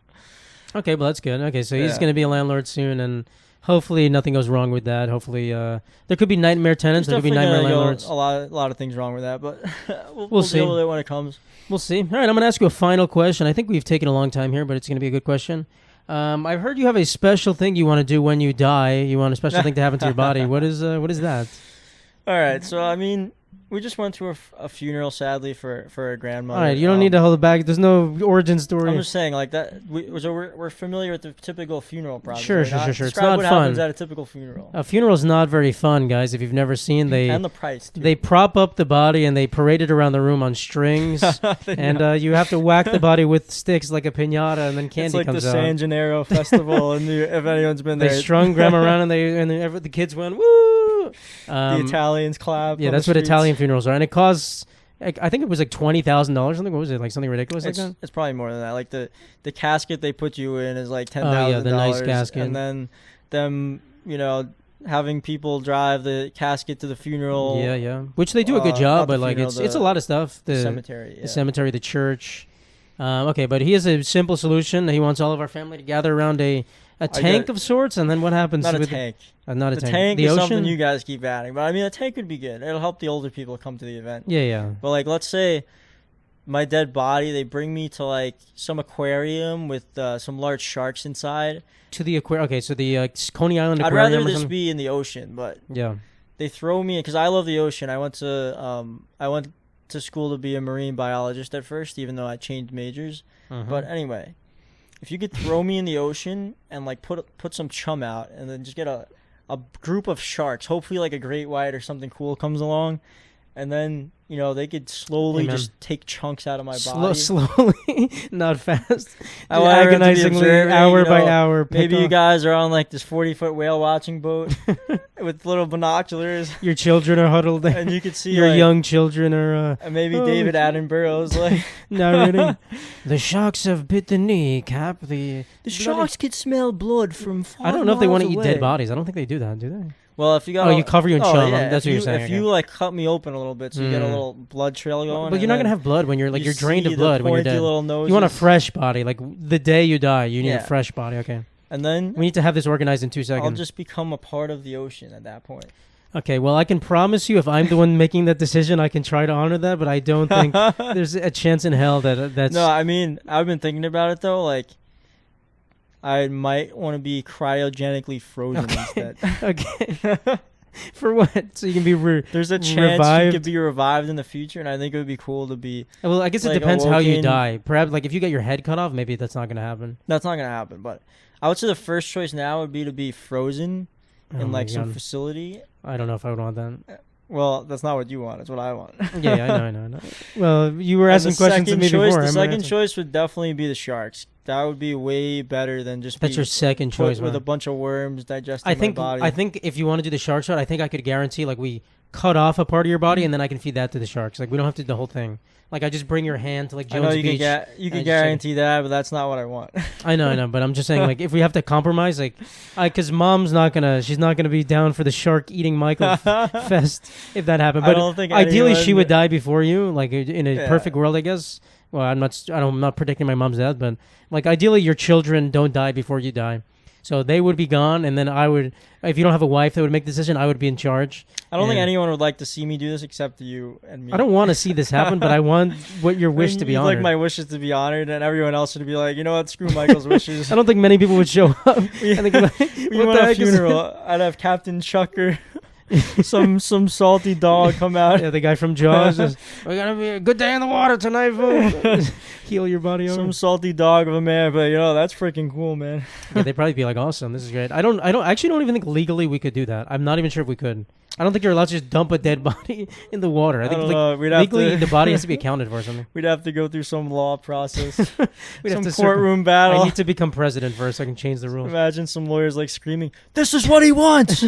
S1: Okay, well, that's good. Okay, so he's going to be a landlord soon, and hopefully nothing goes wrong with that. Hopefully there could be nightmare tenants. There could be nightmare landlords.
S2: A lot of things wrong with that, but we'll see. Deal with it when it comes.
S1: We'll see. All right, I'm going to ask you a final question. I think we've taken a long time here, but it's going to be a good question. I've heard you have a special thing you want to do when you die. You want a special thing to happen to your body. What is that?
S2: All right, so I mean... We just went to a funeral, sadly, for a grandmother.
S1: All right, you don't need to hold it back. There's no origin story.
S2: I'm just saying, like that. We're familiar with the typical funeral process.
S1: Sure.
S2: Describe
S1: it's not
S2: what
S1: fun.
S2: Happens at a typical funeral.
S1: A funeral is not very fun, guys. If you've never seen,
S2: and the price too.
S1: They prop up the body and they parade it around the room on strings, and you have to whack the body with sticks like a piñata, and then candy comes out.
S2: It's like the San Gennaro festival, and if anyone's been there,
S1: they strung grandma around, and the kids went woo.
S2: The Italians clap.
S1: Yeah, that's what Italian funerals are, and it costs. I think it was like $20,000. Something. What was it? Like something ridiculous like that?
S2: It's probably more than that. Like the casket they put you in is like $10,000.
S1: Yeah, the nice casket.
S2: And then them, having people drive the casket to the funeral.
S1: Yeah. Which they do a good job, but like it's a lot of stuff. The
S2: cemetery.
S1: The cemetery, the church. Okay, but he has a simple solution. He wants all of our family to gather around a tank of sorts, and then what happens?
S2: Not a tank.
S1: Not a tank.
S2: The tank
S1: the
S2: is
S1: ocean?
S2: something you guys keep adding. But I mean, a tank would be good. It'll help the older people come to the event.
S1: Yeah.
S2: But like, let's say my dead body, they bring me to like some aquarium with some large sharks inside.
S1: To the aquarium. Okay, so the Coney Island aquarium.
S2: I'd rather this be in the ocean, but
S1: yeah,
S2: they throw me because I love the ocean. I went to school to be a marine biologist at first, even though I changed majors. But anyway, if you could throw me in the ocean and like put some chum out, and then just get a group of sharks, hopefully like a great white or something cool comes along, and then they could slowly
S1: Amen.
S2: just take chunks out of my body.
S1: Slowly, not fast.
S2: I want everyone to be
S1: Agonizingly,
S2: observing,
S1: hour by hour.
S2: Maybe
S1: pick
S2: you
S1: off.
S2: guys are on like this 40-foot whale watching boat with little binoculars,
S1: Your children are huddled there.
S2: and you could see
S1: Your
S2: like,
S1: young children are
S2: and maybe
S1: oh,
S2: David Attenborough's like
S1: narrating. The sharks have bit the kneecap. The
S2: sharks could smell blood from 5
S1: I don't know if they want to eat
S2: miles
S1: dead
S2: away.
S1: bodies. I don't think they do that, do they?
S2: Well, if you got
S1: You cover you in chum. That's what you're saying.
S2: If
S1: okay.
S2: you like cut me open a little bit, so you get a little blood trail going.
S1: But you're not gonna have blood when you're like you're drained of blood when you're dead. You want a fresh body, like the day you die. You need a fresh body. Okay.
S2: And then
S1: we need to have this organized in 2 seconds.
S2: I'll just become a part of the ocean at that point.
S1: Okay, well, I can promise you if I'm the one making that decision, I can try to honor that, but I don't think there's a chance in hell that's...
S2: No, I mean, I've been thinking about it, though. Like, I might want to be cryogenically frozen instead.
S1: Okay. For what? So you can be
S2: There's a chance
S1: revived?
S2: you could be revived in the future, and I think it would be cool to be...
S1: Well, I guess it depends how you die. Perhaps, like, if you get your head cut off, maybe that's not going to happen.
S2: That's not going to happen, but I would say the first choice now would be to be frozen in, like, some facility.
S1: I don't know if I would want that.
S2: Well, that's not what you want. It's what I want.
S1: Yeah, I know. Well, you were asking questions to me before.
S2: The second choice would definitely be the sharks. That would be way better than just
S1: That's your second choice,
S2: with a bunch of worms digesting my body.
S1: I think if you want to do the shark shot, I think I could guarantee, like, we cut off a part of your body and then I can feed that to the sharks. Like, we don't have to do the whole thing. Like, I just bring your hand to, like, Jones Beach.
S2: You can guarantee that, but that's not what I want.
S1: I know, but I'm just saying, like, if we have to compromise, like, because Mom's she's not gonna be down for the shark eating Michael fest if that happened. But
S2: I don't think
S1: ideally, she would die before you, like, in a perfect world, I guess. Well, I'm not predicting my mom's death, but like, ideally, your children don't die before you die. So they would be gone, and then I would, if you don't have a wife that would make the decision, I would be in charge.
S2: I don't think anyone would like to see me do this except you and me.
S1: I don't want to see this happen, but I want your wish to be honored.
S2: Like my wishes to be honored, and everyone else would be like, you know what, screw Michael's wishes.
S1: I don't think many people would show up.
S2: We want a funeral. I'd have Captain Chucker, some salty dog come out.
S1: Yeah, the guy from Jaws. We're gonna be a good day in the water tonight, folks. Heal your body over.
S2: Some salty dog of a man, but that's freaking cool, man.
S1: Yeah, they'd probably be like, awesome, this is great. I actually don't even think legally we could do that. I'm not even sure if we could. I don't think you're allowed to just dump a dead body in the water. I think legally the body has to be accounted for or something.
S2: We'd have to go through some law process.
S1: We'd
S2: some
S1: have to
S2: courtroom battle.
S1: I need to become president first so I can change the rules.
S2: Imagine some lawyers like screaming, "This is what he wants!"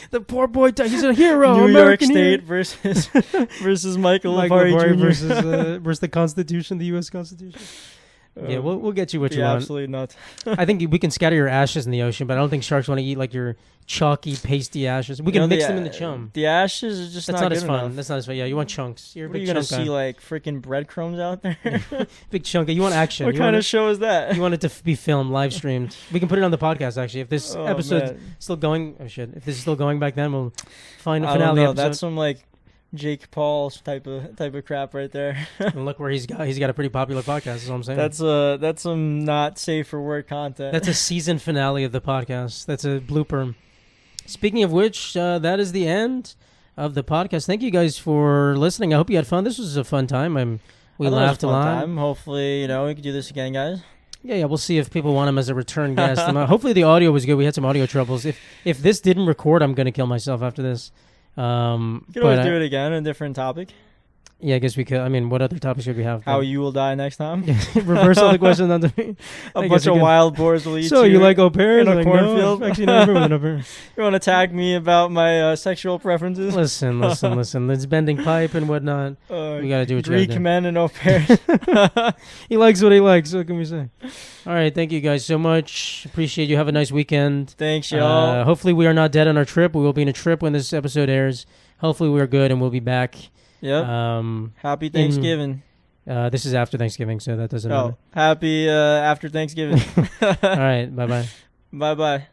S1: The poor boy, he's a hero.
S2: New
S1: American
S2: York State
S1: hero.
S2: versus Michael Lipari Jr.
S1: versus the Constitution, the U.S. Constitution. Yeah, we'll get you what you want.
S2: Absolutely not.
S1: I think we can scatter your ashes in the ocean, but I don't think sharks want to eat like your chalky, pasty ashes. We can mix them in the chum.
S2: The ashes is just not
S1: as fun.
S2: enough.
S1: That's not as fun. Yeah, you want chunks. You're a big
S2: chunk. Are you
S1: chunk
S2: gonna see
S1: guy.
S2: like freaking breadcrumbs out there?
S1: Big chunk. You want action.
S2: What kind of show is that?
S1: You want it to be filmed, live streamed. We can put it on the podcast actually. If this episode's still going, if this is still going back then, we'll find a finale episode.
S2: That's some like Jake Paul's type of crap right there.
S1: And look where he's got a pretty popular podcast. That's what I'm saying.
S2: That's some not safe for work content.
S1: That's a season finale of the podcast. That's a blooper. Speaking of which, that is the end of the podcast. Thank you guys for listening. I hope you had fun. This was a fun time. We laughed a lot.
S2: Hopefully, we can do this again, guys.
S1: Yeah, we'll see if people want him as a return guest. Hopefully the audio was good. We had some audio troubles. If this didn't record, I'm gonna kill myself after this.
S2: You could always do it again, a different topic.
S1: Yeah, I guess we could. I mean, what other topics should we have?
S2: How you will die next time.
S1: Reverse all the questions onto me.
S2: A bunch of wild boars will eat you.
S1: So you like au pairs?
S2: In a cornfield?
S1: No, actually, never been au pair.
S2: You want to tag me about my sexual preferences?
S1: Listen. It's bending pipe and whatnot. We got to do what you
S2: Greek men and au pairs.
S1: He likes what he likes. What can we say? All right. Thank you guys so much. Appreciate you. Have a nice weekend.
S2: Thanks, y'all.
S1: Hopefully we are not dead on our trip. We will be in a trip when this episode airs. Hopefully we are good and we'll be back.
S2: Yep. Happy Thanksgiving.
S1: This is after Thanksgiving, so that doesn't matter.
S2: Happy after Thanksgiving.
S1: All right. Bye-bye.
S2: Bye-bye.